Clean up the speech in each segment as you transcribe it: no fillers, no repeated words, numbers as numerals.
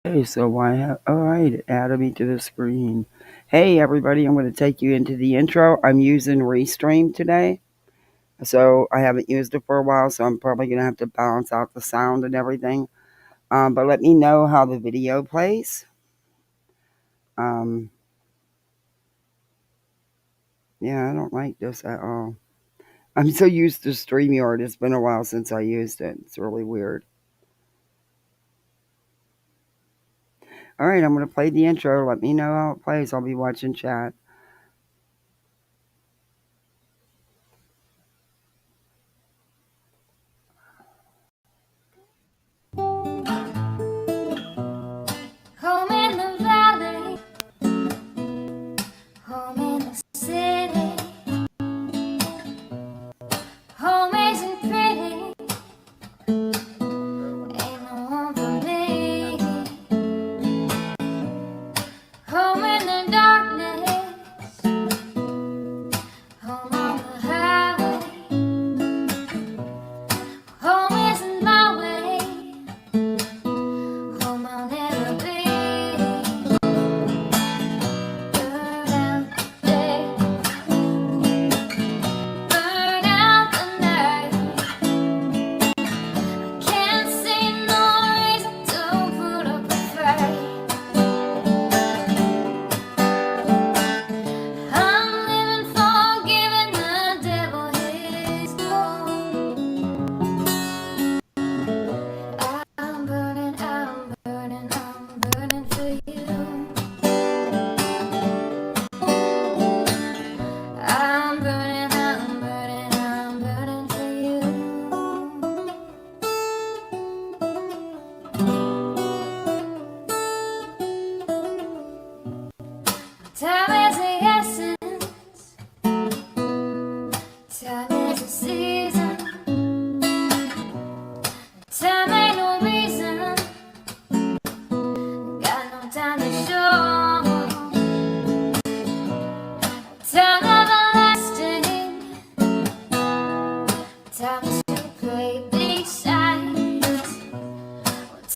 Okay, so alright, it added me to the screen. Hey everybody, I'm going to take you into the intro. I'm using Restream today. So I haven't used it for a while, so I'm probably going to have to balance out the sound and everything. But let me know how the video plays. Um, yeah, I don't like this at all. I'm so used to StreamYard. It's been a while since I used it. It's really weird. Alright, I'm going to play the intro. Let me know how it plays. I'll be watching chat. Home in the valley, home in the city, home isn't pretty, ain't no home for me. Home in the darkness, home on the highway, home isn't my way, home I'll never be. Burn out the day, burn out the night. Can't see no reason to put up a fight. I'm living for giving the devil his due. I'm burning, I'm burning, I'm burning for you. I'm burning, I'm burning, I'm burning for you. Time is the essence, time is the season, time ain't no reason, got no time to show. Time everlasting, time is to play these sides.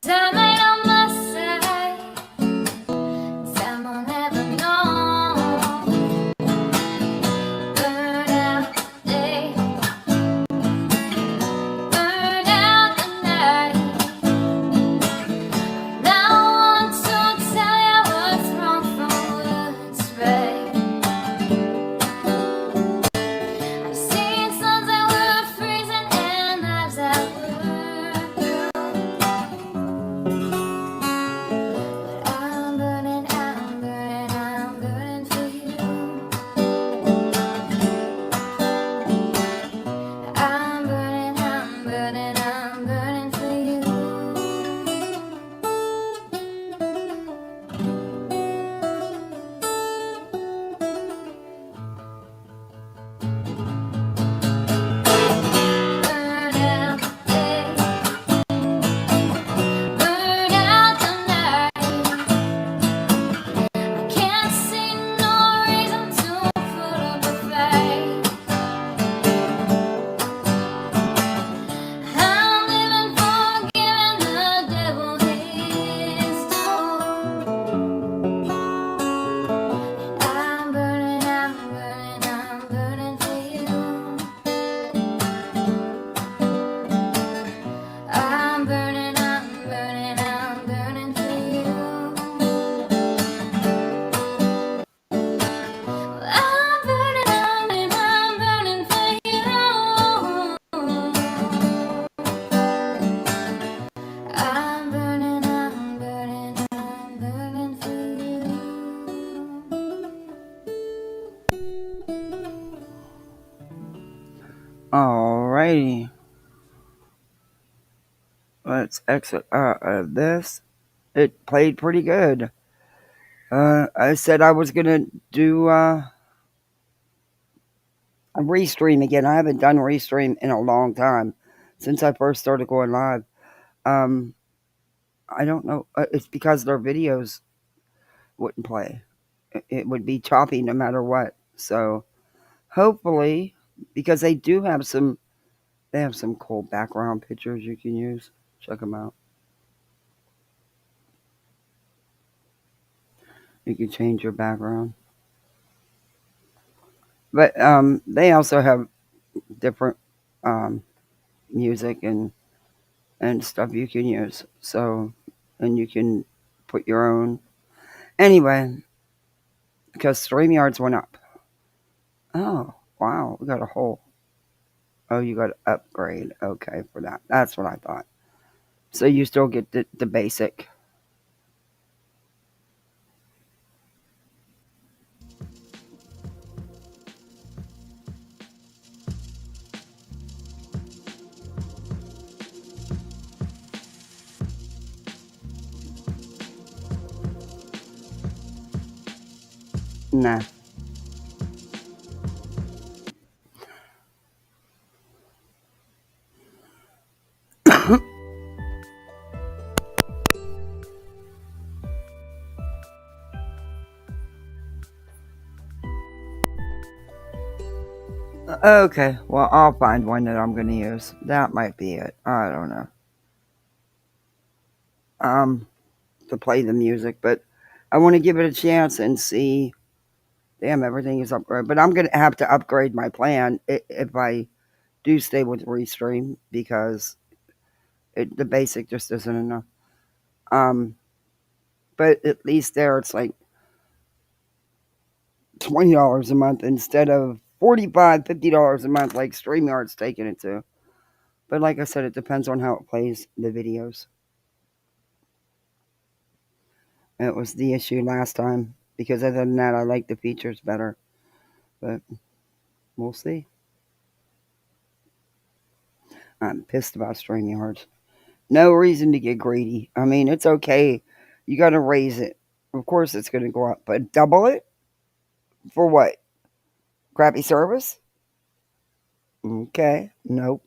Time ain't on my side, time I'll never know. Burn out the day, burn out the night. Now I want to tell you what's wrong from what's right. I've seen suns that were freezing and lives that were blue. But I'm burning, I'm burning, I'm burning for you. I'm burning, I'm burning, I'm burning for you. Burn out the day, burn out the night. I can't see no reason to put up a fight. I'm living for giving the devil his due. I'm burning, I'm burning, I'm burning for you. I'm burning, I'm burning, I'm burning for you. I'm burning, I'm burning for you. I'm burning, I'm burning, I'm burning for you. Alrighty. Let's exit this. It played pretty good. I said I was gonna do a restream again. I haven't done restream in a long time since I first started going live. Um, I don't know. It's because their videos wouldn't play. It would be choppy no matter what. So hopefully, because they have some cool background pictures you can use. Check them out. You can change your background. But they also have different um, music and stuff you can use. So, and you can put your own. Anyway, because StreamYards went up. Oh, wow. We got a whole. Oh, you got to upgrade. Okay, for that. That's what I thought. So you still get the basic. Nah. Okay, well, I'll find one that I'm going to use. That might be it. I don't know. Um, to play the music, but I want to give it a chance and see. Damn, everything is upgraded, but I'm going to have to upgrade my plan if I do stay with Restream because the basic just isn't enough. Um, but at least there it's like $20 a month instead of $45, $50 a month like StreamYard's taking it to. But like I said, it depends on how it plays the videos. It was the issue last time because other than that, I like the features better. But we'll see. I'm pissed about StreamYard. No reason to get greedy. I mean, it's okay. You got to raise it. Of course, it's going to go up, but double it for what? Crappy service? Okay, nope.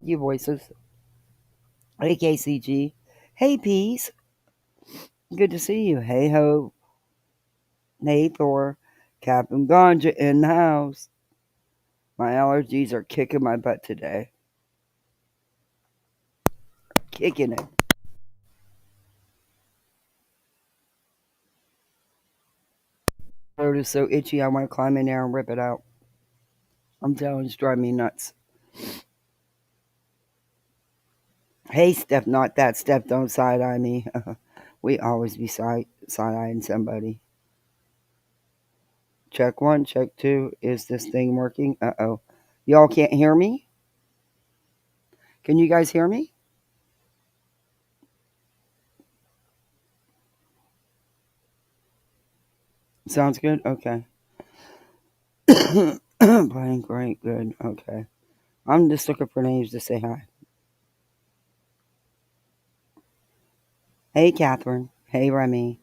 You voices. Hey, KCG. Hey, Peace. Good to see you. Hey, Ho. Hey, Thor. Captain Ganja in the house. My allergies are kicking my butt today. Kicking it. Throat is so itchy, I want to climb in there and rip it out. I'm telling you, it's driving me nuts. Hey, Steph, not that. Steph, don't side eye me. We always be side eyeing somebody. Check one, check two. Is this thing working? Uh oh. Y'all can't hear me? Can you guys hear me? Sounds good? Okay. Playing great, good. Okay. I'm just looking for names to say hi. Hey, Catherine. Hey, Remy.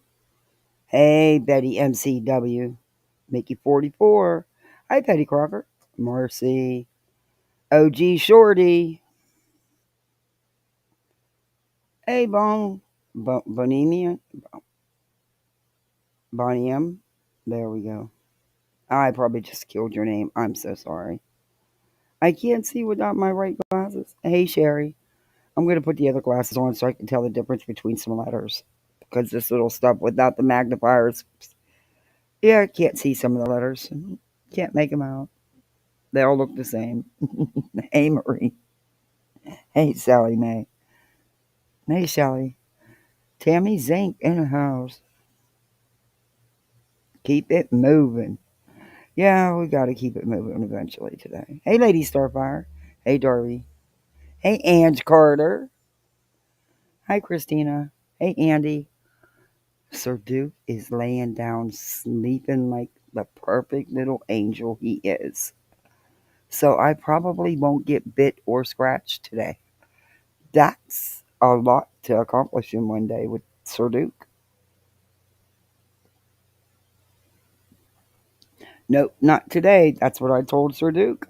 Hey, Betty MCW. Mickey 44. Hi, Petty Crocker. Marcy. OG Shorty. Hey, Bonemian. Bonnie M. There we go. I probably just killed your name. I'm so sorry. I can't see without my right glasses. Hey, Sherry. I'm going to put the other glasses on so I can tell the difference between some letters. Because this little stuff without the magnifiers, yeah, I can't see some of the letters. Can't make them out. They all look the same. Hey, Marie. Hey, Sally Mae. Hey, Sally. Tammy Zink in the house. Keep it moving. Yeah, we got to keep it moving eventually today. Hey, Lady Starfire. Hey, Darby. Hey, Ange Carter. Hi, Christina. Hey, Andy. Sir Duke is laying down sleeping like the perfect little angel he is. So I probably won't get bit or scratched today. That's a lot to accomplish in one day with Sir Duke. Nope, not today. That's what I told Sir Duke.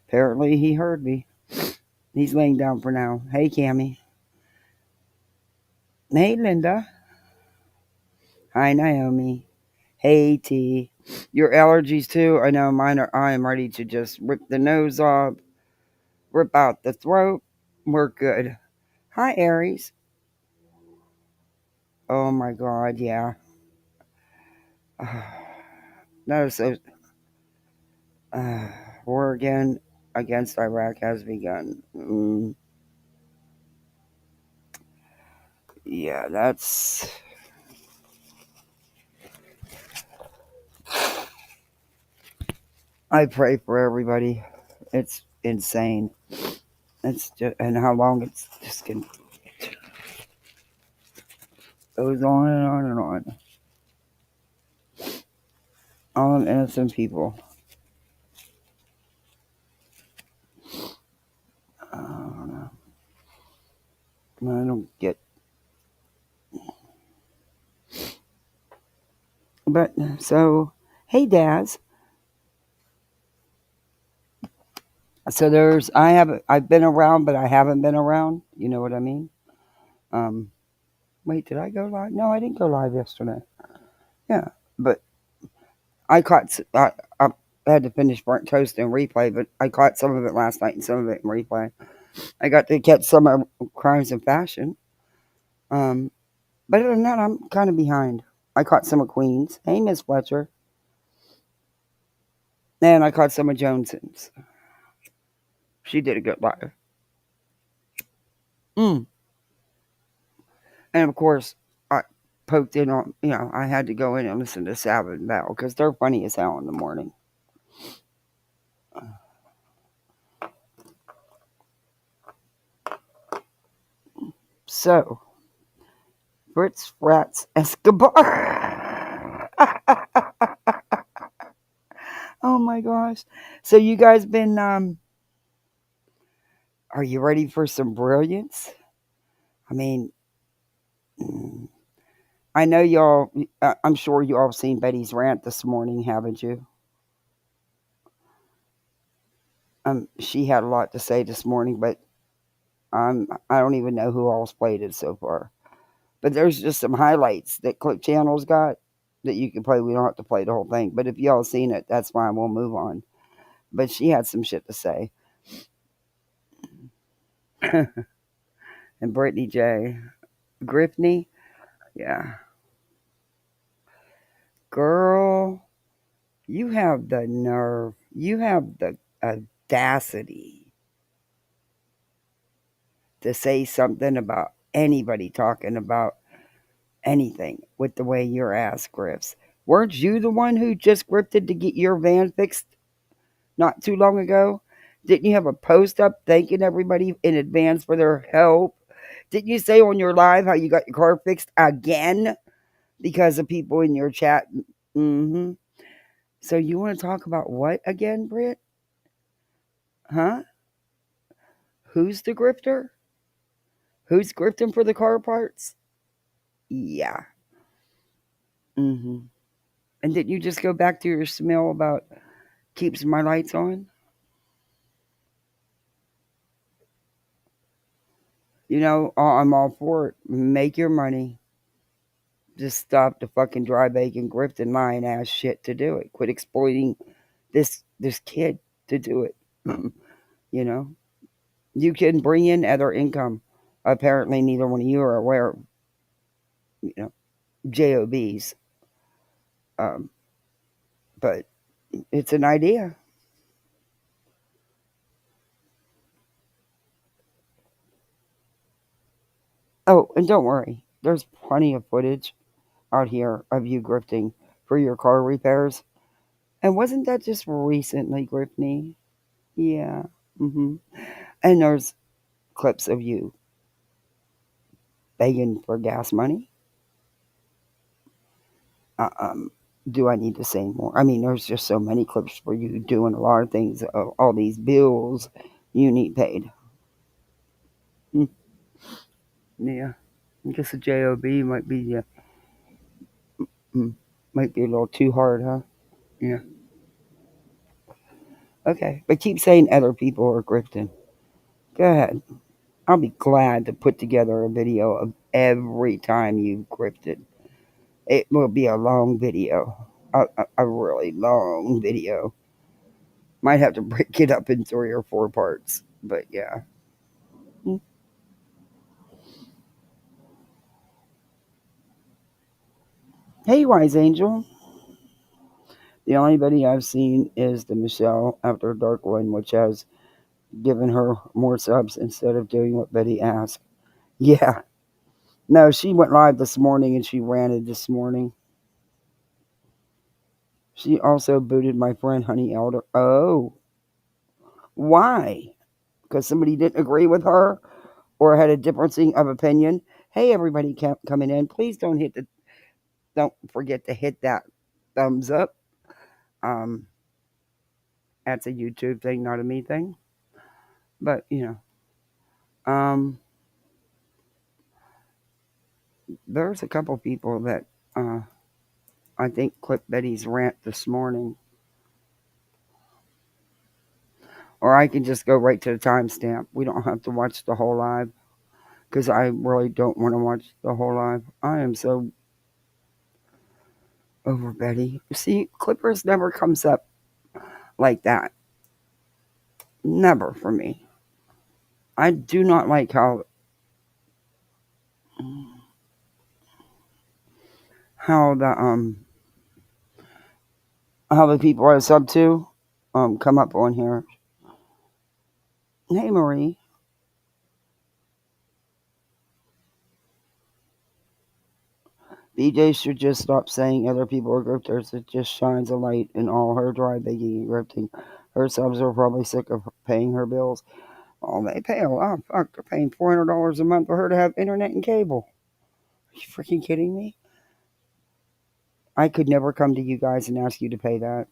Apparently he heard me. He's laying down for now. Hey, Cammy. Hey, Linda. Hi, Naomi. Hey, T. Your allergies too? I know mine are. I am ready to just rip the nose off. rip out the throat, we're good. Hi, Aries. Oh my God, yeah. No, so uh, war again against Iraq has begun. Yeah, that's. I pray for everybody. It's insane. It's just, and how long it's just goes on and on and on. All innocent people. I don't know. I don't get. But so, hey, Daz. So there's I've been around, but I haven't been around. You know what I mean? Um, Wait, did I go live? No, I didn't go live yesterday. Yeah, but I caught. I had to finish burnt toast and replay, but I caught some of it last night and some of it in replay. I got to catch some of Crimes and Fashion. Um, but other than that, I'm kind of behind. I caught some of Queens. Hey, Miss Fletcher. And I caught some of Joneson's. She did a good live. Mm. And of course, I poked in on, I had to go in and listen to Sabbath and Val because they're funny as hell in the morning. So, Fritz Frats Escobar. Oh my gosh. So, you guys been, are you ready for some brilliance? I mean, mm, I know y'all, I'm sure you all seen Betty's rant this morning, haven't you? She had a lot to say this morning, but I don't even know who all's played it so far. But there's just some highlights that Clip Channel's got that you can play. We don't have to play the whole thing. But if y'all seen it, that's fine. We'll move on. But she had some shit to say. And Brittany J. Griffney, yeah. Girl, you have the nerve. You have the audacity to say something about anybody talking about anything with the way your ass grips. Weren't you the one who just grifted to get your van fixed not too long ago? Didn't you have a post up thanking everybody in advance for their help? Didn't you say on your live how you got your car fixed again because of people in your chat? Mm-hmm. So you want to talk about what again, Britt? Huh? Who's the grifter? Who's grifting for the car parts? Yeah. Mm-hmm. And didn't you just go back to your smell about keeps my lights on? I'm all for it. Make your money. Just stop the fucking dry bacon grift and lying ass shit to do it. Quit exploiting this kid to do it. you know, you can bring in other income. Apparently, neither one of you are aware of you know jobs, um, but it's an idea. Oh, and don't worry, there's plenty of footage out here of you grifting for your car repairs. And wasn't that just recently, Griffney? Yeah. And there's clips of you begging for gas money. Uh, um, do I need to say more? I mean, there's just so many clips for you doing a lot of things, all these bills you need paid. Mm, yeah, I guess a job mm, might be a little too hard, huh? Yeah. Okay, but keep saying other people are grifting. Go ahead. I'll be glad to put together a video of every time you grifted. It will be a long video, a really long video. Might have to break it up in 3 or 4 parts. But yeah. Mm. Hey, Wise Angel. The only Betty I've seen is the Michelle After Dark one, which has given her more subs instead of doing what Betty asked. Yeah. No, she went live this morning and she ranted this morning. She also booted my friend Honey Elder. Oh, why? Because somebody didn't agree with her or had a differencing of opinion. Hey, everybody coming in, please don't forget to hit that thumbs up. Um, that's a YouTube thing, not a me thing. But there's a couple people that uh, I think clipped Betty's rant this morning, or I can just go right to the timestamp. We don't have to watch the whole live because I really don't want to watch the whole live. I am so over Betty. See, Clippers never comes up like that. Never for me. I do not like how the people I sub to come up on here. Hey Marie, BJ should just stop saying other people are grifters. It just shines a light in all her dry begging and grifting. Her subs are probably sick of paying her bills. Oh, they pay a lot. Fuck, they're paying $400 a month for her to have internet and cable. Are you freaking kidding me? I could never come to you guys and ask you to pay that.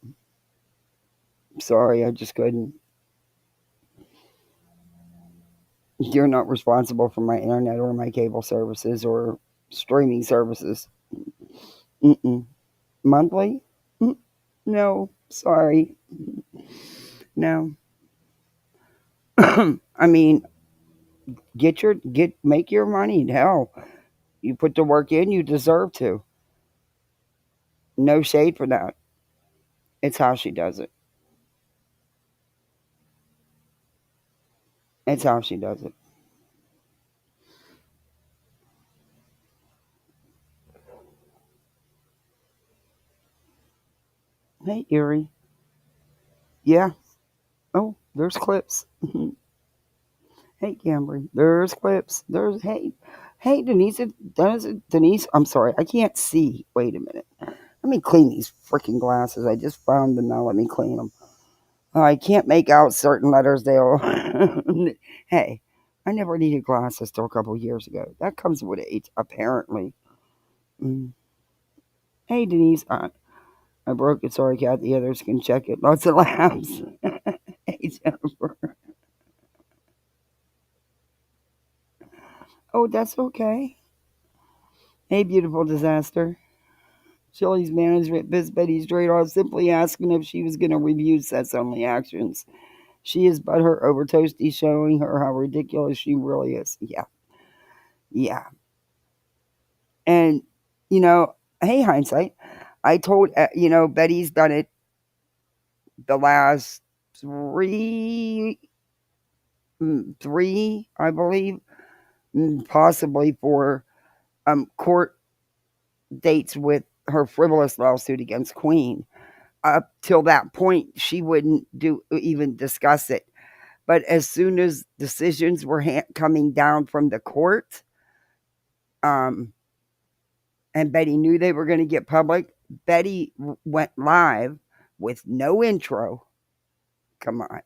Sorry, I just couldn't. You're not responsible for my internet or my cable services or streaming services. Mm-mm. Monthly? Mm, no, sorry. No. I mean, make your money. Hell, you put the work in, you deserve to. No shade for that. It's how she does it. It's how she does it. Hey, Erie. Yeah. Oh, there's clips. Hey, Camry. There's clips. Hey, Denise. Denise. I'm sorry. I can't see. Wait a minute. Let me clean these freaking glasses. I just found them now. Let me clean them. I can't make out certain letters. They'll. Hey, I never needed glasses till a couple years ago. That comes with age, apparently. Mm. Hey, Denise. I broke it. Sorry, Kat. The others can check it. Lots of laughs. Hey, Jennifer. Oh, that's okay. Hey, beautiful disaster. Shelley's management pissed Betty's straight off, simply asking if she was going to review Seth's only actions. She is butthurt over Toasty, showing her how ridiculous she really is. Yeah, yeah. And, hey, hindsight. I told, Betty's done it the last three, I believe, possibly four court dates with her frivolous lawsuit against Queen. Up till that point, she wouldn't even discuss it. But as soon as decisions were coming down from the court, um, and Betty knew they were going to get public, Betty went live with no intro. Come on,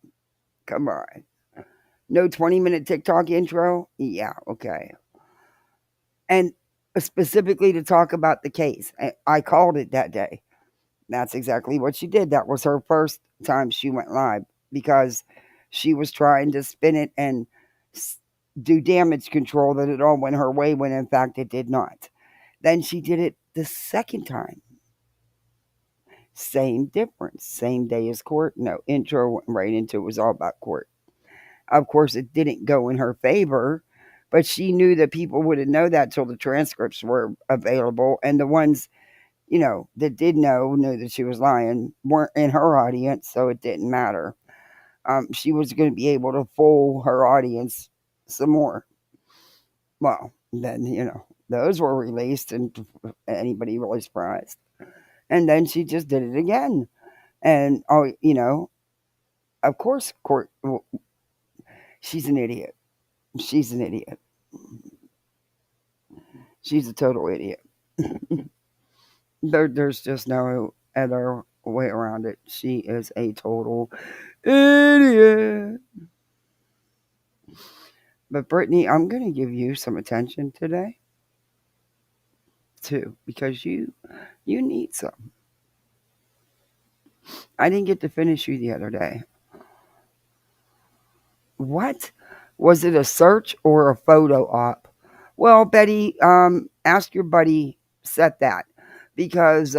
come on. No 20-minute TikTok intro? Yeah, okay. And specifically to talk about the case. I called it that day. That's exactly what she did. That was her first time she went live because she was trying to spin it and do damage control that it all went her way when in fact it did not. Then she did it the second time. Same difference. Same day as court. No intro, went right into it. Was all about court. Of course, it didn't go in her favor, but she knew that people wouldn't know that till the transcripts were available, and the ones that did know knew that she was lying weren't in her audience, so it didn't matter. She was going to be able to fool her audience some more. Well, then, those were released, and anybody really surprised. And then she just did it again. And, oh, of course, well, she's an idiot. She's an idiot. She's a total idiot. There's just no other way around it. She is a total idiot. But Brittany, I'm going to give you some attention today too, because you need some. I didn't get to finish you the other day. What? Was it a search or a photo op? Well, Betty, ask your buddy Seth that, because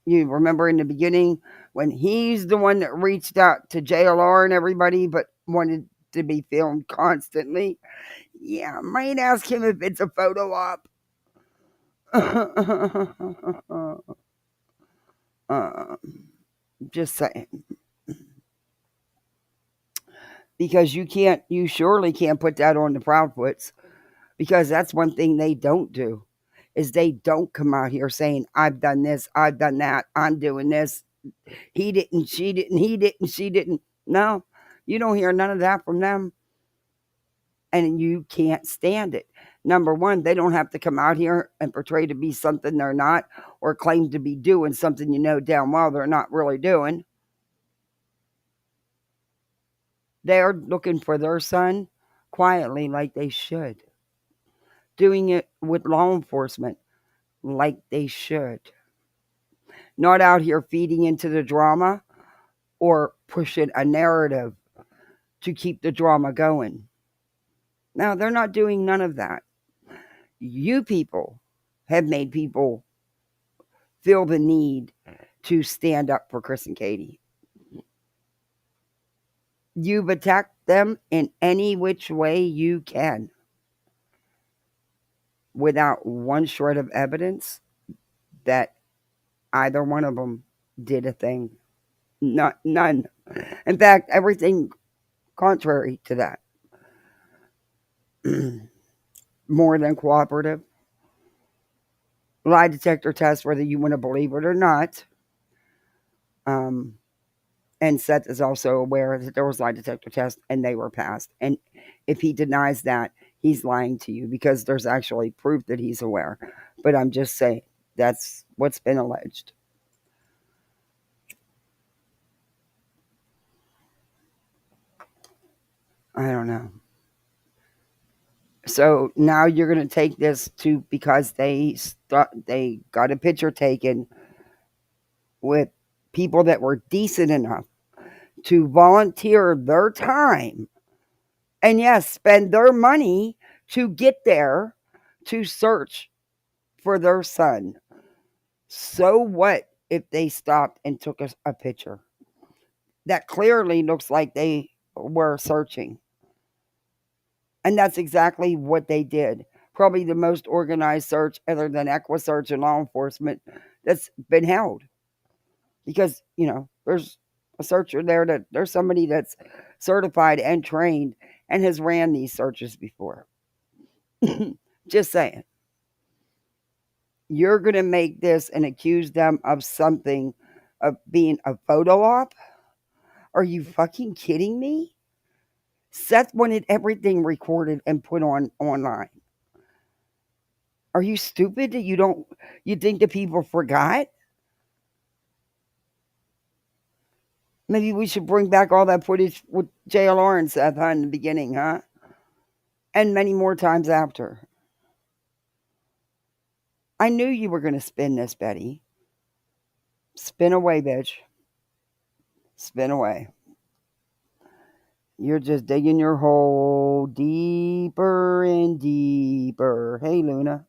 you remember in the beginning when he's the one that reached out to JLR and everybody, but wanted to be filmed constantly. Yeah, I might ask him if it's a photo op. uh, just saying, because you surely can't put that on the Proudfoots, because that's one thing they don't do, is they don't come out here saying, I've done this, I've done that, I'm doing this. He didn't, she didn't, he didn't, she didn't. No, you don't hear none of that from them. And you can't stand it. Number one, they don't have to come out here and portray to be something they're not, or claim to be doing something damn well they're not really doing. They're looking for their son quietly, like they should, doing it with law enforcement like they should, not out here feeding into the drama or pushing a narrative to keep the drama going. Now, they're not doing none of that. You people have made people feel the need to stand up for Chris and Katie. You've attacked them in any which way you can without one shred of evidence that either one of them did a thing. None. In fact, everything contrary to that. More than cooperative. Lie detector test, whether you want to believe it or not. And Seth is also aware that there was lie detector tests and they were passed. And if he denies that, he's lying to you, because there's actually proof that he's aware. But I'm just saying, that's what's been alleged. I don't know. So now you're going to take this to, because they got a picture taken with people that were decent enough to volunteer their time and, yes, spend their money to get there to search for their son. So what if they stopped and took a picture? That clearly looks like they were searching. And that's exactly what they did. Probably the most organized search other than EquiSearch and law enforcement that's been held. Because, there's a searcher there, there's somebody that's certified and trained and has ran these searches before. Just saying. You're going to make this and accuse them of something, of being a photo op? Are you fucking kidding me? Seth wanted everything recorded and put online. Are you stupid that you think the people forgot? Maybe we should bring back all that footage with JLR and Seth, in the beginning, huh? And many more times after. I knew you were going to spin this, Betty. Spin away, bitch. Spin away. You're just digging your hole deeper and deeper. Hey, Luna.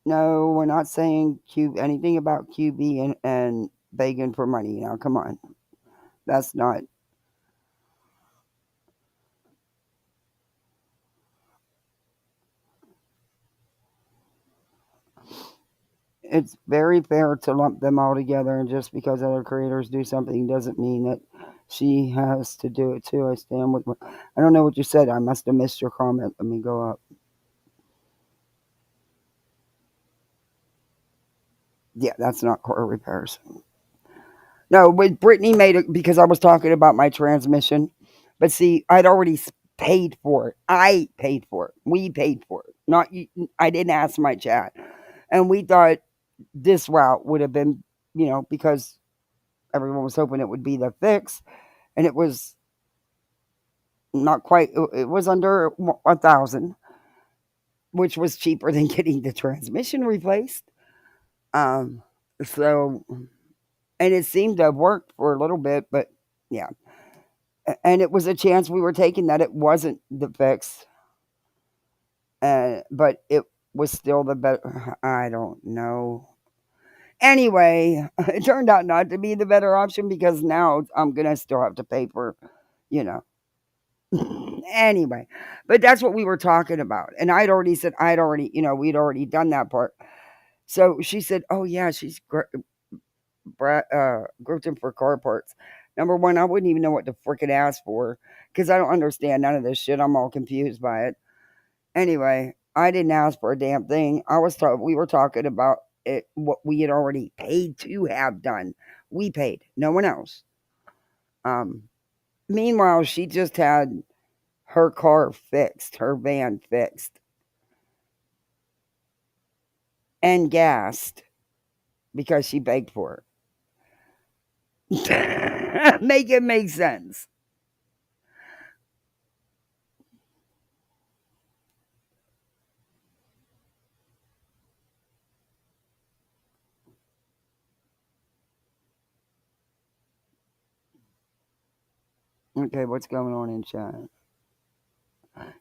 No, we're not saying anything about QB and begging for money. Now, come on. That's not. it's very fair to lump them all together, and just because other creators do something doesn't mean that she has to do it too. I stand with. I don't know what you said. I must have missed your comment. Let me go up. Yeah, that's not core repairs. No, with Brittany made it because I was talking about my transmission. But see, I'd already paid for it. I paid for it. We paid for it. Not you. I didn't ask my chat, and we thought this route would have been, because everyone was hoping it would be the fix, and it was not quite. It was under 1,000, which was cheaper than getting the transmission replaced. Um, so, and it seemed to have worked for a little bit, but yeah, and it was a chance we were taking that it wasn't the fix, but it was still the better. I don't know. Anyway, it turned out not to be the better option because now I'm gonna still have to pay for, you know. Anyway, but that's what we were talking about, and I'd already said we'd already done that part. So she said, "Oh yeah, she's groping for car parts." Number one, I wouldn't even know what to freaking ask for because I don't understand none of this shit. I'm all confused by it. Anyway, I didn't ask for a damn thing. We were talking about it, what we had already paid to have done. We paid, no one else. Um, Meanwhile, she just had her car fixed, her van fixed, and gassed because she begged for it. Make it make sense. Okay, what's going on in chat?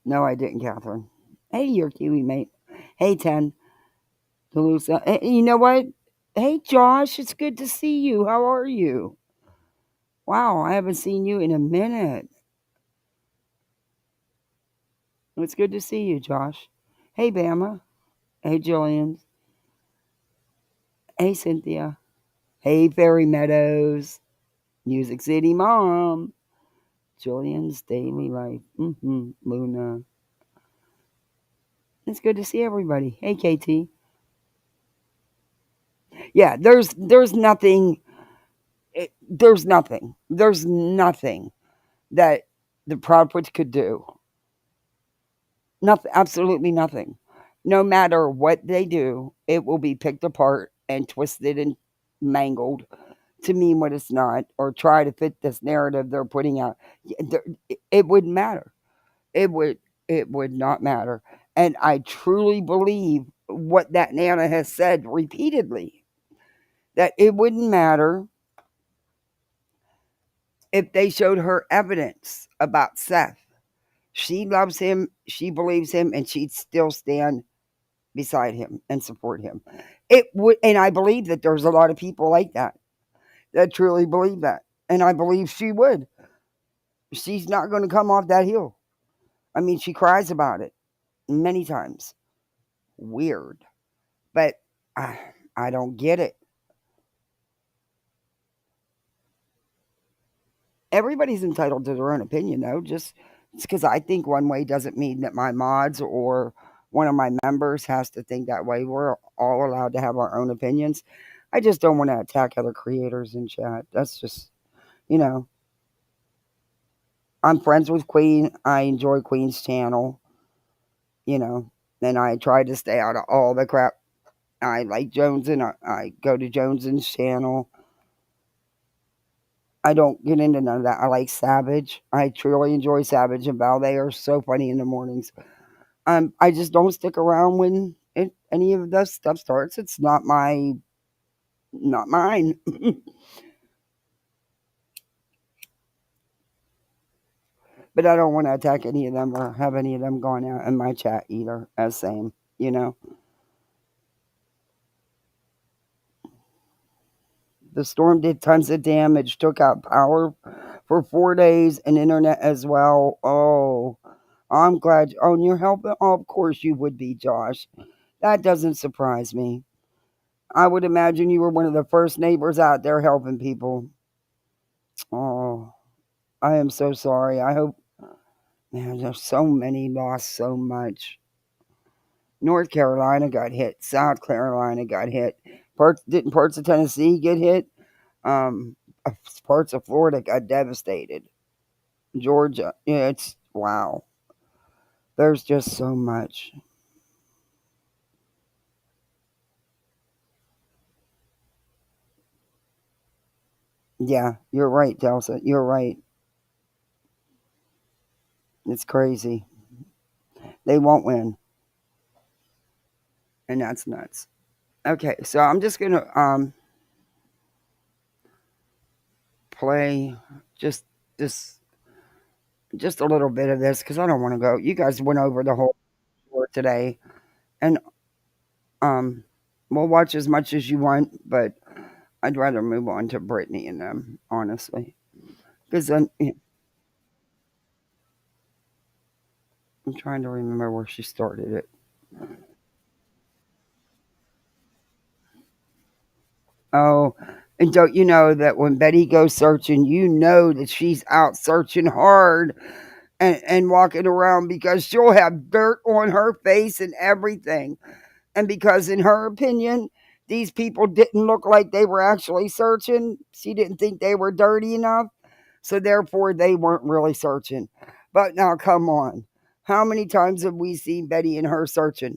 No, I didn't, Catherine. Hey, your Kiwi mate. Hey, 10. Delusa. Hey, you know what? Hey, Josh, it's good to see you. How are you? Wow, I haven't seen you in a minute. It's good to see you, Josh. Hey, Bama. Hey, Jillian. Hey, Cynthia. Hey, Fairy Meadows. Music City Mom. Jillian's Daily Life. Luna. It's good to see everybody. Hey, KT. Yeah, there's nothing. There's nothing that the Proudfoots could do. Nothing, absolutely nothing. No matter what they do, it will be picked apart and twisted and mangled to mean what it's not, or try to fit this narrative they're putting out. It wouldn't matter. It would. It would not matter. And I truly believe what that Nana has said repeatedly, that it wouldn't matter if they showed her evidence about Seth. She loves him, she believes him, and she'd still stand beside him and support him. It would, and I believe that there's a lot of people like that truly believe that, and I believe she would. She's not going to come off that hill. I mean, she cries about it many times. Weird, but I don't get it. Everybody's entitled to their own opinion, though. Just because I think one way doesn't mean that my mods or one of my members has to think that way. We're all allowed to have our own opinions. I just don't want to attack other creators in chat. That's just, you know, I'm friends with Queen. I enjoy Queen's channel, you know, and I try to stay out of all the crap. I like Jones, and I go to Jones's channel. I don't get into none of that. I like Savage. I truly enjoy Savage and Val. They are so funny in the mornings. I just don't stick around when any of the stuff starts. It's not mine. But I don't want to attack any of them or have any of them going out in my chat either. As same, you know. The storm did tons of damage, took out power for 4 days and internet as well. Oh, I'm glad. Oh, and you're helping. Oh, of course you would be, Josh. That doesn't surprise me. I would imagine you were one of the first neighbors out there helping people. Oh, I am so sorry. I hope, man, there's so many lost so much. North Carolina got hit. South Carolina got hit. Didn't parts of Tennessee get hit? Um, Parts of Florida got devastated. Georgia, yeah, it's wow. There's just so much. Yeah, you're right, Delsa. You're right. It's crazy. They won't win, and that's nuts. Okay, so I'm just gonna play just this just a little bit of this because I don't want to go. You guys went over the whole tour today, and um, we'll watch as much as you want, but I'd rather move on to Brittany and them, honestly, because then I'm trying to remember where she started it. Oh, and don't you know that when Betty goes searching, you know that she's out searching hard and walking around because she'll have dirt on her face and everything. And because, in her opinion, these people didn't look like they were actually searching, she didn't think they were dirty enough. So, therefore, they weren't really searching. But now, come on. How many times have we seen Betty and her searching?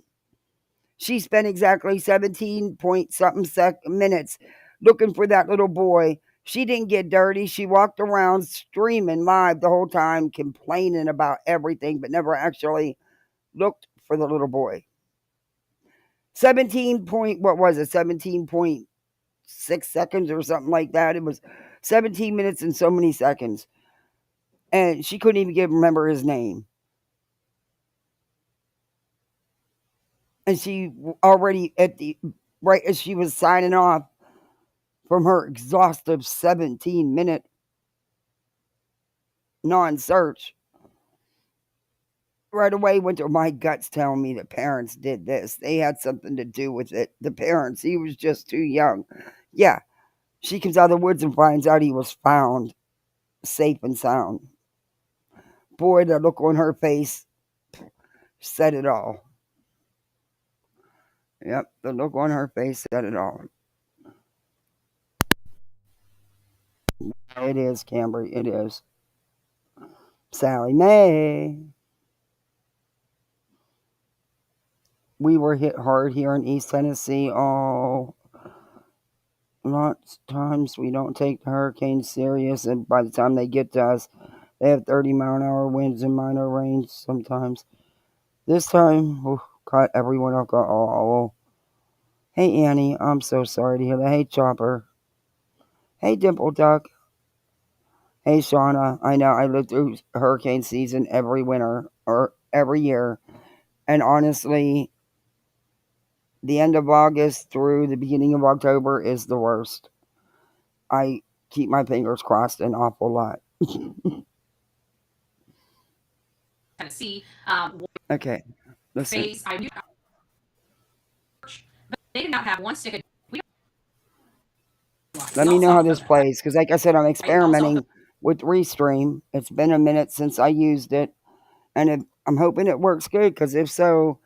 She spent exactly 17 point something minutes looking for that little boy. She didn't get dirty. She walked around streaming live the whole time, complaining about everything, but never actually looked for the little boy. 17 point, what was it? 17.6 seconds or something like that. It was 17 minutes and so many seconds. And she couldn't even remember his name. And she already at the right as she was signing off from her exhaustive 17-minute non search, right away went to my guts telling me the parents did this. They had something to do with it. The parents, he was just too young. Yeah, she comes out of the woods and finds out he was found safe and sound. Boy, the look on her face said it all. Yep, the look on her face said it all. It is, Cambry, it is. Sally Mae. We were hit hard here in East Tennessee. Oh, lots of times we don't take the hurricanes serious, and by the time they get to us, they have 30-mile-an-hour winds and minor rains sometimes. This time, caught everyone up. Oh, hey Annie, I'm so sorry to hear that. Hey Chopper. Hey Dimple Duck. Hey Shauna. I know I lived through hurricane season every winter or every year, and honestly, the end of August through the beginning of October is the worst. I keep my fingers crossed an awful lot. Tennessee, Okay, listen. face. I knew but they did not have one stick of. We Let we me all know saw how the this photos, plays because, like I said, I'm right? We all saw the experimenting with Restream. It's been a minute since I used it, and I'm hoping it works good. Because if so,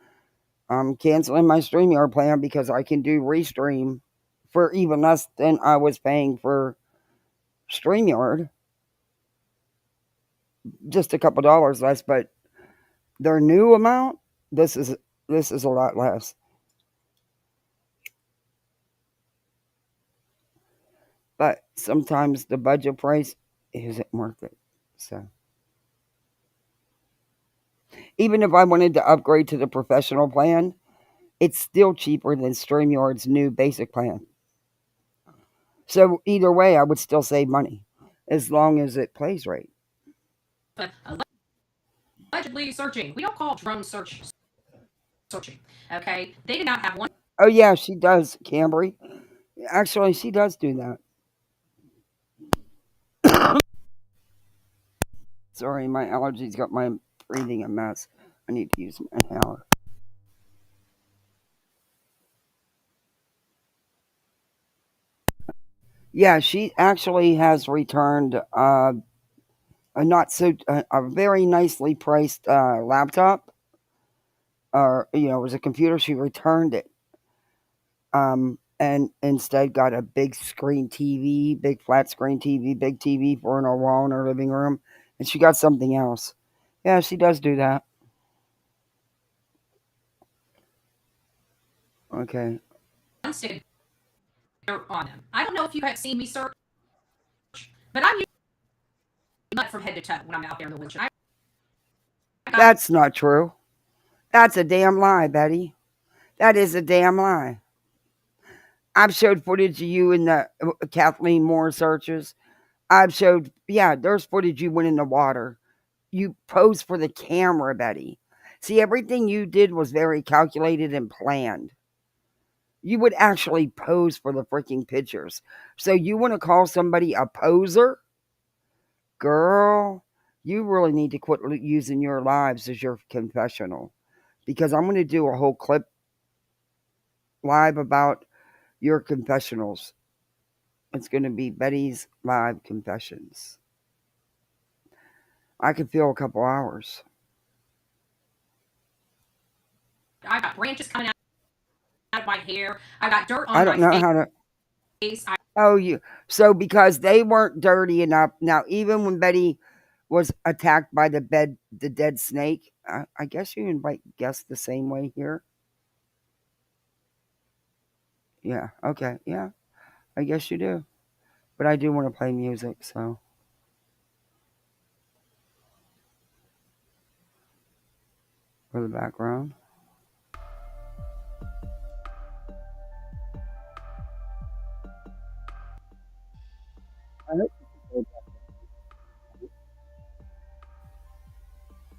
I'm canceling my StreamYard plan because I can do Restream for even less than I was paying for StreamYard, just a couple dollars less. But their new amount, this is this is a lot less. But sometimes the budget price isn't worth it. So even if I wanted to upgrade to the professional plan, it's still cheaper than StreamYard's new basic plan. So either way, I would still save money as long as it plays right. but allegedly searching. We don't call drone searching. Okay, they did not have one. Oh yeah, she does, Cambry. Actually, she does do that. Sorry, my allergies got my breathing a mess. I need to use my inhaler. Yeah, she actually has returned a not so a very nicely priced laptop, or it was a computer. She returned it, and instead got a big screen TV, big flat screen TV, big TV for in her wall in her living room, and she got something else. Yeah, she does do that. Okay, one stick of dirt on them. I don't know if you have seen me search, but I'm mud from head to toe when I'm out there in the woods. I got that's not true. That's a damn lie, Betty. That is a damn lie. I've showed footage of you in the Kathleen Moore searches. I've showed, yeah, there's footage you went in the water. You posed for the camera, Betty. See, everything you did was very calculated and planned. You would actually pose for the freaking pictures. So you want to call somebody a poser? Girl, you really need to quit using your lives as your confessional. Because I'm going to do a whole clip live about your confessionals. It's going to be Betty's live confessions. I could feel a couple hours. I got branches coming out of my hair. I got dirt I on my don't know how to. face. Oh, you. So because they weren't dirty enough. Now, even when Betty was attacked by the dead snake, I guess you might guess the same way here. Yeah. Okay. Yeah. I guess you do. But I do want to play music, so for the background.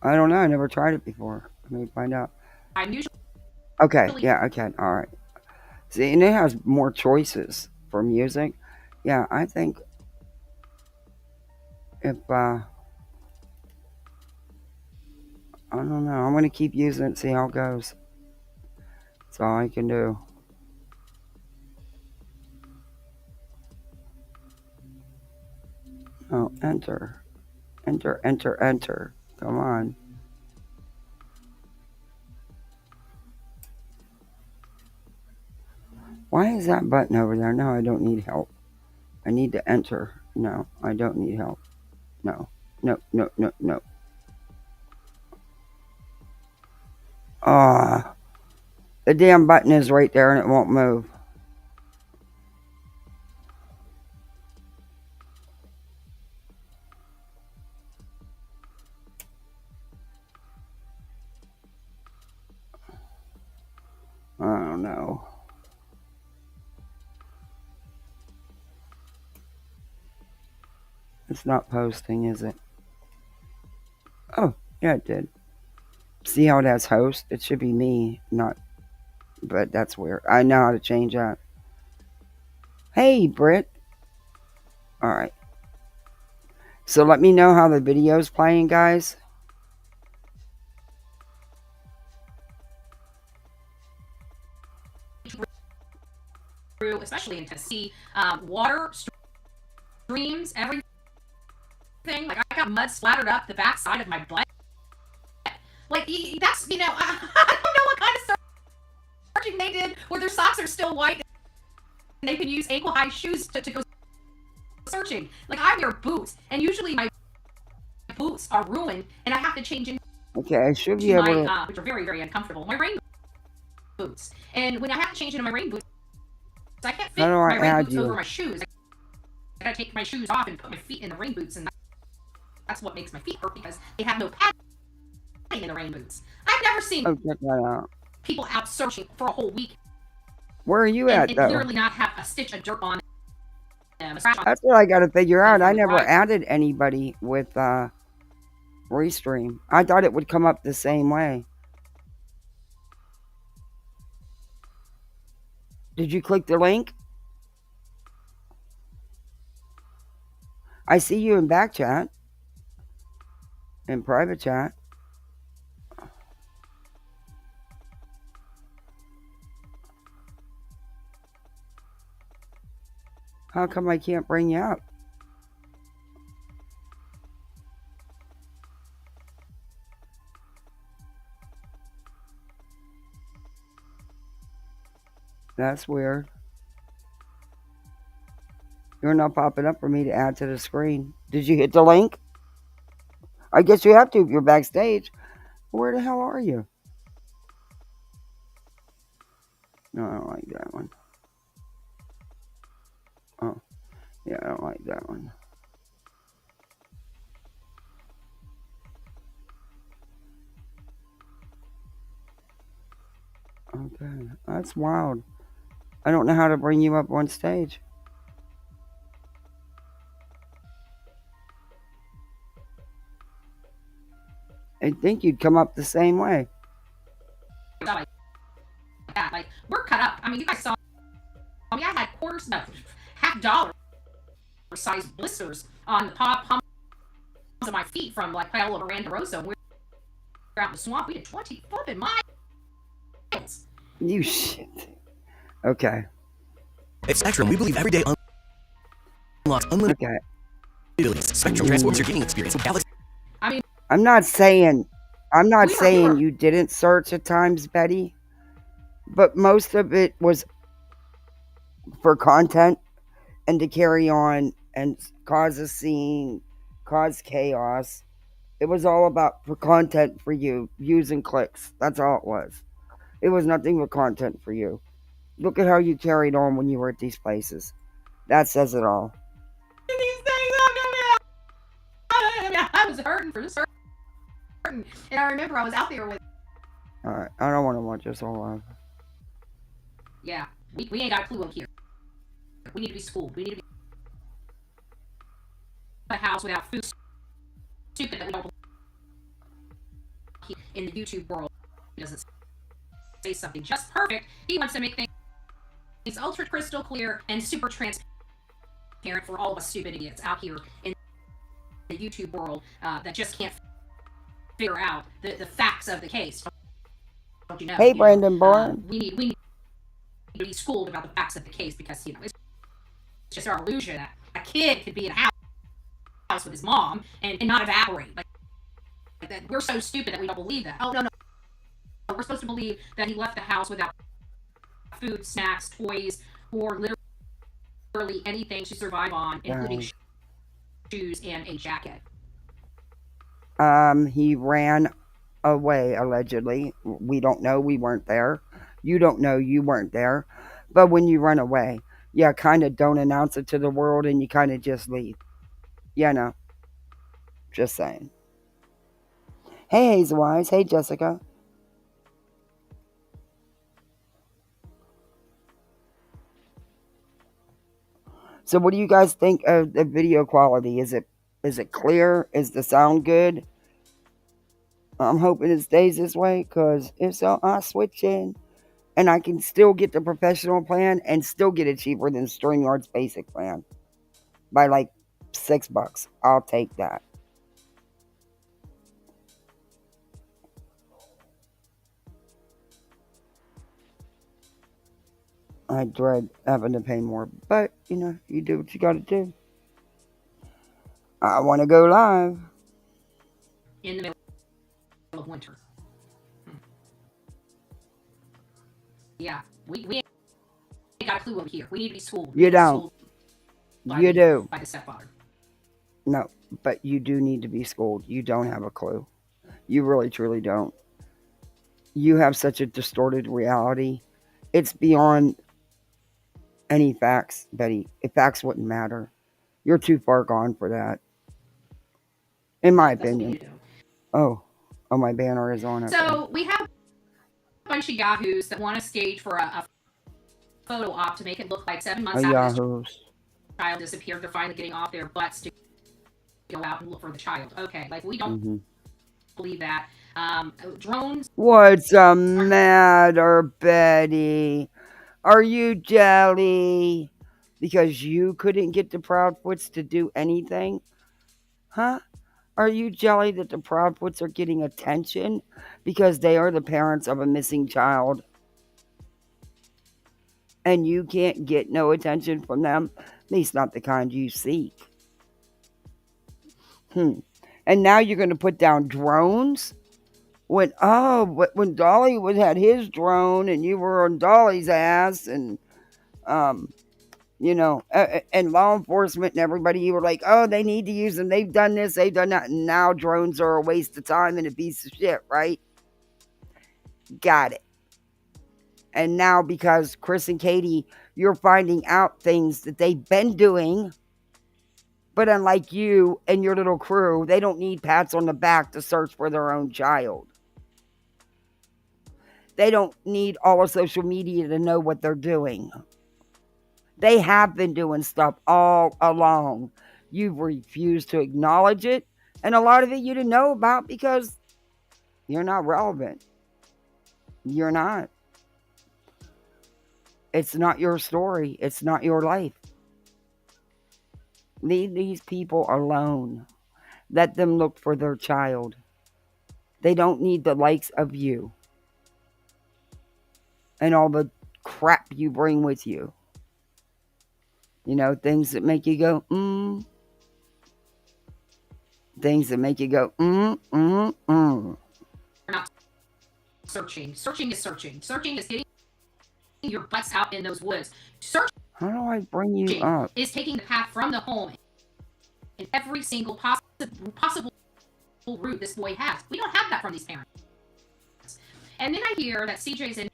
I don't know. I never tried it before. Let me find out. I'm usually Okay. Yeah. I can. All right. See, and it has more choices for music. Yeah. I think if I don't know, I'm gonna keep using it. See how it goes. That's all I can do. Oh, enter. Enter, enter, enter. Come on. Why is that button over there? No, I don't need help. I need to enter. No, I don't need help. No. No, no, no, no. Ah, the damn button is right there and it won't move. I don't know. It's not posting, is it? Oh, yeah, it did. See how it has host? It should be me, not. But that's weird. I know how to change that. Hey, Britt. All right. So let me know how the video's playing, guys. through, especially in Tennessee, water streams, everything. Like I got mud splattered up the backside of my butt. Like that's I don't know what kind of searching they did where their socks are still white and they can use ankle high shoes to go searching. Like I wear boots, and usually my boots are ruined, and I have to change Okay, I should be into able my to. which are very very uncomfortable. My rain boots, and when I have to change into my rain boots, I can't How fit do I my rain add boots over you? my shoes. I gotta take my shoes off and put my feet in the rain boots, and that's what makes my feet hurt because they have no padding in the rain boots. I've never seen Oh, check that out. people out searching for a whole week Where are you and, at, and though? literally not have a stitch of dirt on them, a scratch on That's what I got to figure them out. I from the never driveway. added anybody with Restream. I thought it would come up the same way. Did you click the link? I see you in back chat, in private chat. How come I can't bring you up? That's weird. You're not popping up for me to add to the screen. Did you hit the link? I guess you have to if you're backstage. Where the hell are you? No, I don't like that one. Oh, yeah, I don't like that one. Okay, that's wild. I don't know how to bring you up on stage. I think you'd come up the same way. Stuff like that. Like, we're cut up. I mean, you guys saw me. I had quarters, no, $half size blisters on the palms of my feet from like Paolo Miranda Rosa. We were out in the swamp. We did 20 flipping miles. You shit. Okay. At Spectrum, we believe every day unlocks unlimited Okay. abilities. Spectrum transforms your gaming experience with Galaxy. I mean, I'm not saying we were you didn't search at times, Betty, but most of it was for content and to carry on and cause a scene, cause chaos. It was all about for content for you, views and clicks. That's all it was. It was nothing but content for you. Look at how you carried on when you were at these places. That says it all. these things up. I was hurting for certain. And I remember I was out there with. Alright, I don't want to watch this all live. Yeah, we ain't got a clue up here. We need to be schooled. We need to be a house without food. Stupid that we don't in the YouTube world. He doesn't say something just perfect. He wants to make things ultra crystal clear and super transparent for all of us stupid idiots out here in the YouTube world that just can't figure out the facts of the case. Don't you know? Hey, Brandon Bourne. We need to be schooled about the facts of the case because it's just our illusion that a kid could be in a house with his mom and not evaporate. Like that, we're so stupid that we don't believe that. Oh no, we're supposed to believe that he left the house without food, snacks, toys, or literally anything to survive on, including shoes and a jacket. He ran away, allegedly. We don't know. We weren't there. You don't know. You weren't there. But when you run away, yeah, kind of don't announce it to the world and you kind of just leave. Yeah, no. Just saying. Hey, Hazel Eyes. Hey, Jessica. So, what do you guys think of the video quality? Is it clear? Is the sound good? I'm hoping it stays this way, because if so, I'll switch in. And I can still get the professional plan and still get it cheaper than StreamYard's basic plan. By like $6. I'll take that. I dread having to pay more, but you do what you gotta do. I want to go live. In the middle of winter. Yeah, we ain't got a clue over here. We need to be schooled. You don't. You do. By the stepfather. No, but you do need to be schooled. You don't have a clue. You really, truly don't. You have such a distorted reality. It's beyond any facts, Betty. If facts wouldn't matter, you're too far gone for that. In my opinion. Oh, my banner is on it. So we have a bunch of yahoos that want to stage for a photo op to make it look like 7 months after this child disappeared. They're finally getting off their butts to go out and look for the child. Okay, like we don't believe that. Drones. What's the matter, Betty? Are you jelly? Because you couldn't get the Proudfoots to do anything? Huh? Are you jelly that the Proudfoots are getting attention because they are the parents of a missing child? and you can't get no attention from them, at least not the kind you seek. And now you're going to put down drones? When Dolly had his drone and you were on Dolly's ass, and and law enforcement and everybody, you were like, oh, they need to use them. They've done this, they've done that. And now drones are a waste of time and a piece of shit, right? Got it. And now because Chris and Katie, you're finding out things that they've been doing. But unlike you and your little crew, they don't need pats on the back to search for their own child. They don't need all of social media to know what they're doing. They have been doing stuff all along. You've refused to acknowledge it. And a lot of it you didn't know about because you're not relevant. You're not. It's not your story. It's not your life. Leave these people alone. Let them look for their child. They don't need the likes of you and all the crap you bring with you. Things that make you go, Things that make you go, Not searching. Searching is searching. Searching is getting your butts out in those woods. Searching how do I bring you up? is taking the path from the home in every single possible route this boy has. We don't have that from these parents. And then I hear that CJ's in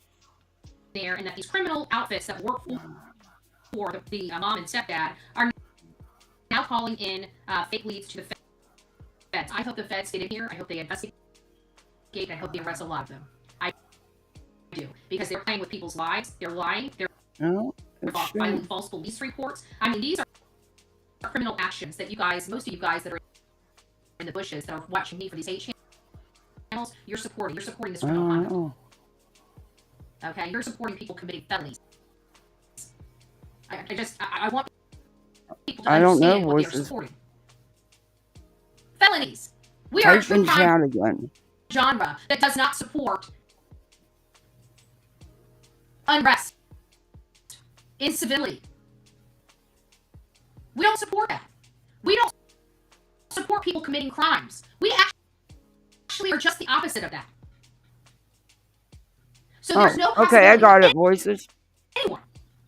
there and that these criminal outfits that work for the mom and stepdad are now calling in fake leads to the feds. I hope the feds get in here. I hope they investigate. I hope they arrest a lot of them. I do. Because they're playing with people's lives. They're lying. They're filing false police reports. I mean, these are criminal actions that most of you guys that are in the bushes that are watching me for these 8 channels, you're supporting. You're supporting this criminal conduct. Okay? You're supporting people committing felonies. I want people to understand what they are supporting. Felonies. We are a true crime genre that does not support unrest, incivility. We don't support that. We don't support people committing crimes. We actually are just the opposite of that. So there's no possibility. Okay, I got it, voices. Anyone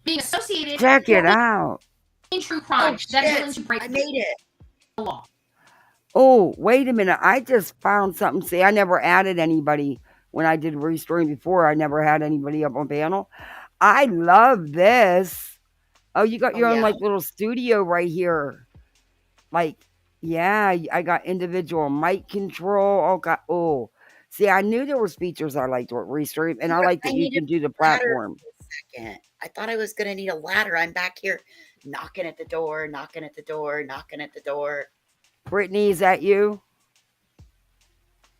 being associated. Check it out. In true crime that is willing to break I made it. The law. Oh, wait a minute. I just found something. See, I never added anybody when I did restoring before. I never had anybody up on panel. I love this. Oh, you got your own like little studio right here. Like, yeah, I got individual mic control. See, I knew there was features I liked with Restream, and I like that you can do the platform. Second, I thought I was going to need a ladder. I'm back here knocking at the door. Brittany, is that you?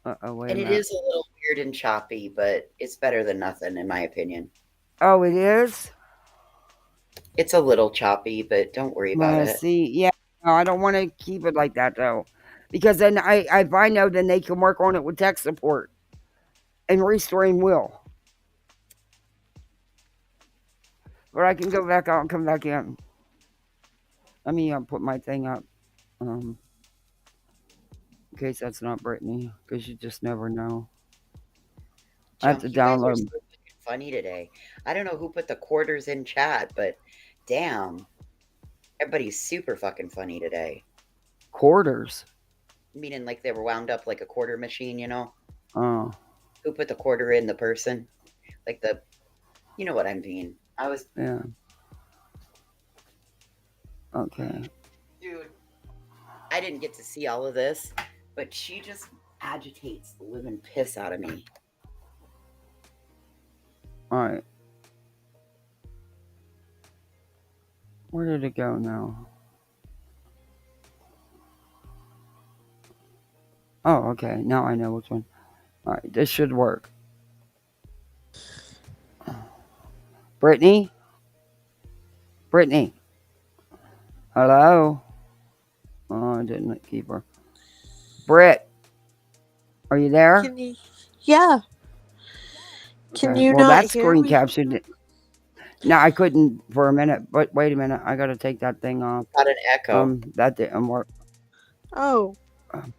Wait and it is a little weird and choppy, but it's better than nothing, in my opinion. Oh, it is? It's a little choppy, but don't worry about it. See, yeah. No, I don't want to keep it like that, though. Because then if I know, then they can work on it with tech support. And Restream will. But I can go back out and come back in. Let me put my thing up. In case that's not Brittany. Because you just never know. I have to download. You guys are so funny today. I don't know who put the quarters in chat, but damn. Everybody's super fucking funny today. Quarters? Meaning like they were wound up like a quarter machine, you know? Oh. Who put the quarter in the person? Like you know what I mean. Yeah. Okay. Dude, I didn't get to see all of this, but she just agitates the living piss out of me. Alright. Where did it go now? Oh, okay. Now I know which one. Alright, this should work. Brittany? Hello? Oh, I didn't keep her. Britt, are you there? Yeah. Can you not that hear screen me? captured it. No, I couldn't for a minute, but wait a minute. I got to take that thing off. Got an echo. That didn't work. Oh, Um,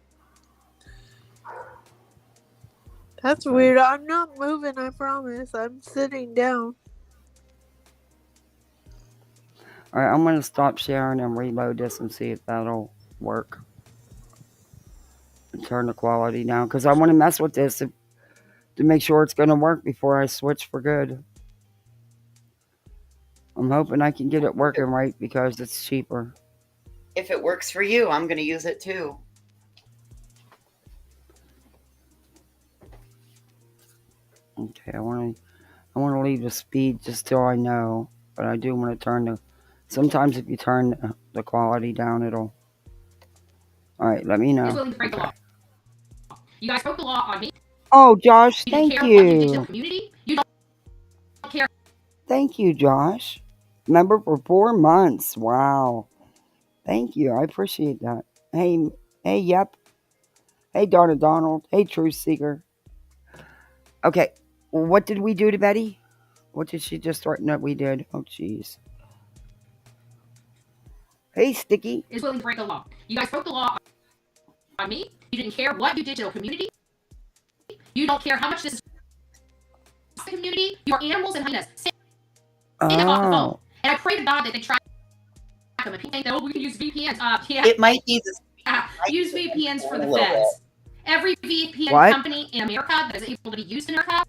that's okay. weird. I'm not moving, I promise. I'm sitting down. All right, I'm going to stop sharing and reload this and see if that'll work. And turn the quality down because I want to mess with this to make sure it's going to work before I switch for good. I'm hoping I can get it working right because it's cheaper. If it works for you, I'm going to use it too. Okay, I want to leave the speed just till I know, but I do want to turn the. Sometimes if you turn the quality down, it'll. All right, let me Is know. willing to break the law. You guys broke the law on me. Oh, Josh, You didn't thank care what you did to the you. community. You don't care. Thank you, Josh. Member for 4 months. Wow. Thank you. I appreciate that. Hey, yep. Hey, Donna Donald. Hey, Truth Seeker. Okay, what did we do to Betty? What did she just threaten that we did? Oh, jeez. Hey, Sticky. Is willing to break the law. You guys broke the law on me. You didn't care what you did to the community. You don't care how much this is the community. You are animals and hyenas. Say that off the phone. Oh. And I pray to God that they track them. And people think, oh, we can use VPNs. Yeah. It might be the Use VPNs for the a little feds. Every VPN What? company in America that is able to be used in America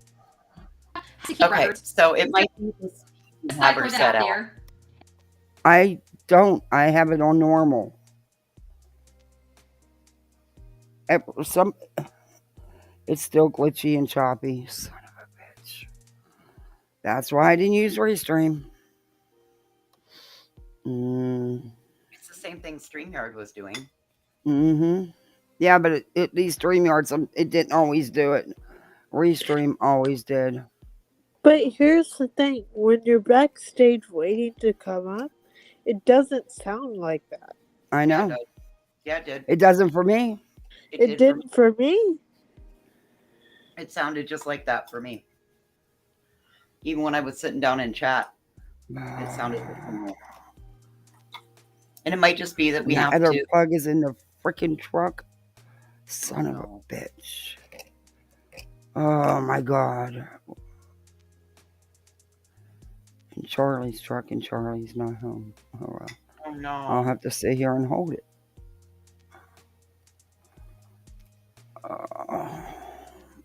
has to keep Okay, records. so it might be the speed you have her Put that set out out. there. I don't. I have it on normal. It's still glitchy and choppy. Son of a bitch. That's why I didn't use Restream. It's the same thing StreamYard was doing. Mm-hmm. Yeah, but these StreamYards, it didn't always do it. Restream always did. But here's the thing, when you're backstage waiting to come up, it doesn't sound like that. I Yeah, it know. does. Yeah, it did. It doesn't for me. It didn't for me. It sounded just like that for me. Even when I was sitting down in chat, it sounded similar. And it might just be that we have Other to. plug is in the freaking truck. Son of No. a bitch. Oh my god. And Charlie's truck and Charlie's not home. Oh well. Oh no. I'll have to sit here and hold it.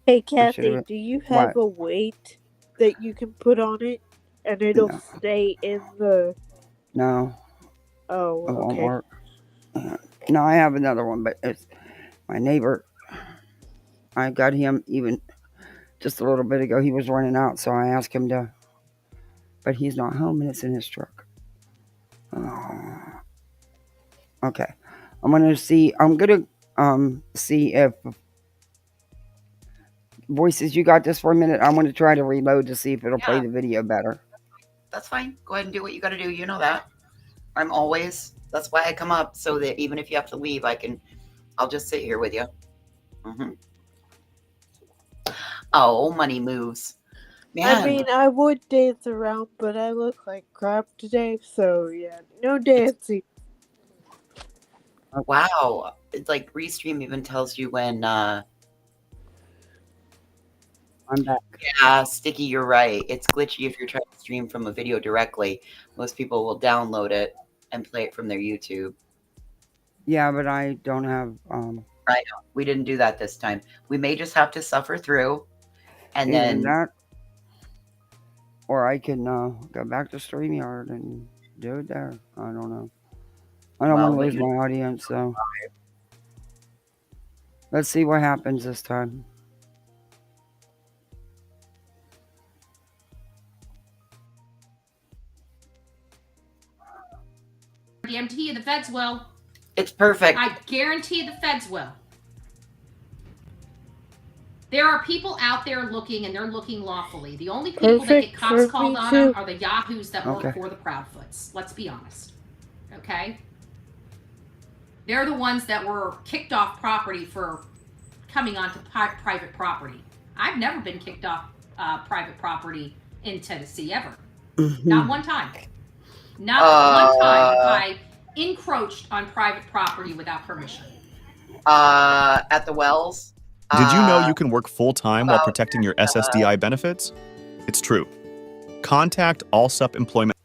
Hey Kathy, should've- do you have What? a weight that you can put on it and it'll No. stay in the... No, Oh, it won't okay. work. No, I have another one, but it's my neighbor. I got him even just a little bit ago. He was running out, so I asked him to. But he's not home, and it's in his truck. Oh. Okay, I'm gonna see. I'm gonna see if Voices. You got this for a minute. I'm gonna try to reload to see if it'll play Yeah. the video better. That's fine. Go ahead and do what you got to do. You know that. I'm always. That's why I come up, so that even if you have to leave, I'll just sit here with you. Mm-hmm. Oh, money moves. Man. I mean, I would dance around, but I look like crap today, so yeah, no dancing. Wow. It's like Restream even tells you when I'm back. yeah, Sticky, you're right. It's glitchy if you're trying to stream from a video directly. Most people will download it and play it from their YouTube. Yeah, but I don't have. I know. We didn't do that this time. We may just have to suffer through, and Either then that, or I can go back to StreamYard and do it there. I don't know. I don't want to lose my audience, so let's see what happens this time. Guarantee you the feds will. it's perfect. I guarantee the feds will. There are people out there looking, and they're looking lawfully. The only people that get Perfect cops for called me on too. them are the yahoos that work Okay. for the Proudfoots. Let's be honest. Okay? They're the ones that were kicked off property for coming onto private property. I've never been kicked off private property in Tennessee, ever. Not one time. Not one time have I encroached on private property without permission. At the wells. Did you know you can work full-time while about, protecting your SSDI benefits? It's true. Contact Allsup Employment.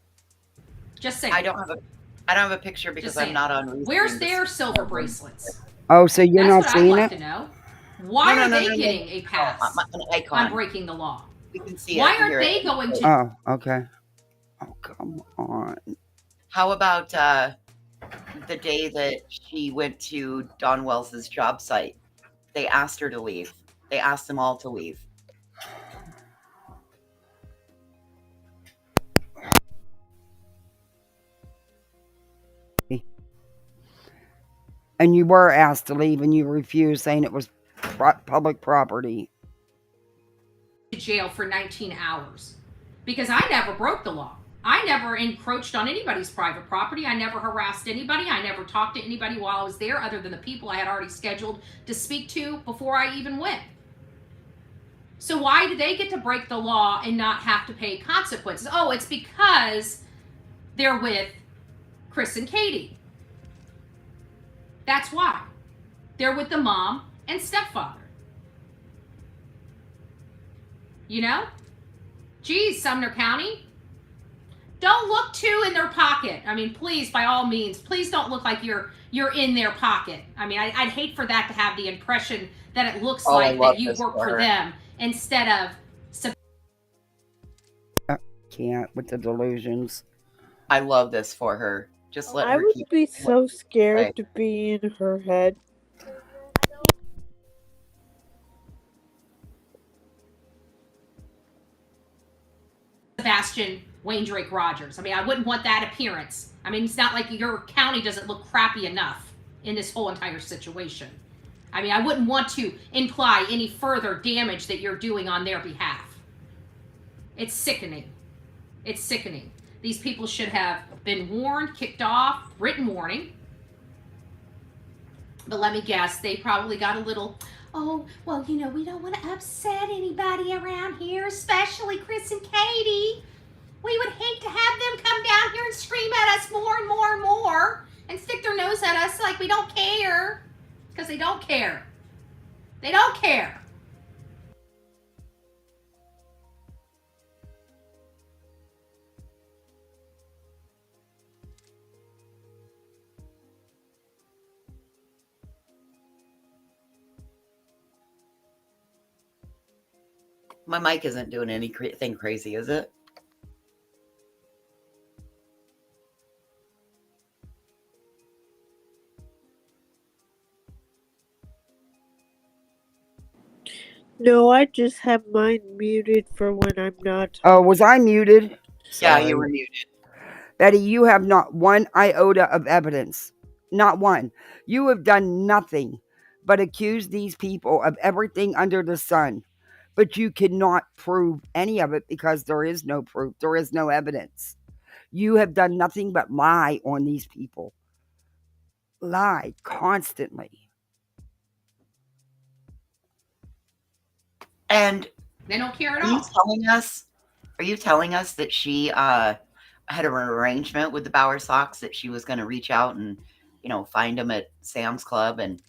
Just saying. I don't have a picture because I'm not on Restream. Where's their silver bracelets? Oh, so you're That's not what seeing I'd like it? to know. Why No, are no, they no, getting a pass an icon. on breaking the law? We can see it. Why aren't Here. they going to? Oh, okay. Oh, come on. How about the day that she went to Don Wells's job site? They asked her to leave. They asked them all to leave. And you were asked to leave and you refused, saying it was public property. To jail for 19 hours because I never broke the law. I never encroached on anybody's private property. I never harassed anybody. I never talked to anybody while I was there other than the people I had already scheduled to speak to before I even went. So why do they get to break the law and not have to pay consequences? Oh, it's because they're with Chris and Katie. That's why. They're with the mom and stepfather. You know? Geez, Sumner County. Don't look too in their pocket. I mean, please, by all means, please don't look like you're in their pocket. I mean, I'd hate for that to have the impression that it looks like that you work for them instead of... Can't with the delusions. I love this for her. Just let her. I would be so scared to be in her head. Sebastian Wayne Drake Rogers. I mean, I wouldn't want that appearance. I mean, it's not like your county doesn't look crappy enough in this whole entire situation. I mean, I wouldn't want to imply any further damage that you're doing on their behalf. It's sickening. It's sickening. These people should have been warned, kicked off, written warning. But let me guess, they probably got a little, oh, well, you know, we don't want to upset anybody around here, especially Chris and Katie. We would hate to have them come down here and scream at us more and more and more and stick their nose at us like we don't care. Because they don't care. They don't care. My mic isn't doing anything crazy, is it? No, I just have mine muted for when I'm not. Oh, was I muted? Sorry. Yeah, you were muted. Betty, you have not one iota of evidence. Not one. You have done nothing but accuse these people of everything under the sun. But you cannot prove any of it because there is no proof. There is no evidence. You have done nothing but lie on these people. Lie constantly. And they don't care at all. Are you telling us that she had an arrangement with the Bower Sox that she was going to reach out and, find them at Sam's Club? And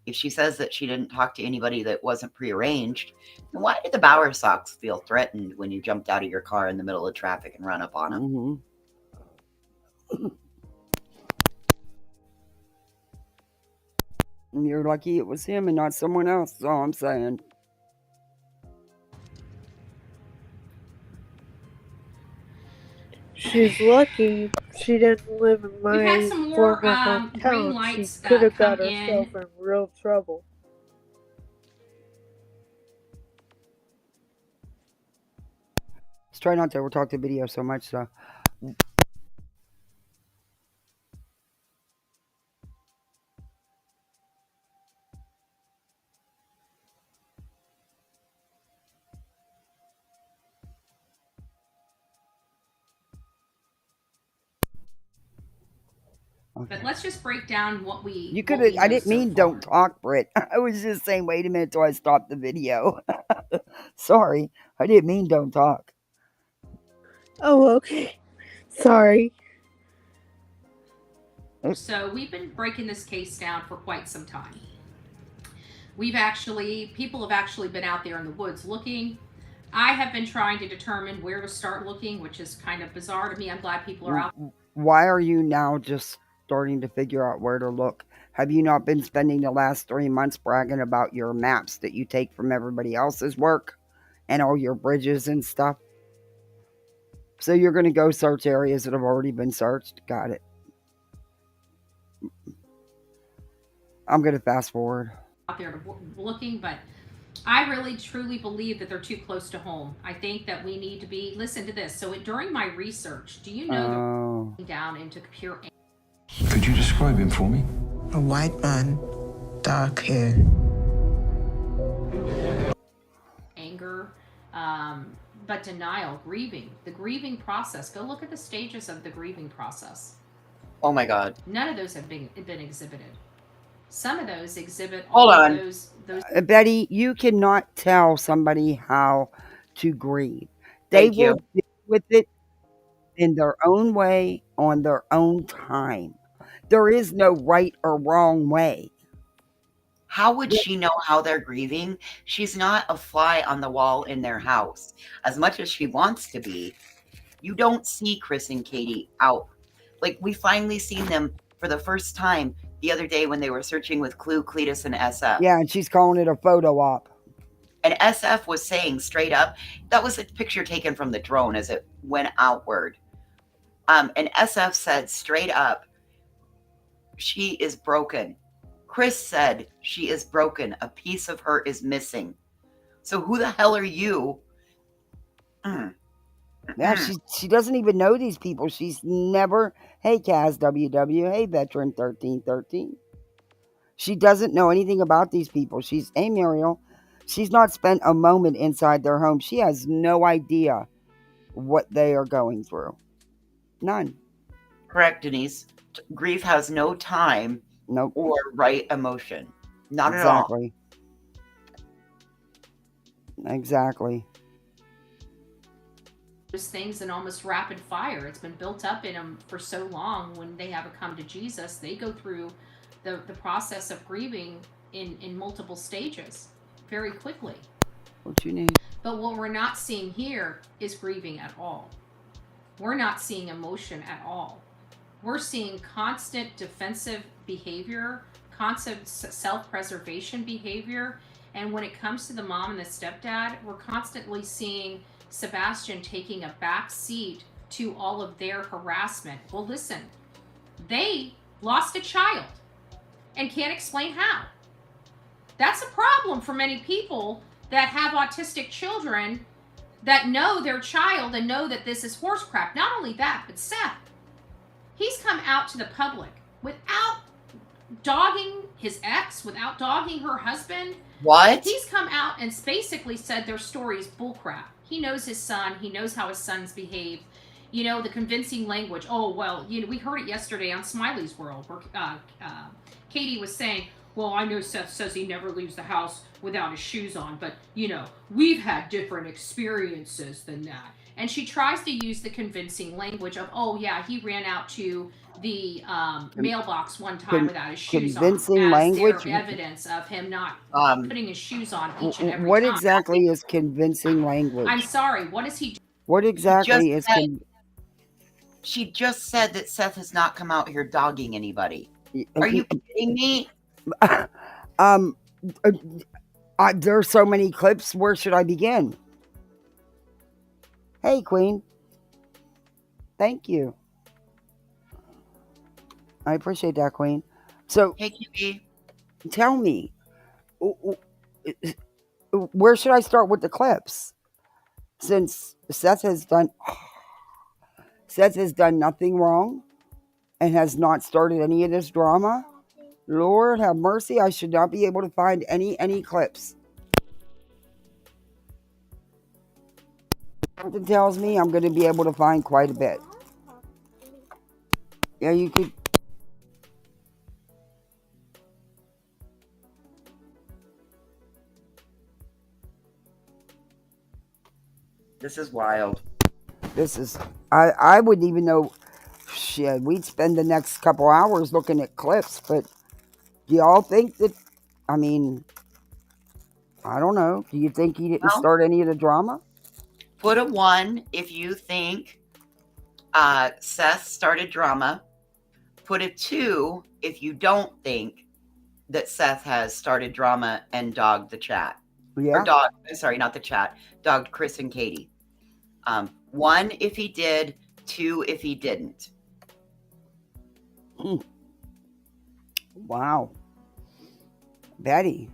if she says that she didn't talk to anybody that wasn't prearranged, then why did the Bower Sox feel threatened when you jumped out of your car in the middle of traffic and run up on them? Mm-hmm. You're lucky it was him and not someone else, that's all I'm saying. She's lucky she didn't live in my former hometown. She could have got herself in real trouble. Let's try not to overtalk the video so much, so. Okay. But let's just break down what we. You could have. I didn't mean don't talk, Britt. I was just saying, wait a minute till I stop the video. Sorry, I didn't mean don't talk. Oh, okay. Sorry. So we've been breaking this case down for quite some time. People have actually been out there in the woods looking. I have been trying to determine where to start looking, which is kind of bizarre to me. I'm glad people are out. Why are you now just starting to figure out where to look? Have you not been spending the last 3 months bragging about your maps that you take from everybody else's work and all your bridges and stuff? So you're going to go search areas that have already been searched? Got it. I'm going to fast forward. Out there looking, but I really truly believe that they're too close to home. I think that we need to be. Listen to this. So during my research, do you know they're down into pure. Could you describe him for me? A white man, dark hair. Anger, but denial, grieving. The grieving process. Go look at the stages of the grieving process. Oh my God. None of those have been exhibited. Some of those exhibit Hold all on. of those. Betty, you cannot tell somebody how to grieve. They Thank you. will deal with it in their own way, on their own time. There is no right or wrong way. How would she know how they're grieving? She's not a fly on the wall in their house. As much as she wants to be, you don't see Chris and Katie out. Like, we finally seen them for the first time the other day when they were searching with Clue, Cletus, and SF. Yeah, and she's calling it a photo op. And SF was saying straight up, that was a picture taken from the drone as it went outward. And SF said straight up, she is broken. Chris said she is broken. A piece of her is missing. So who the hell are you? Yeah, she doesn't even know these people. She's never, hey Kaz WW, hey Veteran 1313. She doesn't know anything about these people. Hey Muriel, she's not spent a moment inside their home. She has no idea what they are going through. None. Correct, Denise. Grief has no time or right emotion. Not exactly. at all. Exactly. Those things in almost rapid fire. It's been built up in them for so long. When they have a come to Jesus, they go through the process of grieving in multiple stages very quickly. What you need? But what we're not seeing here is grieving at all. We're not seeing emotion at all. We're seeing constant defensive behavior, constant self-preservation behavior. And when it comes to the mom and the stepdad, we're constantly seeing Sebastian taking a back seat to all of their harassment. Well, listen, they lost a child and can't explain how. That's a problem for many people that have autistic children that know their child and know that this is horse crap. Not only that, but Seth, he's come out to the public without dogging his ex, without dogging her husband. What? He's come out and basically said their story is bullcrap. He knows his son. He knows how his sons behave. You know, the convincing language. Oh, well, you know, we heard it yesterday on Smiley's World where Katie was saying, well, I know Seth says he never leaves the house without his shoes on, but, you know, we've had different experiences than that. And she tries to use the convincing language of, oh, yeah, he ran out to the mailbox one time without his shoes convincing on. Language? Their evidence of him not putting his shoes on each and every what time. exactly is convincing language? I'm sorry, what is he? What exactly is She just said that Seth has not come out here dogging anybody. Are you kidding me? There's so many clips. Where should I begin? Hey, Queen. Thank you. I appreciate that, Queen. So, hey, QB. Tell me, where should I start with the clips? Since Seth has done nothing wrong and has not started any of this drama. Lord have mercy, I should not be able to find any clips. Something tells me I'm going to be able to find quite a bit. Yeah, you could. This is wild. This is, I wouldn't even know. Shit, we'd spend the next couple hours looking at clips, but do y'all think that, I mean, I don't know. Do you think he didn't Well, start any of the drama? put a 1 if you think Seth started drama. Put a 2 if you don't think that Seth has started drama and dogged the chat. Yeah. Or dogged, sorry, not the chat, dogged Chris and Katie. 1 if he did, 2 if he didn't. Wow. Betty,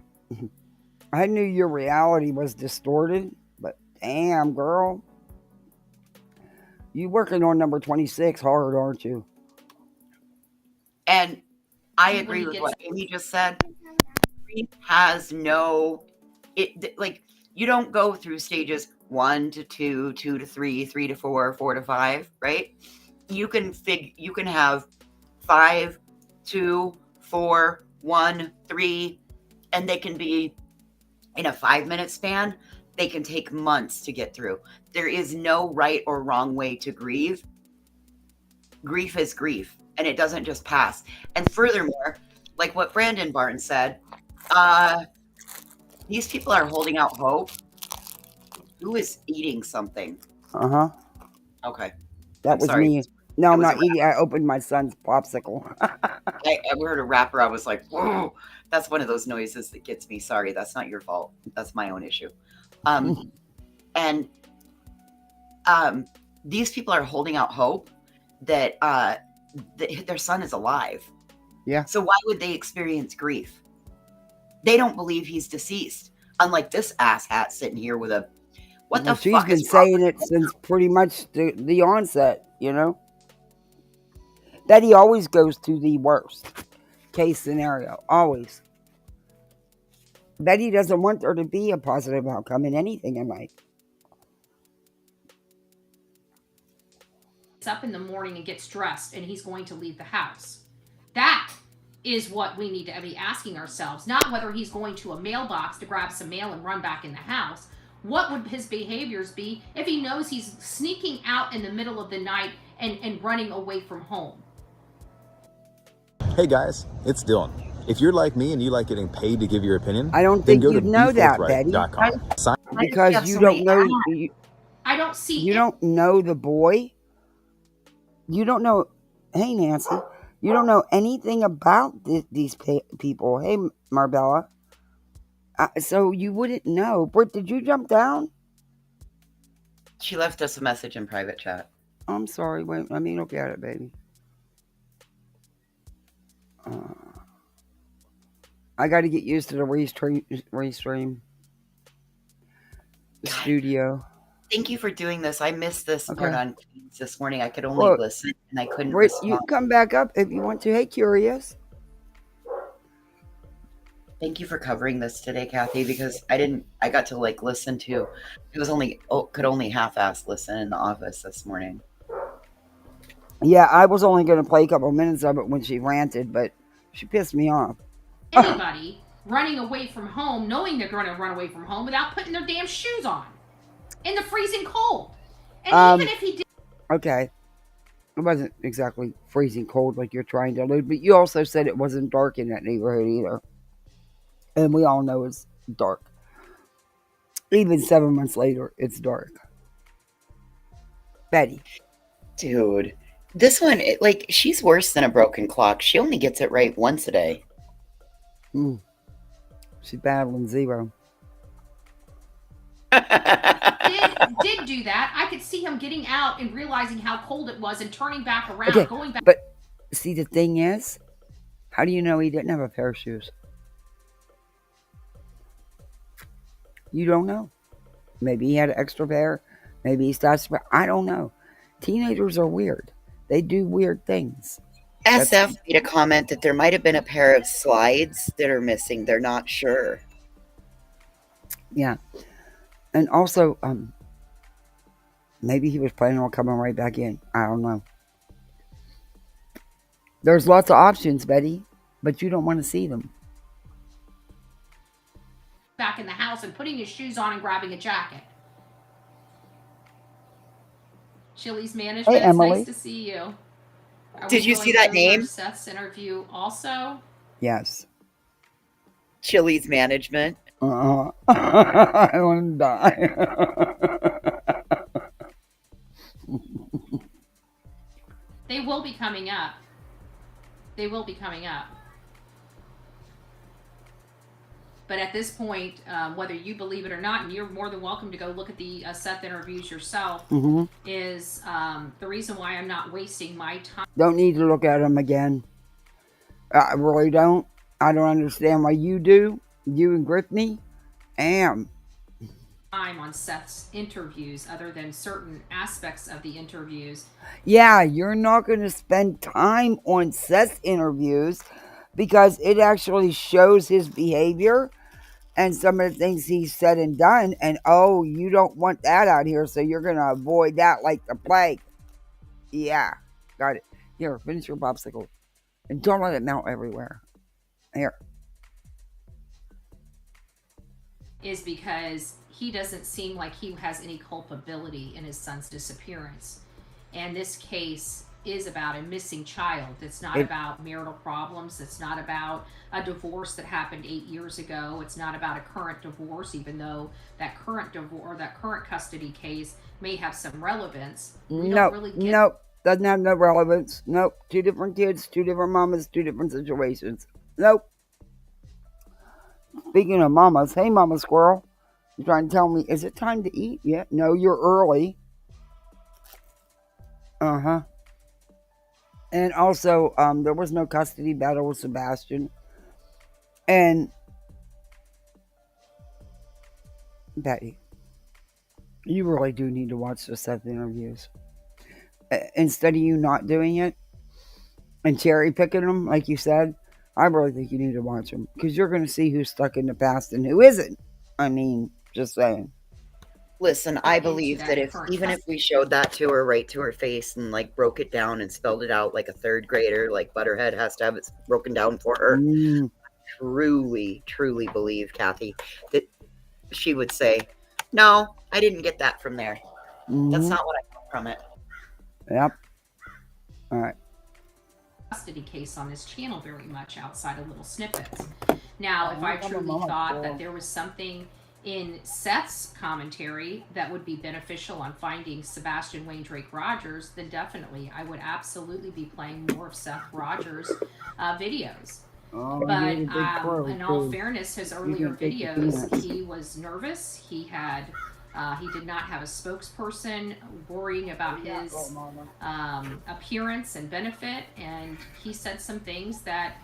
I knew your reality was distorted, but damn, girl. You working on number 26 hard, aren't you? And I agree with what Amy just said. Grief has no, like, you don't go through stages 1 to 2, 2 to 3, 3 to 4, 4 to 5, right? You can have 5, 2, 4, 1, 3, and they can be in a 5-minute span. They can take months to get through. There is no right or wrong way to grieve. Grief is grief, and it doesn't just pass. And furthermore, like what Brandon Barnes said, these people are holding out hope. Who is eating something? Uh-huh. Okay. That was sorry. me. No, I'm not eating. I opened my son's popsicle. I heard a rapper. I was like, whoa, that's one of those noises that gets me. Sorry, that's not your fault. That's my own issue. And these people are holding out hope that their son is alive. Yeah. So why would they experience grief? They don't believe he's deceased. Unlike this asshat sitting here with a, what the She's fuck been is wrong saying with it since pretty much the onset, you know? That he always goes to the worst case scenario. Always. Betty doesn't want there to be a positive outcome in anything in life. Up in the morning and gets dressed and he's going to leave the house. That is what we need to be asking ourselves, not whether he's going to a mailbox to grab some mail and run back in the house. What would his behaviors be if he knows he's sneaking out in the middle of the night and running away from home? Hey guys, it's Dylan. If you're like me and you like getting paid to give your opinion, I don't then think go to you'd know that, Betty. beforthright.com. Because you don't know. I don't see. You don't know the boy. You don't know. Hey, Nancy. You don't know anything about these people. Hey, Marbella. So you wouldn't know. Britt, did you jump down? She left us a message in private chat. I'm sorry. Wait, let me look at it, baby. I got to get used to the restream. The studio. Thank you for doing this. I missed this part on Queens this morning. I could only listen and I couldn't Britt, respond. you can come back up if you want to. Hey, Curious. Thank you for covering this today, Kathy, because I got to listen to, could only half-ass listen in the office this morning. Yeah, I was only going to play a couple minutes of it when she ranted, but she pissed me off. Anybody running away from home, knowing they're going to run away from home without putting their damn shoes on in the freezing cold. And even if he did. Okay. It wasn't exactly freezing cold like you're trying to allude, but you also said it wasn't dark in that neighborhood either. And we all know it's dark. Even 7 months later, it's dark. Betty. Dude, this one, she's worse than a broken clock. She only gets it right once a day. She's battling zero. did do that. I could see him getting out and realizing how cold it was and turning back around, going back. But see, the thing is, how do you know he didn't have a pair of shoes? You don't know. Maybe he had an extra pair. Maybe he starts. I don't know. Teenagers are weird. They do weird things. SF made a comment that there might have been a pair of slides that are missing. They're not sure. Yeah. And also, maybe he was planning on coming right back in. I don't know. There's lots of options, Betty, but you don't want to see them. Back in the house and putting his shoes on and grabbing a jacket. Chili's Hey, management, it's Emily. nice to see you. Are Did we you going see that over name? Seth's interview also? Yes. Chili's management. I want to die. They will be coming up. They will be coming up. But at this point, whether you believe it or not, and you're more than welcome to go look at the Seth interviews yourself, is the reason why I'm not wasting my time. Don't need to look at them again. I really don't. I don't understand why you do. You and Griffney. Am. On Seth's interviews other than certain aspects of the interviews. Yeah, you're not going to spend time on Seth's interviews because it actually shows his behavior and some of the things he's said and done. And oh, you don't want that out here, so you're going to avoid that like the plague. Yeah, got it. Here, finish your popsicle. And don't let it melt everywhere. Here. Is because he doesn't seem like he has any culpability in his son's disappearance. And this case is about a missing child. It's not about marital problems. It's not about a divorce that happened 8 years ago. It's not about a current divorce, even though that current divorce or that current custody case may have some relevance. Nope. Doesn't have no relevance. Nope. 2 different kids, 2 different mamas, 2 different situations. Nope. Speaking of mamas, hey, Mama Squirrel. You trying to tell me, is it time to eat yet? No, you're early. Uh-huh. And also, there was no custody battle with Sebastian. And Betty, you really do need to watch the Seth interviews. Instead of you not doing it and cherry picking them, like you said, I really think you need to watch them because you're going to see who's stuck in the past and who isn't. I mean, just saying. Listen, I believe that even if we showed that to her right to her face and like broke it down and spelled it out like a 3rd grader, like Butterhead has to have it broken down for her, I truly, truly believe, Kathy, that she would say, no, I didn't get that from there. That's not what I got from it. Yep. All right. Custody case on this channel very much outside of little snippets. Now, if I truly thought that there was something in Seth's commentary that would be beneficial on finding Sebastian Wayne Drake Rogers, then definitely I would absolutely be playing more of Seth Rogers' videos. But in all fairness, his earlier videos, he was nervous. He did not have a spokesperson worrying about his appearance and benefit, and he said some things that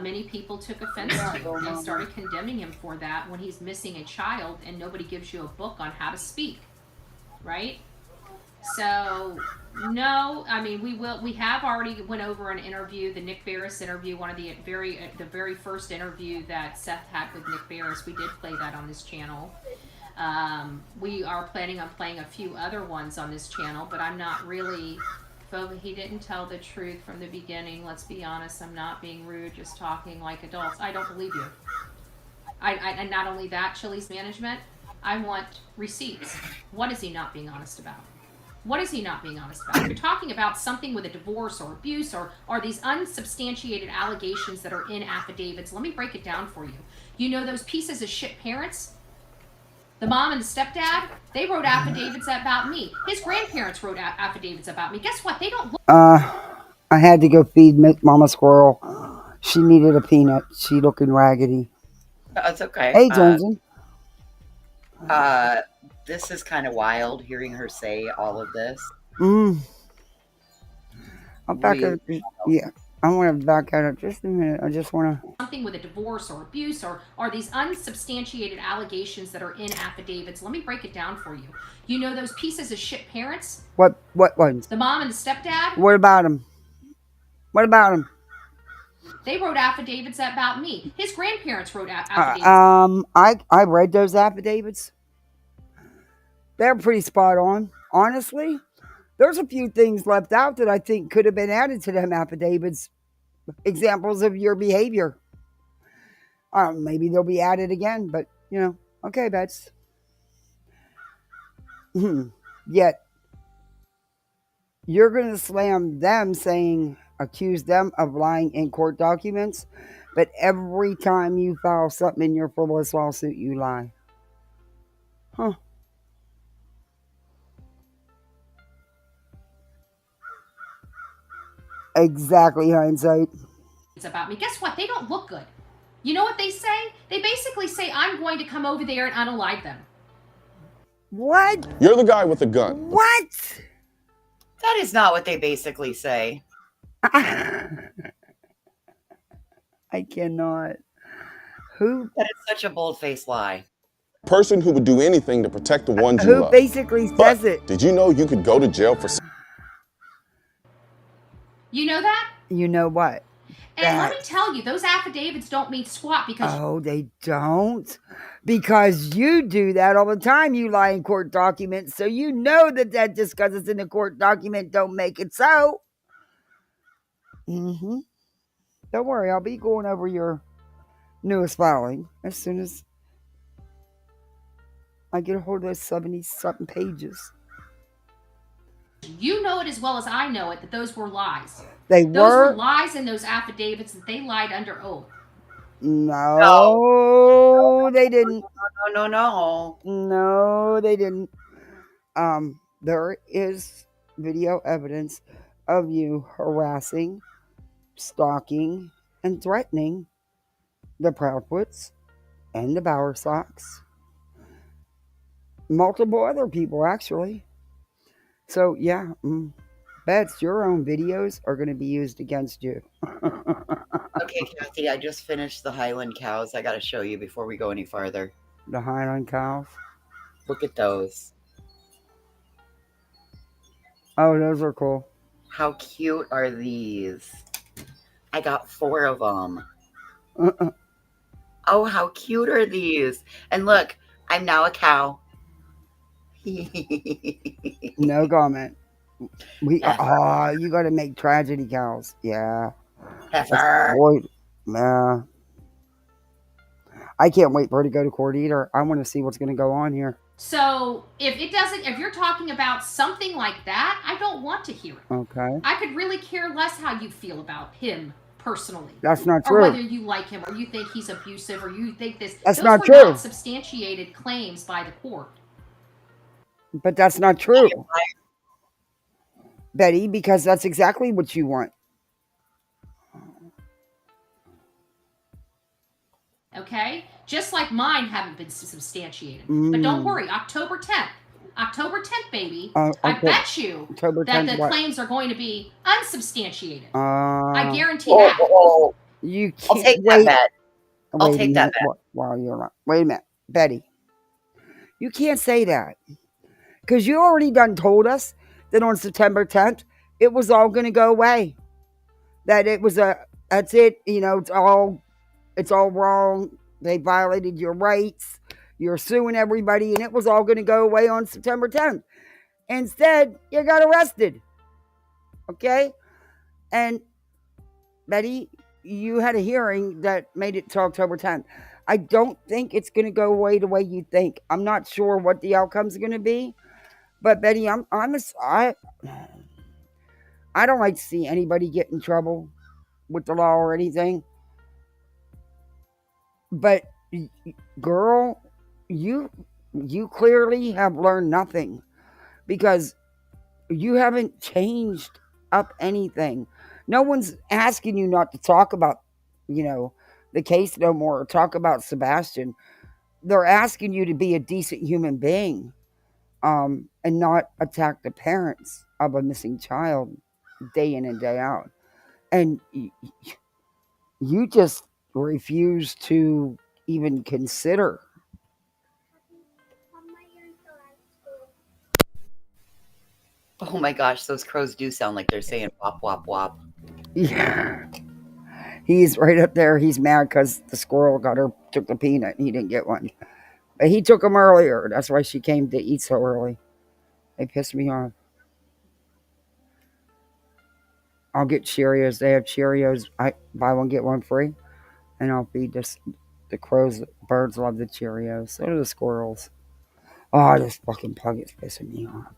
many people took offense to and started condemning him for that when he's missing a child and nobody gives you a book on how to speak, right? So no, I mean we have already went over an interview, the Nick Barris interview, one of the very first interview that Seth had with Nick Barris. We did play that on this channel. We are planning on playing a few other ones on this channel, but I'm not really. He didn't tell the truth from the beginning. Let's be honest. I'm not being rude, just talking like adults. I don't believe you. And not only that, Chili's management, I want receipts. What is he not being honest about? What is he not being honest about? You're talking about something with a divorce or abuse or these unsubstantiated allegations that are in affidavits. Let me break it down for you. You know those pieces of shit parents? The mom and the stepdad, they wrote affidavits about me. His grandparents wrote affidavits about me. Guess what? They don't look. I had to go feed Mama Squirrel. She needed a peanut. She looking raggedy. That's okay. Hey, Jonesy. This is kind of wild hearing her say all of this. I'll back up. Yeah. I want to back out of just a minute. I just want to. Something with a divorce or abuse or these unsubstantiated allegations that are in affidavits. Let me break it down for you. You know those pieces of shit parents? What ones? The mom and the stepdad? What about them? What about them? They wrote affidavits about me. His grandparents wrote affidavits. I read those affidavits. They're pretty spot on. Honestly, there's a few things left out that I think could have been added to them affidavits. Examples of your behavior. Maybe they'll be added again, but okay, Bets. Yet, You're going to slam them accuse them of lying in court documents, but every time you file something in your frivolous lawsuit, you lie. Huh. Exactly, hindsight. It's about me. Guess what? They don't look good. You know what they say? They basically say, I'm going to come over there and unalive them. What? You're the guy with the gun. What? That is not what they basically say. I cannot. Who? That is such a bold-faced lie. Person who would do anything to protect the ones you Who love. basically says it? Did you know you could go to jail for... You know that? You know what? And let me tell you, those affidavits don't mean squat because... Oh, they don't? Because you do that all the time. You lie in court documents. So you know that just because it's in a court document don't make it so. Mm-hmm. Don't worry. I'll be going over your newest filing as soon as I get a hold of those 70-something pages. You know it as well as I know it that those were lies. Those were lies in those affidavits that they lied under oath. No, they didn't. No. No, they didn't. There is video evidence of you harassing, stalking, and threatening the Proudfoots and the Bowersocks. Multiple other people, actually. So, yeah, Bets, your own videos are going to be used against you. Okay, Kathy, I just finished the Highland cows. I got to show you before we go any farther. The Highland cows? Look at those. Oh, those are cool. How cute are these? I got 4 of them. Oh, how cute are these? And look, I'm now a cow. No comment. You got to make tragedy cows. Yeah. Heifer. Yeah. I can't wait for her to go to court either. I want to see what's going to go on here. So if you're talking about something like that, I don't want to hear it. Okay. I could really care less how you feel about him personally. That's not true. Or whether you like him, or you think he's abusive, or you think this. That's those not were true. Not substantiated claims by the court. But that's not true, Betty, because that's exactly what you want. Okay? Just like mine haven't been substantiated. But don't worry, October 10th, baby. I bet you that the claims are going to be unsubstantiated. I guarantee that. You can't. I'll take that bet. I'll take that bet. Wow, you're right. Wait a minute, Betty. You can't say that. Because you already done told us that on September 10th, it was all going to go away. That it was that's it. You know, it's all wrong. They violated your rights. You're suing everybody, and it was all going to go away on September 10th. Instead, you got arrested. Okay? And Betty, you had a hearing that made it to October 10th. I don't think it's going to go away the way you think. I'm not sure what the outcome's going to be. But Betty, I don't like to see anybody get in trouble with the law or anything. But girl, you clearly have learned nothing, because you haven't changed up anything. No one's asking you not to talk about, the case no more, or talk about Sebastian. They're asking you to be a decent human being, and not attack the parents of a missing child day in and day out. And you just refuse to even consider. Oh my gosh, those crows do sound like they're saying wop, wop, wop. Yeah. He's right up there. He's mad because the squirrel took the peanut and he didn't get one. But he took them earlier. That's why she came to eat so early. They pissed me off. I'll get Cheerios. They have Cheerios. I buy one, get one free. And I'll feed the crows. Birds love the Cheerios. So do the squirrels. Oh, this fucking pug is pissing me off.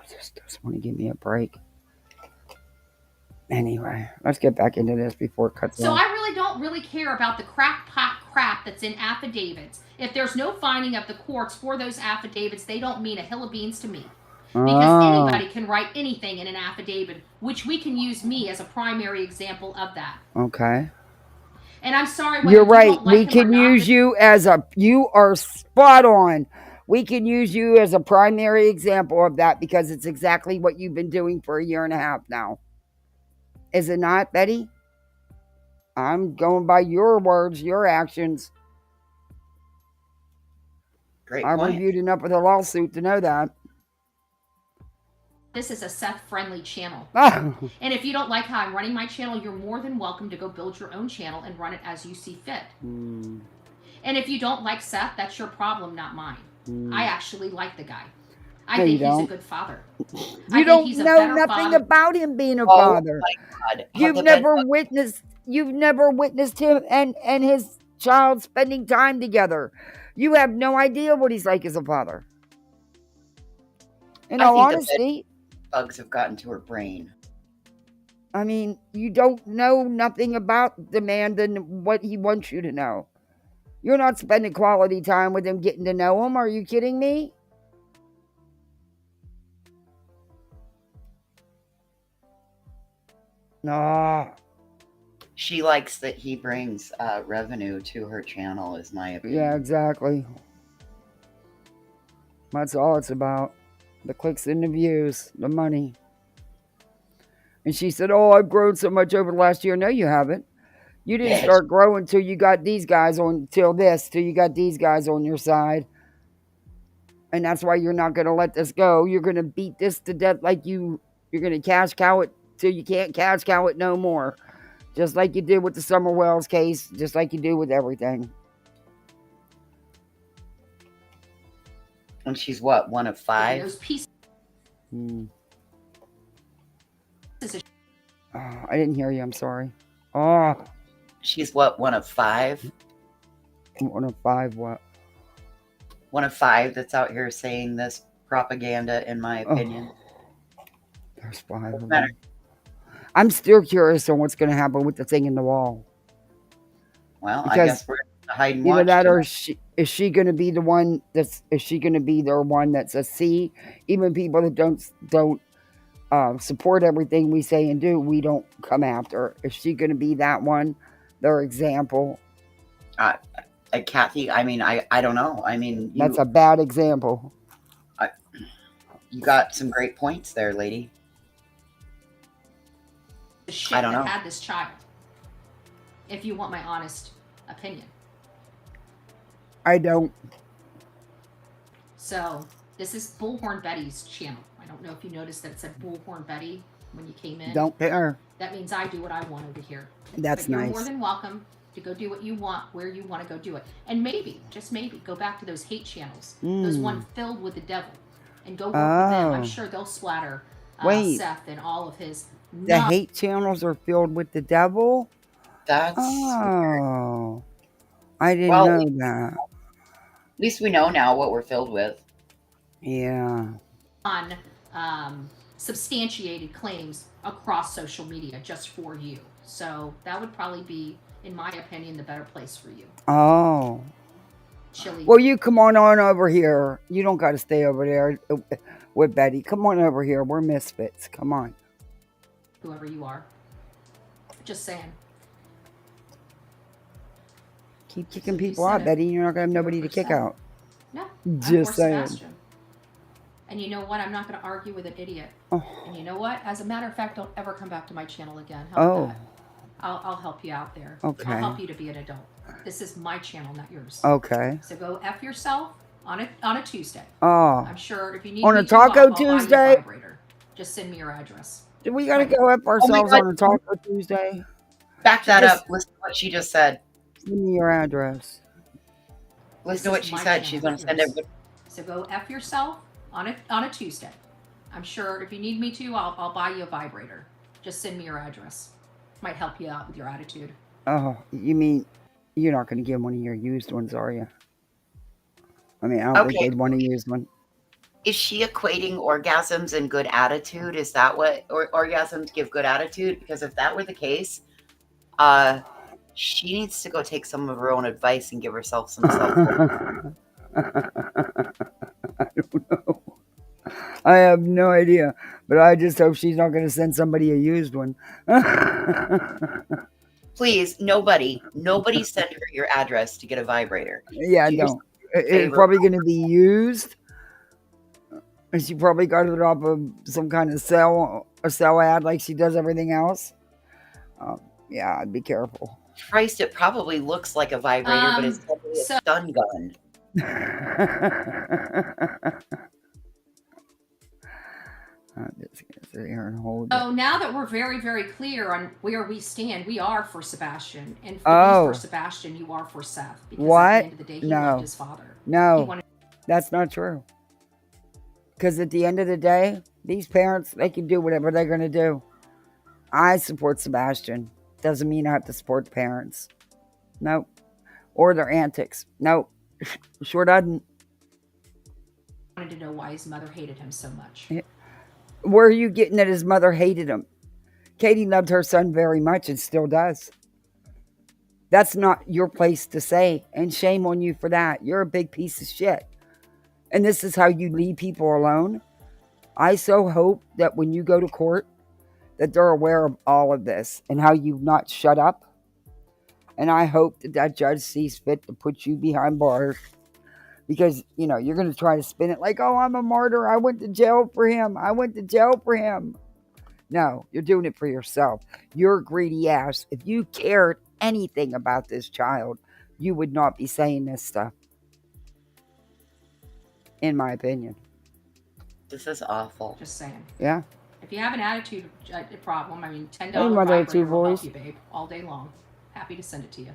just want to give me a break. Anyway, let's get back into this before it cuts So off. I really don't really care about the crackpot crap that's in affidavits. If there's no finding of the courts for those affidavits, they don't mean a hill of beans to me. Because anybody can write anything in an affidavit, which we can use me as a primary example of that. Okay. And I'm sorry, whether You're right. you don't like We him or can not, use you as a. You are spot on. We can use you as a primary example of that because it's exactly what you've been doing for a year and a half now. Is it not, Betty? I'm going by your words, your actions. Great I point. reviewed enough of the lawsuit to know that. this is a Seth-friendly channel. And if you don't like how I'm running my channel, you're more than welcome to go build your own channel and run it as you see fit. And if you don't like Seth, that's your problem, not mine. I actually like the guy. I think he's a good father. You don't know nothing about him being a father. My God. You've never witnessed him and his child spending time together. You have no idea what he's like as a father. In all honesty, bugs have gotten to her brain. I mean, you don't know nothing about the man than what he wants you to know. You're not spending quality time with him, getting to know him. Are you kidding me? No. She likes that he brings revenue to her channel, is my opinion. Yeah, exactly. That's all it's about. The clicks and the views, the money. And she said, oh, I've grown so much over the last year. No, you haven't. You didn't start growing until you got these guys on, till you got these guys on your side. And that's why you're not going to let this go. You're going to beat this to death like you're going to cash cow it till you can't cash cow it no more. Just like you did with the Summer Wells case, just like you do with everything. And she's what, one of 5? Those pieces. Oh, I didn't hear you. I'm sorry. Oh. She's what, one of 5? 1 of 5 what? 1 of 5 that's out here saying this propaganda, in my opinion. There's 5 of them. I'm still curious on what's going to happen with the thing in the wall. Well, because I guess we're going to hide and watch. Either that or is she going to be the one that's, is she going to be the one that's a C? Even people that don't support everything we say and do, we don't come after. Is she going to be that one, their example? Kathy, I mean, I don't know. I mean, that's a bad example. You got some great points there, lady. The shit that had this child. If you want my honest opinion. I don't. So, this is Bullhorn Betty's channel. I don't know if you noticed that it said Bullhorn Betty when you came in. Don't care. That means I do what I want over here. That's nice. You're more than welcome to go do what you want, where you want to go do it. And maybe, just maybe, go back to those hate channels. Those one filled with the devil. And go work with them. I'm sure they'll splatter Seth and all of his... The hate channels are filled with the devil? That's... Oh. I didn't know that. At least we know now what we're filled with. Yeah. On substantiated claims across social media just for you. So that would probably be, in my opinion, the better place for you. Oh. Chili. Well, you come on over here. You don't got to stay over there with Betty. Come on over here. We're misfits. Come on. Whoever you are. Just saying. Keep kicking people out, Betty. You're not going to have nobody to kick out. No. Just saying. And you know what? I'm not going to argue with an idiot. Oh. And you know what? As a matter of fact, don't ever come back to my channel again. How about that? I'll help you out there. Okay. I'll help you to be an adult. This is my channel, not yours. Okay. So go F yourself on a Tuesday. Oh. I'm sure if you need on me a Taco Tuesday. Just send me your address. Do we got to go F ourselves on a Taco Tuesday? Back that up. Listen to what she just said. Send me your address. Listen to what she said. She's going to send it. So go F yourself on a Tuesday. I'm sure if you need me to, I'll buy you a vibrator. Just send me your address. Might help you out with your attitude. Oh, you mean you're not going to give one of your used ones, are you? I mean, I don't think they'd want to use one. Is she equating orgasms and good attitude? Is that what orgasms give good attitude? Because if that were the case, she needs to go take some of her own advice and give herself some self-love. I don't know. I have no idea, but I just hope she's not going to send somebody a used one. Please, nobody send her your address to get a vibrator. Yeah, Do yourself don't. a It's favor. probably going to be used, and she probably got it off of some kind of a sell ad like she does everything else. Yeah, I'd be careful. Christ, it probably looks like a vibrator, but it's probably a So stun gun. I'm just gonna sit here and hold So it. now that we're very, very clear on where we stand, we are for Sebastian. And for Sebastian, you are for Seth. Because at the What? end of the day, he No. loved his father. No, that's not true. Because at the end of the day, these parents, they can do whatever they're going to do. I support Sebastian. Doesn't mean I have to support the parents. Nope. Or their antics. Nope. Sure doesn't. Wanted to know why his mother hated him so much. Where are you getting that his mother hated him? Katie loved her son very much and still does. That's not your place to say, and shame on you for that. You're a big piece of shit. And this is how you leave people alone? I so hope that when you go to court, that they're aware of all of this and how you've not shut up. And I hope that that judge sees fit to put you behind bars. Because, you know, you're going to try to spin it like, oh, I'm a martyr. I went to jail for him. I went to jail for him. No, you're doing it for yourself. You're a greedy ass. If you cared anything about this child, you would not be saying this stuff. In my opinion. This is awful. Just saying. Yeah. If you have an attitude problem, I mean, $10 Hey, mother of two vibrator will boys. help you, babe, all day long. Happy to send it to you.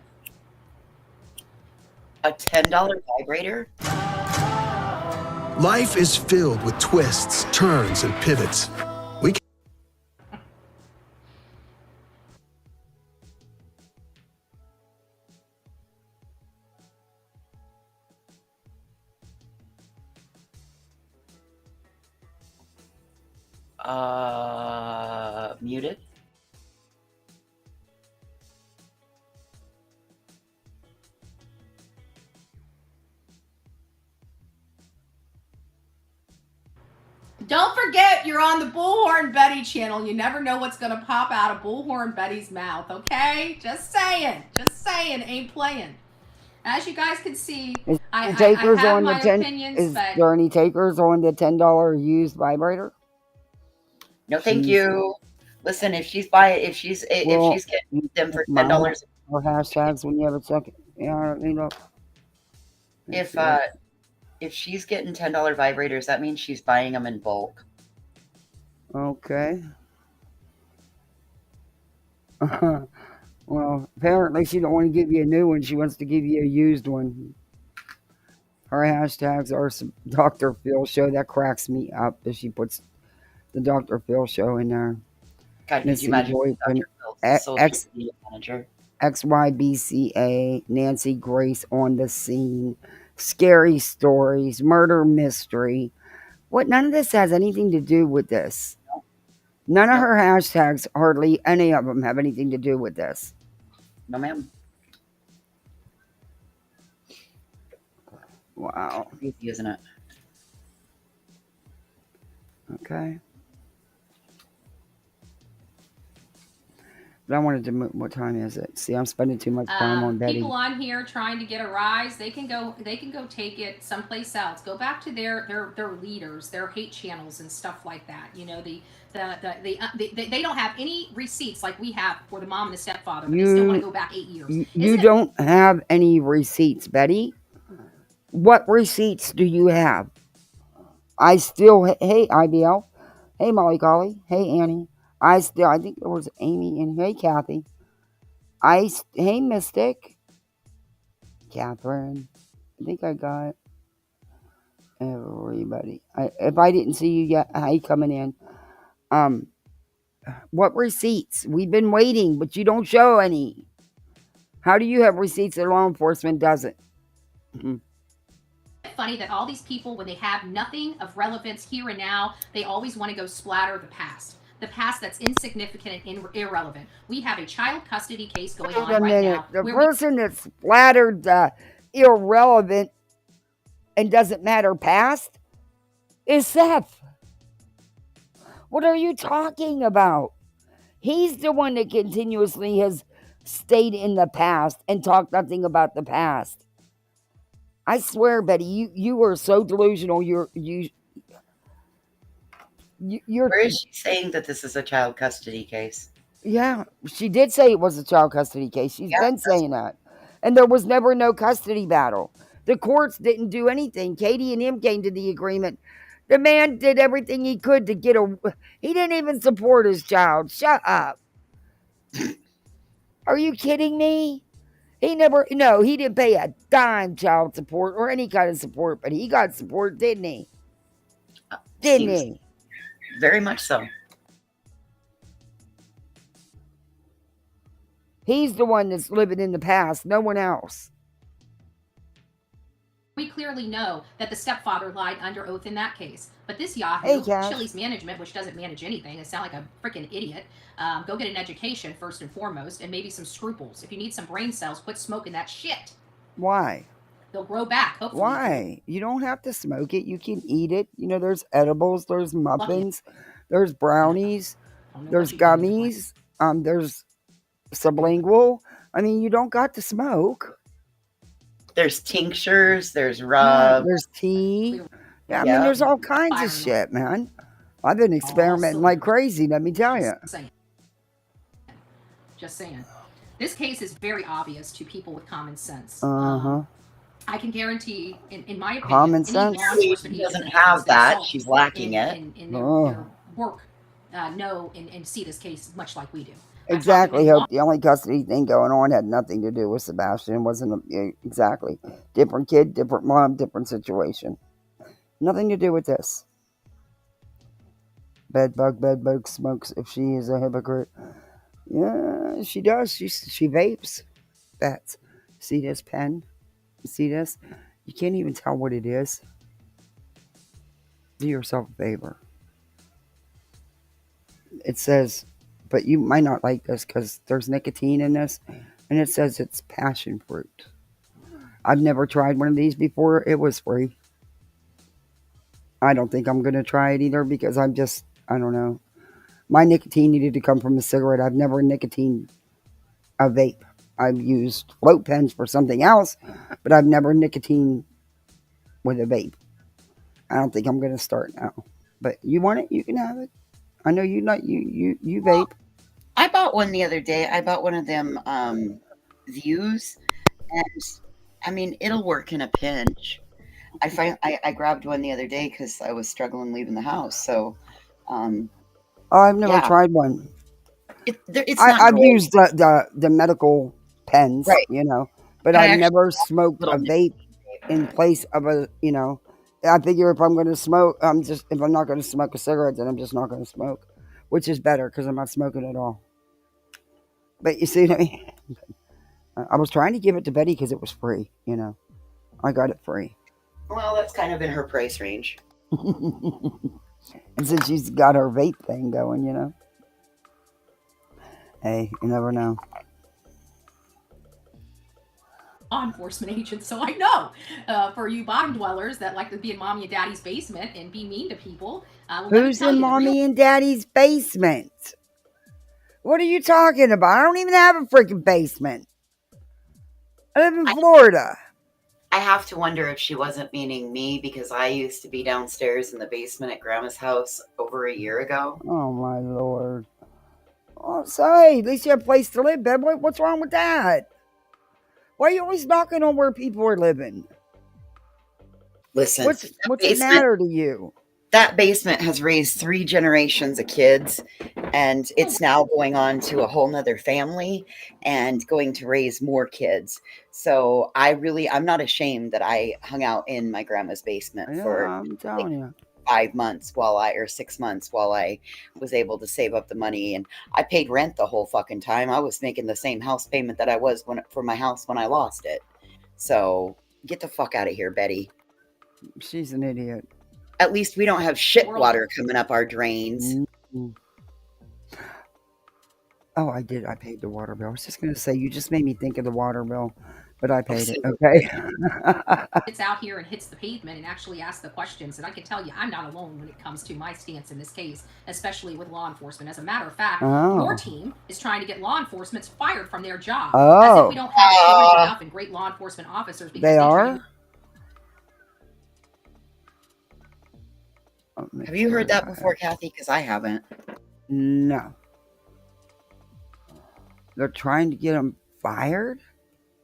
A $10 vibrator? Life is filled with twists, turns, and pivots. We can Muted? Don't forget, you're on the Bullhorn Betty channel. You never know what's going to pop out of Bullhorn Betty's mouth, okay? Just saying. Just saying. Ain't playing. As you guys can see, I have my opinions, but... Is there any takers on the $10 used vibrator? No, thank you. Listen, if she's getting them for $10... Or hashtags when you have a second. Yeah, you know. If she's getting $10 vibrators, that means she's buying them in bulk. Okay. Well, apparently she don't want to give you a new one. She wants to give you a used one. Her hashtags are some Dr. Phil show. That cracks me up that she puts the Dr. Phil show in there. God, could you imagine Dr. Phil's social media manager? XYBCA, Nancy Grace on the scene, scary stories, murder mystery. None of this has anything to do with this. None of her hashtags, hardly any of them, have anything to do with this. No, ma'am. Wow. Creepy, isn't it? Okay. But I wanted to move. What time is it? See, I'm spending too much time on Betty. People on here trying to get a rise, they can go take it someplace else. Go back to their leaders, their hate channels and stuff like that. You know, they don't have any receipts like we have for the mom and the stepfather, but they still want to go back 8 years. You don't have any receipts, Betty. What receipts do you have? Hey, IBL. Hey, Molly Collie. Hey, Annie. I think there was Amy and hey, Kathy. Hey, Mystic. Catherine. I think I got everybody. If I didn't see you yet, hi, coming in. What receipts? We've been waiting, but you don't show any. How do you have receipts that law enforcement doesn't? funny that all these people, when they have nothing of relevance here and now, they always want to go splatter the past? The past that's insignificant and irrelevant. We have a child custody case going Wait on a right minute. now. The person that's splattered irrelevant and doesn't matter past is Seth. What are you talking about? He's the one that continuously has stayed in the past and talked nothing about the past. I swear, Betty, you are so delusional. You're. Where is she saying that this is a child custody case? Yeah, she did say it was a child custody case. She's been saying that. And there was never no custody battle. The courts didn't do anything. Katie and him came to the agreement. The man did everything he could to get a. He didn't even support his child. Shut up. Are you kidding me? He didn't pay a dime child support or any kind of support, but he got support, didn't he? Didn't he? Very much so. He's the one that's living in the past, no one else. We clearly know that the stepfather lied under oath in that case. But this Yahoo, Chili's management, which doesn't manage anything, it sounds like a freaking idiot. Go get an education first and foremost, and maybe some scruples. If you need some brain cells, quit smoking that shit. Why? They'll grow back, hopefully. Why? You don't have to smoke it. You can eat it. There's edibles, there's muffins, there's brownies, there's gummies, there's sublingual. I mean, you don't got to smoke. There's tinctures, there's rub. There's tea. Yeah, I mean, there's all kinds of shit, man. I've been experimenting like crazy, let me tell you. Just saying. This case is very obvious to people with common sense. I can guarantee, in my opinion, common sense. She doesn't have that. She's lacking it. In their work, know and see this case much like we do. Exactly. Hope the only custody thing going on had nothing to do with Sebastian. It wasn't exactly different kid, different mom, different situation. Nothing to do with this. Bedbug smokes if she is a hypocrite. Yeah, she does. She vapes. That's. See this pen? See this? You can't even tell what it is. Do yourself a favor. It says, but you might not like this because there's nicotine in this, and it says it's passion fruit. I've never tried one of these before. It was free. I don't think I'm going to try it either because I don't know. My nicotine needed to come from a cigarette. I've never nicotine a vape. I've used float pens for something else, but I've never nicotine with a vape. I don't think I'm going to start now. But you want it, you can have it. I know you vape. I bought one the other day. I bought one of them Views, and I mean it'll work in a pinch. I grabbed one the other day because I was struggling leaving the house. So, I've never tried one. I've used the medical pens, right. But I've never smoked a vape in place of a. I figure if I'm going to smoke, if I'm not going to smoke a cigarette, then I'm just not going to smoke, which is better because I'm not smoking at all. But you see what I mean? I was trying to give it to Betty because it was free. I got it free. Well, that's kind of in her price range. And since she's got her vape thing going, hey, you never know. Law enforcement agents, so I know for you bottom dwellers that like to be in mommy and daddy's basement and be mean to people. Who's in mommy and daddy's basement? What are you talking about? I don't even have a freaking basement. I live in Florida. I have to wonder if she wasn't meaning me because I used to be downstairs in the basement at Grandma's house over a year ago. Oh, my Lord. Oh, say, at least you have a place to live, babe. What's wrong with that? Why are you always knocking on where people are living? Listen, what's it matter to you? That basement has raised 3 generations of kids, and it's now going on to a whole nother family and going to raise more kids. So I'm not ashamed that I hung out in my grandma's basement for I'm telling you. 5 months or 6 months while I was able to save up the money, and I paid rent the whole fucking time. I was making the same house payment that I was for my house when I lost it. So get the fuck out of here, Betty. She's an idiot. At least we don't have shit water coming up our drains. Mm-hmm. Oh, I did. I paid the water bill. I was just going to say, you just made me think of the water bill, but I paid it. Okay. It's out here and hits the pavement and actually asks the questions. And I can tell you, I'm not alone when it comes to my stance in this case, especially with law enforcement. As a matter of fact, your team is trying to get law enforcement fired from their job. As if we don't have a shortage enough and great law enforcement officers. Because they are? Have you heard that before, Kathy? Because I haven't. No. They're trying to get him fired?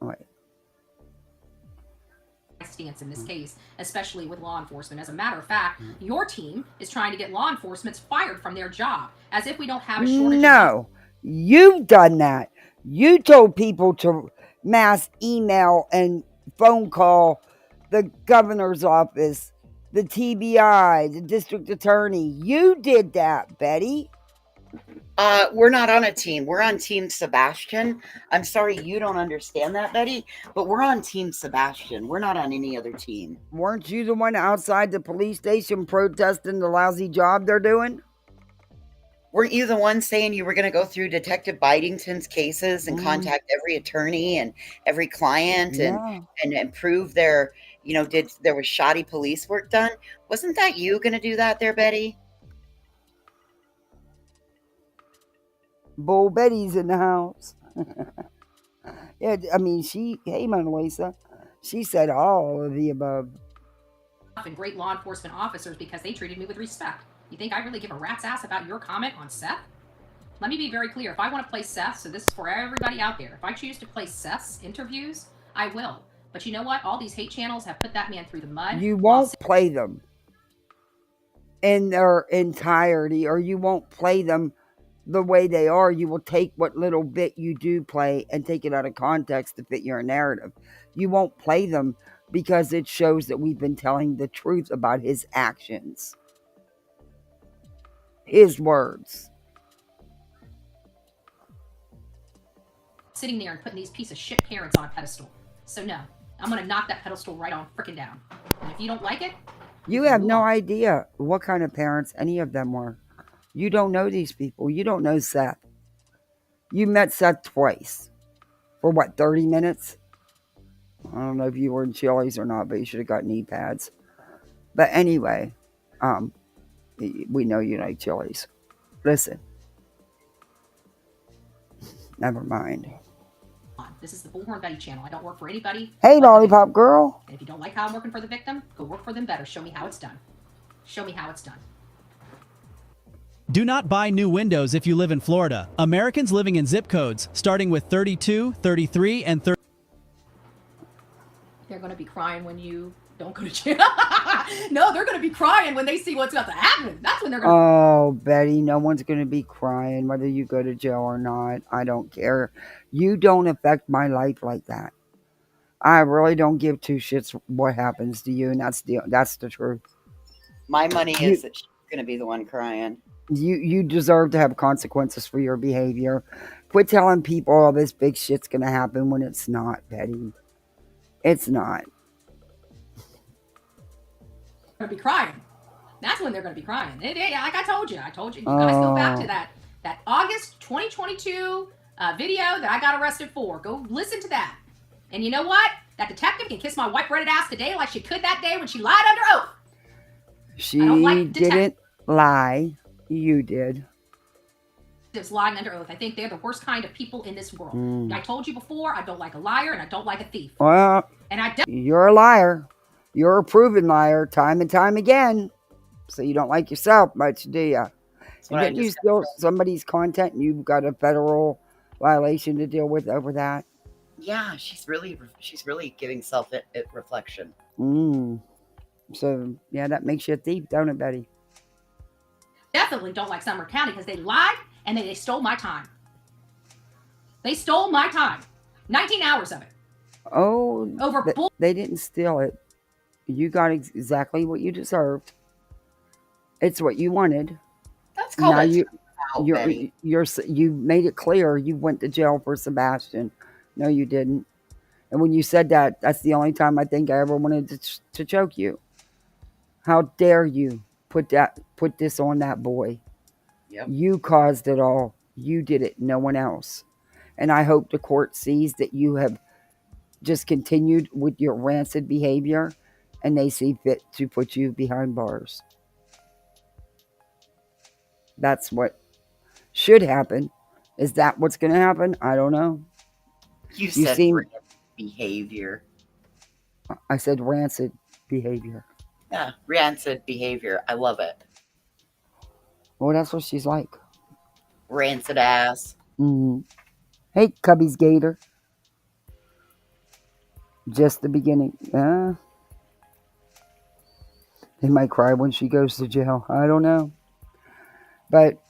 Wait. Stance in this case, especially with law enforcement. As a matter of fact, your team is trying to get law enforcement fired from their job, as if we don't have a shortage. No, you've done that. You told people to mass email and phone call the governor's office, the TBI, the district attorney. You did that, Betty. We're not on a team. We're on Team Sebastian. I'm sorry you don't understand that, Betty, but we're on Team Sebastian. We're not on any other team. Weren't you the one outside the police station protesting the lousy job they're doing? Weren't you the one saying you were going to go through Detective Bidington's cases and contact every attorney and every client and prove their, there was shoddy police work done? Wasn't that you going to do that there, Betty? Bull Betty's in the house. Yeah, I mean, hey, Mona Lisa, she said all of the above. And great law enforcement officers because they treated me with respect. You think I really give a rat's ass about your comment on Seth? Let me be very clear. If I want to play Seth, so this is for everybody out there, if I choose to play Seth's interviews, I will. But you know what? All these hate channels have put that man through the mud. You won't play them in their entirety, or you won't play them the way they are. You will take what little bit you do play and take it out of context to fit your narrative. You won't play them because it shows that we've been telling the truth about his actions, his words. Sitting there and putting these piece of shit parents on a pedestal. So no, I'm going to knock that pedestal right on frickin' down. And if you don't like it, you have no idea what kind of parents any of them were. You don't know these people. You don't know Seth. You met Seth twice. For what, 30 minutes? I don't know if you were in Chili's or not, but you should have got knee pads. But anyway, we know you like Chili's. Listen. Never mind. This is the Bullhorn Betty channel. I don't work for anybody. Hey, Lollipop Girl. And if you don't like how I'm working for the victim, go work for them better. Show me how it's done. Show me how it's done. Do not buy new windows if you live in Florida. Americans living in zip codes starting with 32, 33, and 30. They're going to be crying when you don't go to jail. No, they're going to be crying when they see what's about to happen. That's when they're going to. Oh, Betty, no one's going to be crying whether you go to jail or not. I don't care. You don't affect my life like that. I really don't give two shits what happens to you, and that's the truth. My money is that she's going to be the one crying. You deserve to have consequences for your behavior. Quit telling people all this big shit's going to happen when it's not, Betty. It's not. Going to be crying. That's when they're going to be crying. Like I told you. You guys go back to that August 2022 video that I got arrested for. Go listen to that. And you know what? That detective can kiss my white breaded ass today like she could that day when she lied under oath. She didn't lie. You did. Is lying under oath. I think they're the worst kind of people in this world. I told you before, I don't like a liar and I don't like a thief. Well, and you're a liar. You're a proven liar time and time again. So you don't like yourself much, do you? And then you steal somebody's content and you've got a federal violation to deal with over that. Yeah, she's really giving self-reflection. So, yeah, that makes you a thief, don't it, Betty? Definitely don't like Sumner County because they lied and they stole my time. They stole my time. 19 hours of it. Oh, they didn't steal it. You got exactly what you deserved. It's what you wanted. That's called now Betty. You made it clear you went to jail for Sebastian. No, you didn't. And when you said that, that's the only time I think I ever wanted to choke you. How dare you put this on that boy? Yep. You caused it all. You did it, no one else. And I hope the court sees that you have just continued with your rancid behavior and they see fit to put you behind bars. That's what should happen. Is that what's going to happen? I don't know. You said rancid behavior. I said rancid behavior. Yeah, rancid behavior. I love it. Well, that's what she's like. Rancid ass. Mm-hmm. Hey, Cubby's Gator. Just the beginning. They might cry when she goes to jail. I don't know. But,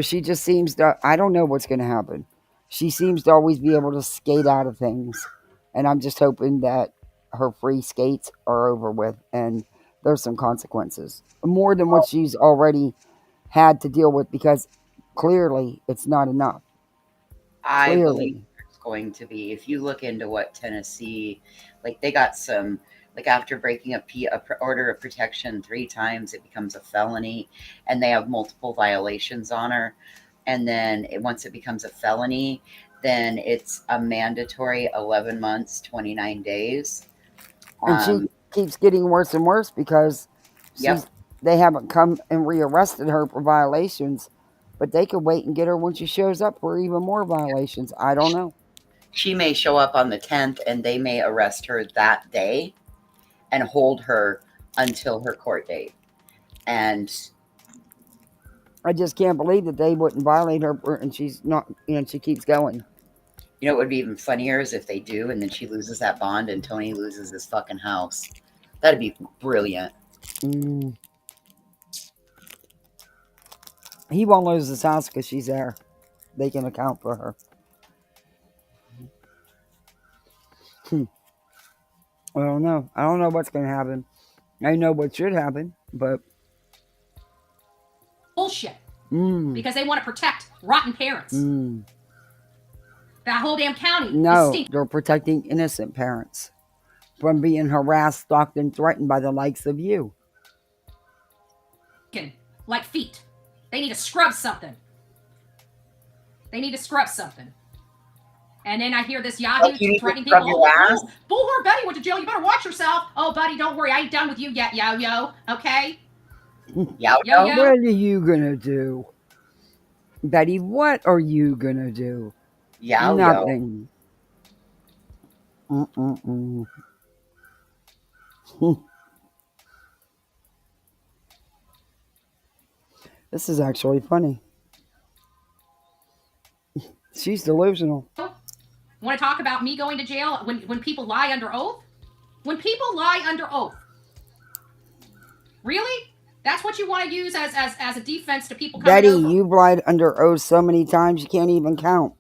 she just seems to... I don't know what's going to happen. She seems to always be able to skate out of things. And I'm just hoping that her free skates are over with and there's some consequences. More than what she's already had to deal with, because clearly it's not enough. I believe it's going to be. If you look into what Tennessee, like they got some, like after breaking a order of protection 3 times, it becomes a felony, and they have multiple violations on her. And then once it becomes a felony, then it's a mandatory 11 months, 29 days. And she keeps getting worse and worse because they haven't come and rearrested her for violations, but they could wait and get her when she shows up for even more violations. I don't know. She may show up on the 10th and they may arrest her that day and hold her until her court date. And I just can't believe that they wouldn't violate her and she's not, she keeps going. You know what would be even funnier is if they do and then she loses that bond and Tony loses his fucking house. That'd be brilliant. He won't lose his house because she's there. They can account for her. I don't know. I don't know what's going to happen. I know what should happen, but... Bullshit. Because they want to protect rotten parents. That whole damn county. No, they're protecting innocent parents from being harassed, stalked, and threatened by the likes of you. Like feet. They need to scrub something. And then I hear this Yahoo threatening people. Bullhorn Betty went to jail. You better watch yourself. Oh, buddy, don't worry. I ain't done with you yet, yo. Okay? Yo. What are you going to do? Betty, what are you going to do? Nothing. This is actually funny. She's delusional. Want to talk about me going to jail when people lie under oath? When people lie under oath. Really? That's what you want to use as a defense to people coming Betty, over? you've lied under oath so many times you can't even count.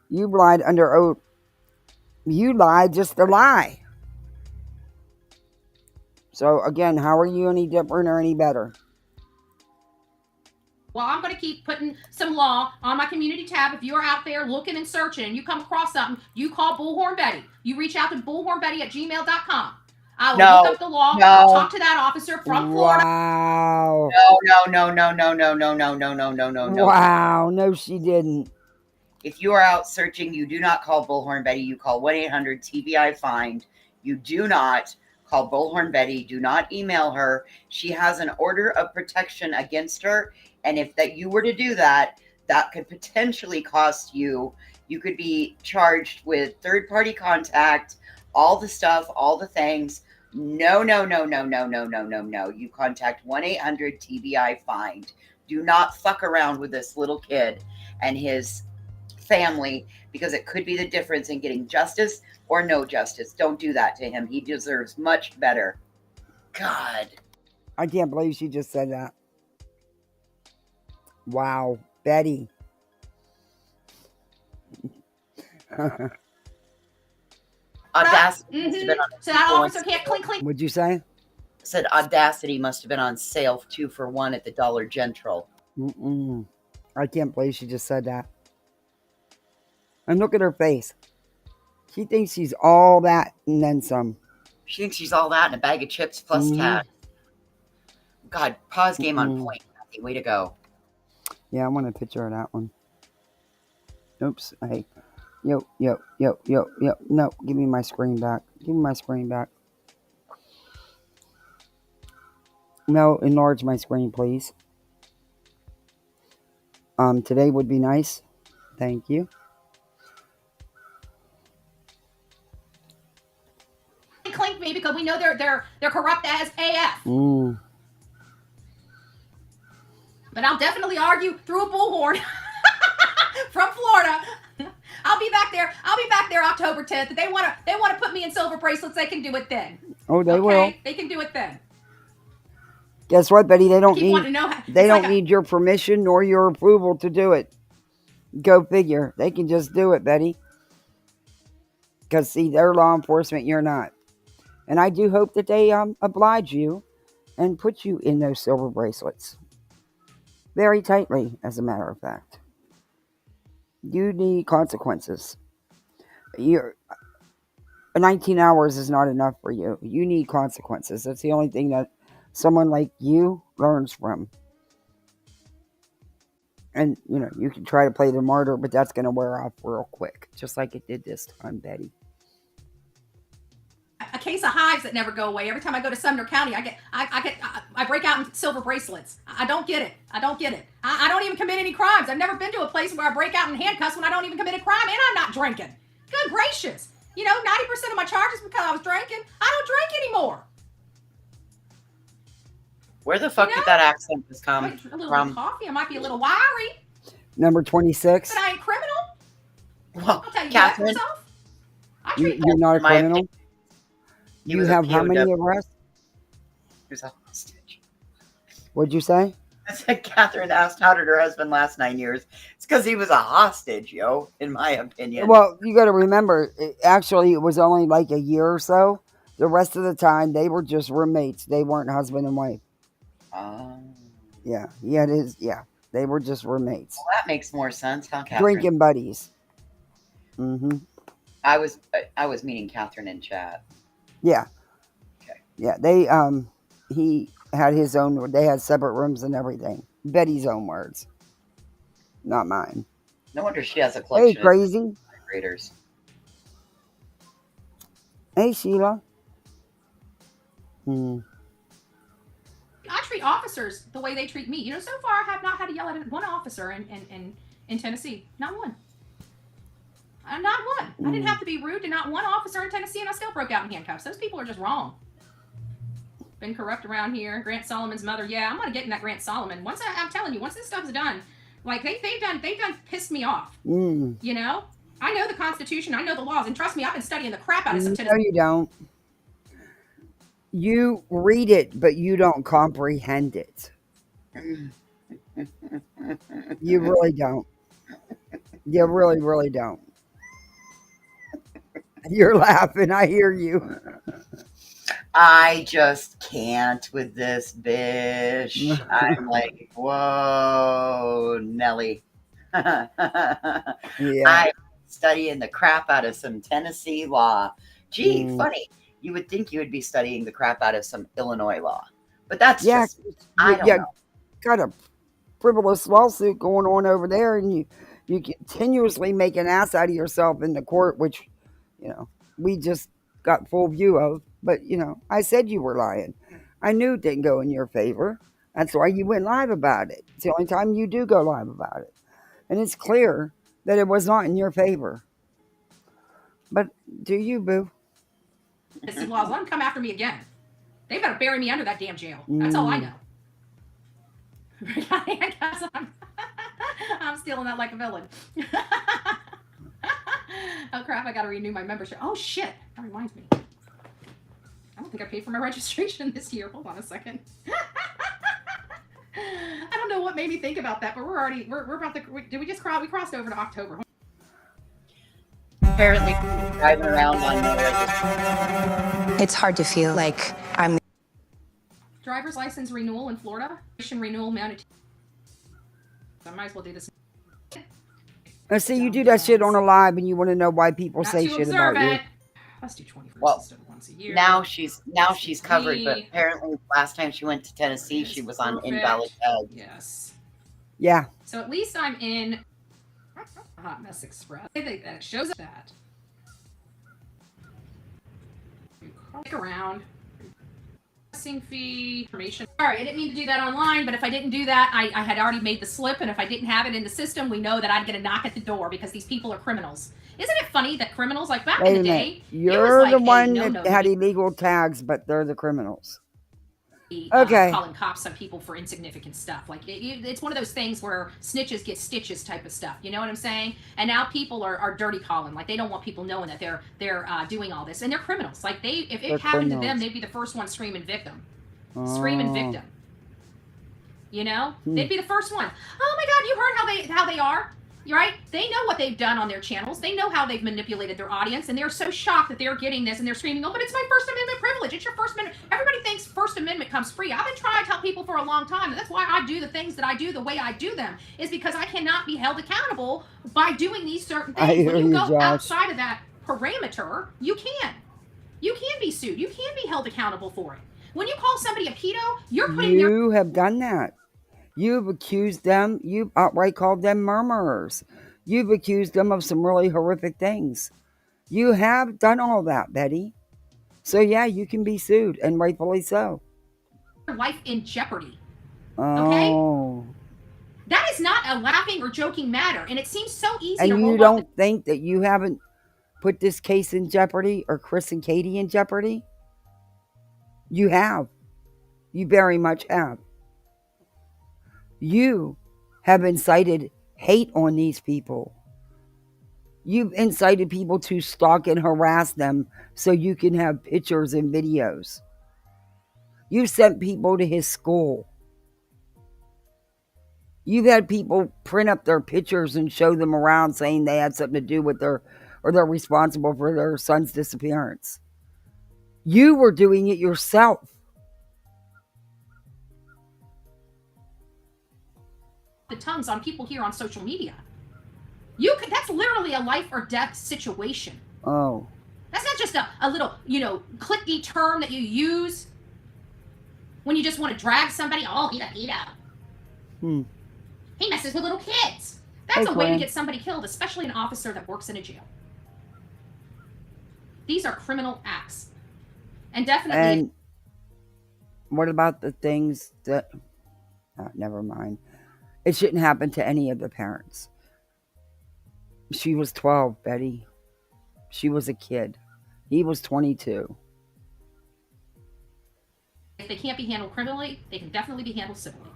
You've lied under oath. You lied just to lie. So, again, how are you any different or any better? Well, I'm going to keep putting some law on my community tab. If you're out there looking and searching and you come across something, you call Bullhorn Betty. You reach out to bullhornbetty@gmail.com. I will look up the law. I'll talk to that officer from Florida. Wow. No. Wow. No, she didn't. If you are out searching, you do not call Bullhorn Betty. You call 1-800-TBI-FIND. You do not call Bullhorn Betty. Do not email her. She has an order of protection against her. And if you were to do that, that could potentially cost you. You could be charged with third-party contact, all the stuff, all the things. No. You contact 1-800-TBI-FIND. Do not fuck around with this little kid and his family, because it could be the difference in getting justice or no justice. Don't do that to him. He deserves much better. God. I can't believe she just said that. Wow. Betty. Audacity must have been on so that officer can't clink. What'd you say? Said Audacity must have been on sale 2 for $1 at the Dollar General. I can't believe she just said that. And look at her face. She thinks she's all that and then some. She thinks she's all that in a bag of chips plus tax. God, pause game on Mm-mm. point. Kathy. Way to go. Yeah, I want a picture of that one. Oops. Hey. Yo. No, give me my screen back. Give me my screen back. No, enlarge my screen, please. Today would be nice. Thank you. Clink me because we know they're corrupt as AF. Mm. But I'll definitely argue through a bullhorn from Florida. I'll be back there. I'll be back there October 10th. If they wanna put me in silver bracelets, they can do it then. Oh, they will. They can do it then. Guess what, Betty? They don't need. They don't like need your permission nor your approval to do it. Go figure. They can just do it, Betty. Because see, they're law enforcement. You're not. And I do hope that they oblige you and put you in those silver bracelets. Very tightly, as a matter of fact. You need consequences. 19 hours is not enough for you. You need consequences. That's the only thing that someone like you learns from. And, you can try to play the martyr, but that's going to wear off real quick. Just like it did this time, Betty. A case of hives that never go away. Every time I go to Sumner County, I break out in silver bracelets. I don't get it. I don't even commit any crimes. I've never been to a place where I break out in handcuffs when I don't even commit a crime and I'm not drinking. Good gracious. 90% of my charges because I was drinking. I don't drink anymore. Where the fuck did that accent just come a little from? Coffee. I might be a little wiry. Number 26. But I ain't criminal. Well, I'll tell you Catherine, that myself. I treat You're not a my criminal? opinion, You have how many arrests? He was a hostage. What'd you say? I said Catherine asked how did her husband last 9 years. It's because he was a hostage, in my opinion. Well, you got to remember, actually, it was only like a year or so. The rest of the time, they were just roommates. They weren't husband and wife. Yeah, they were just roommates. Well, that makes more sense, huh, Catherine? Drinking buddies. Mm-hmm. I was meeting Catherine in chat. Yeah. Okay. Yeah, he had his own, they had separate rooms and everything. Betty's own words. Not mine. No wonder she has a collection Hey, crazy. of vibrators. Hey, Sheila. I treat officers the way they treat me. So far I have not had to yell at one officer in Tennessee. Not one. Not one. I didn't have to be rude to not one officer in Tennessee, and I still broke out in handcuffs. Those people are just wrong. Been corrupt around here. Grant Solomon's mother. Yeah, I'm gonna get in that Grant Solomon. I'm telling you, once this stuff's done, like they've done pissed me off. I know the Constitution. I know the laws, and trust me, I've been studying the crap out of some Tennessee. No, you don't. You read it, but you don't comprehend it. You really don't. You really, really don't. You're laughing. I hear you. I just can't with this bish. I'm like, whoa, Nelly. Yeah. I'm studying the crap out of some Tennessee law. Gee, funny. You would think you would be studying the crap out of some Illinois law. But that's just, I don't know. Got a frivolous lawsuit going on over there, and you continuously make an ass out of yourself in the court, which, we just got full view of. But, I said you were lying. I knew it didn't go in your favor. That's why you went live about it. It's the only time you do go live about it. And it's clear that it was not in your favor. But do you, boo? Tennessee laws. Let them come after me again. They better bury me under that damn jail. That's all I know. I'm stealing that like a villain. Oh crap, I gotta renew my membership. Oh shit, that reminds me. I don't think I paid for my registration this year. Hold on a second. I don't know what made me think about that, but we're about to, did we crossed over to October. Apparently driving around on the It's hard to feel like I'm driver's license renewal in Florida, renewal managed. So I might as well do this. Now, see, you do that shit on a live, and you want to know why people say shit about you. Let's do 21st Well, instead of once a year. now she's covered, but me. apparently last time she went to Tennessee, she was on invalid tag. Yes. Yeah. So at least I'm in Hot Mess Express. I think that shows that. Click around. Processing fee, information. Sorry, I didn't mean to do that online, but if I didn't do that, I had already made the slip, and if I didn't have it in the system, we know that I'd get a knock at the door because these people are criminals. Isn't it funny that criminals, like back in the day, you're like the one that had illegal tags, but they're the criminals. Okay. Calling cops on people for insignificant stuff. Like it's one of those things where snitches get stitches type of stuff. You know what I'm saying? And now people are dirty calling. Like they don't want people knowing that they're doing all this, and they're criminals. Like if it happened to them, they'd be the first one screaming victim, screaming victim. You know, they'd be the first one. Oh my God, you heard how they are. Right? They know what they've done on their channels. They know how they've manipulated their audience, and they're so shocked that they're getting this, and they're screaming, "Oh, but it's my First Amendment privilege. It's your First Amendment." Everybody thinks First Amendment comes free. I've been trying to tell people for a long time, and that's why I do the things that I do the way I do them, is because I cannot be held accountable by doing these certain things. When you go outside of that parameter, you can. You can be sued. You can be held accountable for it. When you call somebody a pedo, you're putting You have done that. You've accused them. You've outright called them murmurers. You've accused them of some really horrific things. You have done all that, Betty. So yeah, you can be sued, and rightfully so. life in jeopardy. Okay? Oh. That is not a laughing or joking matter, and it seems so easy and to roll you don't think that you haven't put this case in jeopardy, or Chris and Katie in jeopardy? You have. You very much have. You have incited hate on these people. You've incited people to stalk and harass them so you can have pictures and videos. You've sent people to his school. You've had people print up their pictures and show them around saying they had something to do with they're responsible for their son's disappearance. You were doing it yourself. the tongues on people here on social media. That's literally a life or death situation. Oh. That's not just a little, clicky term that you use when you just want to drag somebody. Oh, he's a pedo. He messes with little kids. That's a way to get somebody killed, especially an officer that works in a jail. These are criminal acts. And definitely... And what about the things that... never mind. It shouldn't happen to any of the parents. She was 12, Betty. She was a kid. He was 22. If they can't be handled criminally, they can definitely be handled civilly.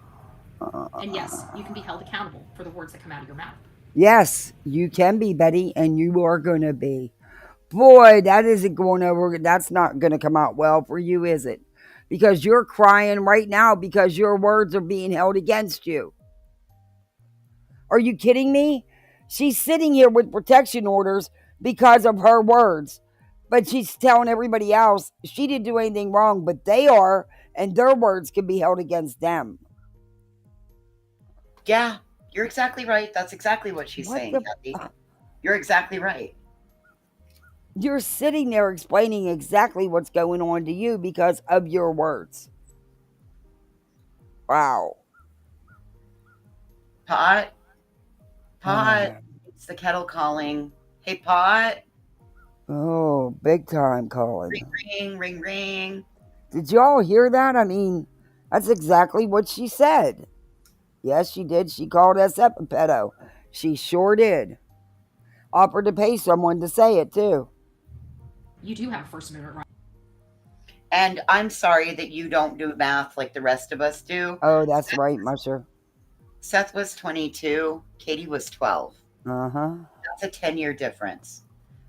And yes, you can be held accountable for the words that come out of your mouth. Yes, you can be, Betty, and you are going to be. Boy, that isn't going over. That's not going to come out well for you, is it? Because you're crying right now because your words are being held against you. Are you kidding me? She's sitting here with protection orders because of her words. But she's telling everybody else she didn't do anything wrong, but they are, and their words can be held against them. Yeah, you're exactly right. That's exactly what she's saying, Kathy. You're exactly right. You're sitting there explaining exactly what's going on to you because of your words. Wow. Pot. It's the kettle calling. Hey, Pot. Oh, big time calling. Ring, ring, ring, ring. Did y'all hear that? I mean, that's exactly what she said. Yes, she did. She called us up a pedo. She sure did. Offered to pay someone to say it, too. You do have a First Amendment right. And I'm sorry that you don't do math like the rest of us do. Oh, that's right, Musher. Seth was 22. Katie was 12. Uh-huh. That's a 10-year difference.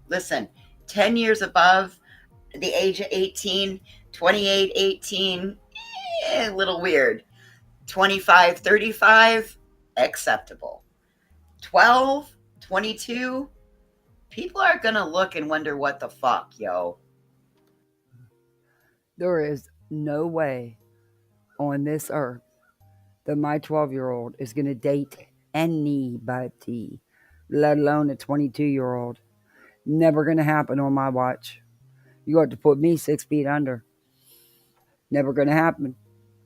Listen, 10 years above the age of 18, 28, 18, a little weird. 25, 35, acceptable. 12, 22, people are going to look and wonder what the fuck, yo. There is no way on this earth that my 12-year-old is going to date anybody, let alone a 22-year-old. Never going to happen on my watch. You got to put me 6 feet under. Never going to happen.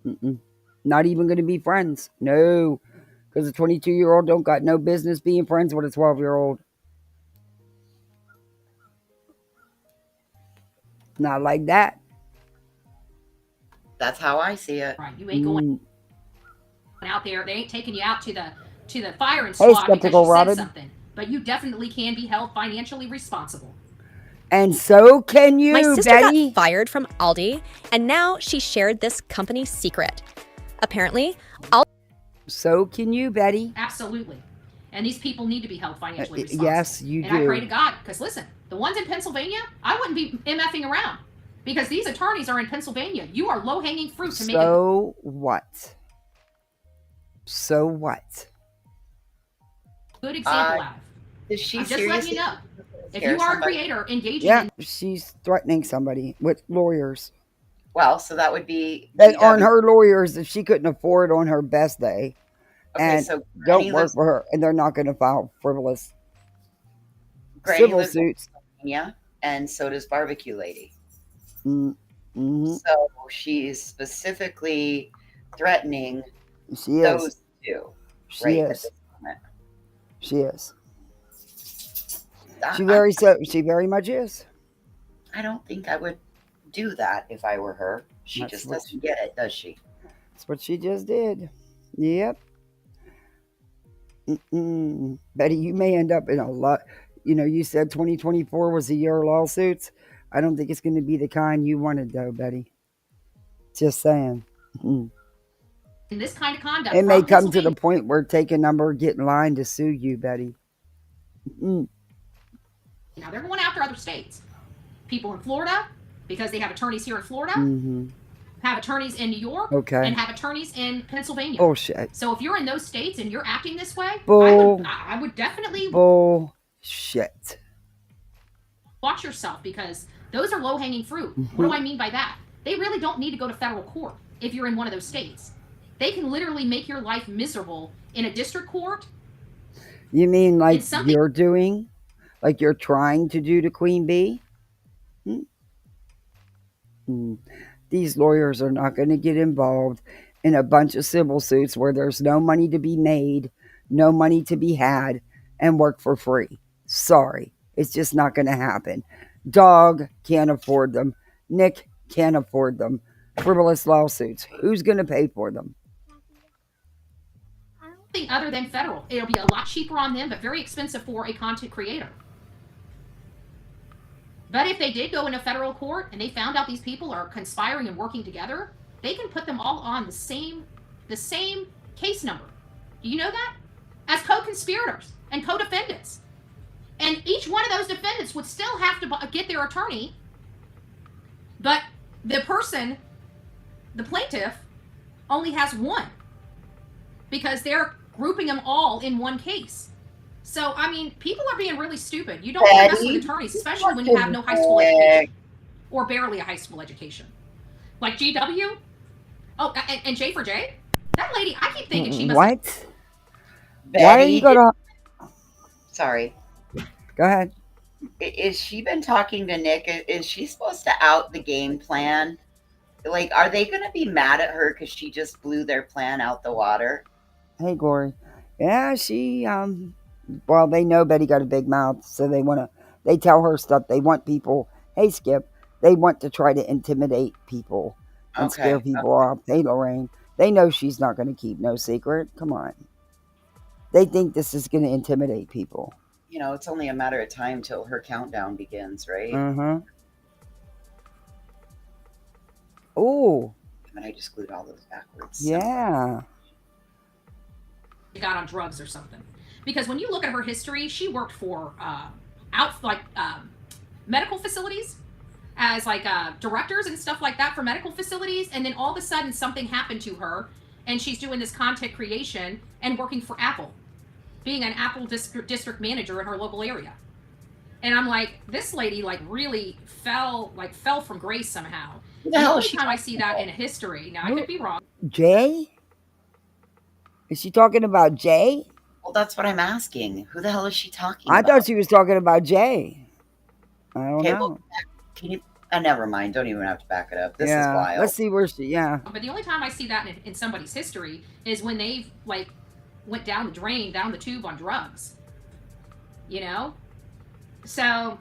Mm-mm. Not even going to be friends. No. Because a 22-year-old don't got no business being friends with a 12-year-old. Not like that. That's how I see it. Right. You ain't going out there. They ain't taking you out to the firing Hey, squad because Skeptical you said Robin. something. But you definitely can be held financially responsible. And so can you, My sister Betty. got fired from Aldi, and now she shared this company secret. Apparently, So can you, Betty. Absolutely. And these people need to be held financially responsible. Yes, you and do. I pray to God, because listen, the ones in Pennsylvania, I wouldn't be MFing around. Because these attorneys are in Pennsylvania. You are low-hanging fruit to make it. So what? So what? Good example out of. Is she I'm just letting you know. If you are a creator engaging in she's threatening somebody with lawyers. Well, so that would be that aren't her lawyers if she couldn't afford on her best day. Okay, and so don't work for her, and they're not going to file frivolous Granny civil lives suits. in Pennsylvania, and so does Barbecue Lady. Mm-hmm. So she's specifically threatening She those is. two, She right? At is. this moment. She is. She very much is. I don't think I would do that if I were her. She That's just what doesn't get it, does she? That's what she just did. Yep. Betty, you may end up in a lot. You know, you said 2024 was the year of lawsuits. I don't think it's going to be the kind you wanted, though, Betty. Just saying. in this kind of conduct. It may come to the point where take a number, get in line to sue you, Betty. Now they're going after other states. People in Florida, because they have attorneys here in Florida, have attorneys in New York, and have attorneys in Pennsylvania. Bullshit. So if you're in those states and you're acting this way, I would definitely bullshit. Watch yourself, because those are low-hanging fruit. What do I mean by that? They really don't need to go to federal court if you're in one of those states. They can literally make your life miserable in a district court. You mean like you're doing? Like you're trying to do to Queen Bee? These lawyers are not going to get involved in a bunch of civil suits where there's no money to be made, no money to be had, and work for free. Sorry. It's just not going to happen. Dog can't afford them. Nick can't afford them. Frivolous lawsuits. Who's going to pay for them? Other than federal. It'll be a lot cheaper on them, but very expensive for a content creator. But if they did go into federal court and they found out these people are conspiring and working together, they can put them all on the same case number. Do you know that? As co-conspirators and co-defendants. And each one of those defendants would still have to get their attorney, but the plaintiff, only has one, because they're grouping them all in one case. So, I mean, people are being really stupid. You don't want to mess with attorneys, especially when you have no high school education, or barely a high school education. Like GW? Oh, and J for J? That lady, I keep thinking she must... What? Betty, why are you going to... Sorry. Go ahead. Is she been talking to Nick? Is she supposed to out the game plan? Like, are they going to be mad at her because she just blew their plan out the water? Hey, Glory. Yeah, she, well, they know Betty got a big mouth, so they tell her stuff. They want people, hey, Skip, they want to try to intimidate people and scare people off. Hey, Lorraine, they know she's not going to keep no secret. Come on. They think this is going to intimidate people. You know, it's only a matter of time till her countdown begins, right? Oh. And I just glued all those backwards. Yeah. Got on drugs or something. Because when you look at her history, she worked for medical facilities as directors and stuff like that for medical facilities, and then all of a sudden something happened to her and she's doing this content creation and working for Apple, being an Apple district manager in her local area. And I'm like, this lady really fell from grace somehow. The only time I see that in history, now I could be wrong. Jay? Is she talking about Jay? Well, that's what I'm asking. Who the hell is she talking about? I thought she was talking about Jay. I don't know. Well, can you Never mind. Don't even have to back it up. This is Yeah. wild. Let's see where she. Yeah. But the only time I see that in somebody's history is when they've like went down the drain, down the tube on drugs. You know. So.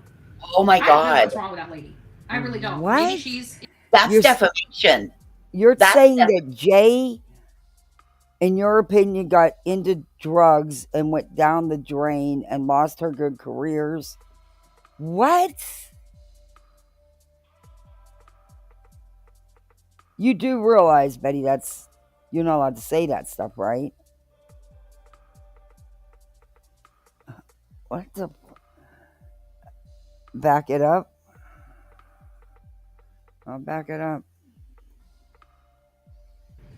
Oh my I don't know God. what's wrong with that lady. I really don't. What? Maybe she's. That's defamation. You're saying that Jay, in your opinion, got into drugs and went down the drain and lost her good careers? What? You do realize, Betty, you're not allowed to say that stuff, right? What the? Back it up. I'll back it up.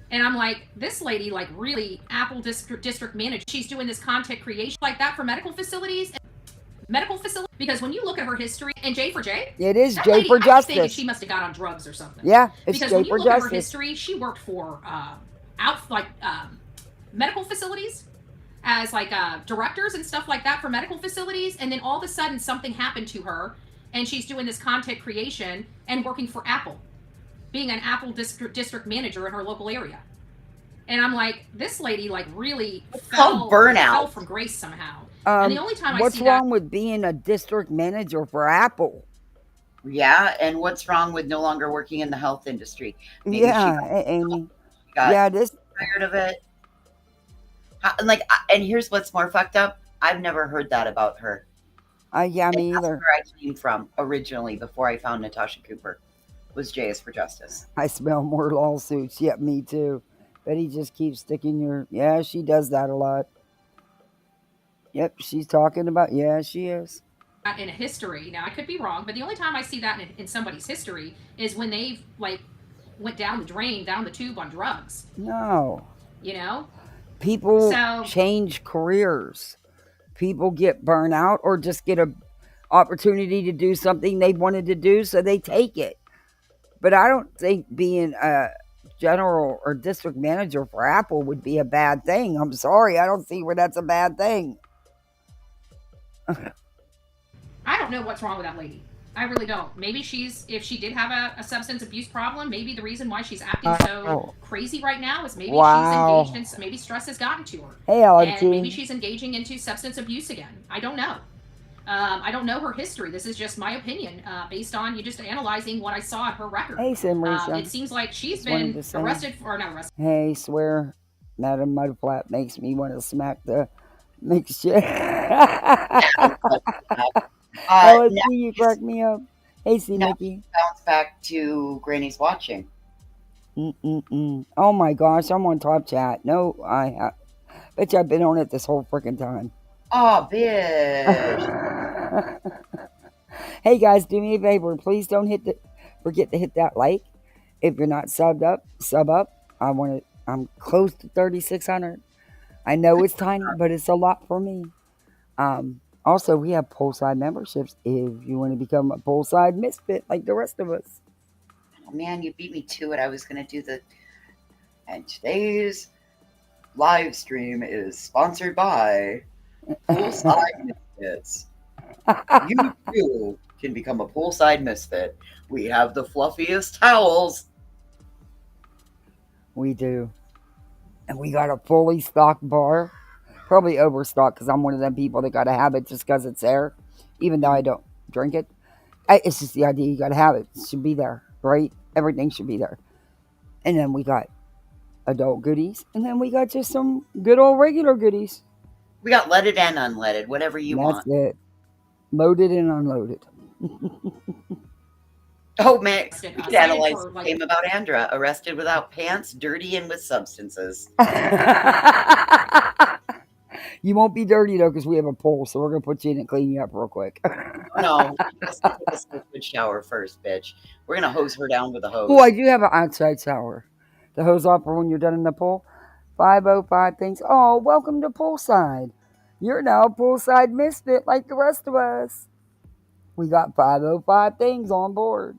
And I'm like, this lady, like, really, Apple district manager. She's doing this content creation like that for medical facilities. Because when you look at her history, and J for J, it is J lady, for Justice. I'm she must have got on drugs or something. Yeah, it's because J when you for look Justice. at her history, she worked for medical facilities as like directors and stuff like that for medical facilities, and then all of a sudden something happened to her, and she's doing this content creation and working for Apple, being an Apple district manager in her local area. And I'm like, this lady like really fell from grace somehow. And the only time what's I see wrong with being a district manager for Apple? Yeah, and what's wrong with no longer working in the health industry? Maybe Amy. Got tired of it. And here's what's more fucked up. I've never heard that about her. Yeah, me either. That's where I came from originally before I found Natasha Cooper. Was J is for Justice. I smell more lawsuits. Yep, me too. Betty just keeps sticking your... Yeah, she does that a lot. Yep, she's talking about... Yeah, she is. In a history. Now, I could be wrong, but the only time I see that in somebody's history is when they've, like, went down the drain, down the tube on drugs. No. You know? People change careers. People get burnt out or just get an opportunity to do something they wanted to do, so they take it. But I don't think being a general or district manager for Apple would be a bad thing. I'm sorry. I don't see where that's a bad thing. I don't know what's wrong with that lady. I really don't. Maybe if she did have a substance abuse problem, maybe the reason why she's acting so crazy right now is maybe she's engaged in, maybe stress has gotten to her. Hey, and maybe she's engaging into substance abuse again. I don't know. I don't know her history. This is just my opinion, based on you just analyzing what I saw at her record. Hey, Simrisa. It seems like she's been arrested or not arrested. Hey, swear, Madam Mudflap makes me want to smack the mixture. Let's see, you crack me up. Hey, see, Nikki. Bounce back to Granny's watching. Oh my gosh, I'm on Top Chat. No, I bet you I've been on it this whole freaking time. Oh, bitch. Hey guys, do me a favor. Please don't forget to hit that like. If you're not subbed up, sub up. I'm close to 3,600. I know it's tiny, but it's a lot for me. Also, we have poolside memberships if you want to become a poolside misfit like the rest of us. Oh, man, you beat me to it. I was going to do and today's live stream is sponsored by Poolside Misfits. You too can become a poolside misfit. We have the fluffiest towels. We do. And we got a fully stocked bar. Probably overstocked because I'm one of them people that got to have it just because it's there. Even though I don't drink it. It's just the idea you got to have it. It should be there, right? Everything should be there. And then we got adult goodies. And then we got just some good old regular goodies. We got leaded and unleaded, whatever you want. That's it. Loaded and unloaded. Oh, man. We could analyze the game about Andra. Arrested without pants, dirty, and with substances. You won't be dirty, though, because we have a pool, so we're going to put you in and clean you up real quick. No. Let's take a good shower first, bitch. We're going to hose her down with a hose. Oh, I do have an outside shower. The hose off for when you're done in the pool. 505 things. Oh, welcome to Poolside. You're now a poolside misfit like the rest of us. We got 505 things on board.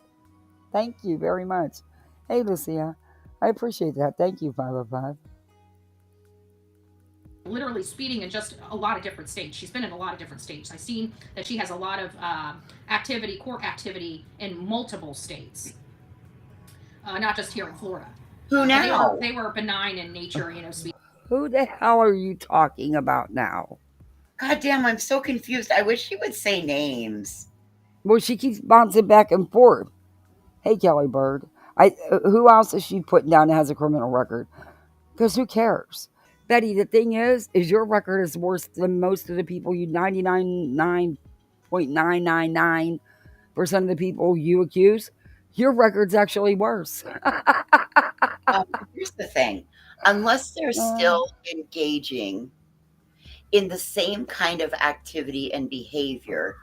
Thank you very much. Hey, Lucia. I appreciate that. Thank you, 505. literally speeding in just a lot of different states. She's been in a lot of different states. I've seen that she has a lot of court activity in multiple states, not just here in Florida. Who now? They were benign in nature, speed. Who the hell are you talking about now? God damn, I'm so confused. I wish she would say names. Well, she keeps bouncing back and forth. Hey, Kelly Bird. Who else is she putting down that has a criminal record? Because who cares? Betty, the thing is your record is worse than most of the people 99.999% of the people you accuse. Your record's actually worse. Here's the thing. Unless they're still engaging in the same kind of activity and behavior,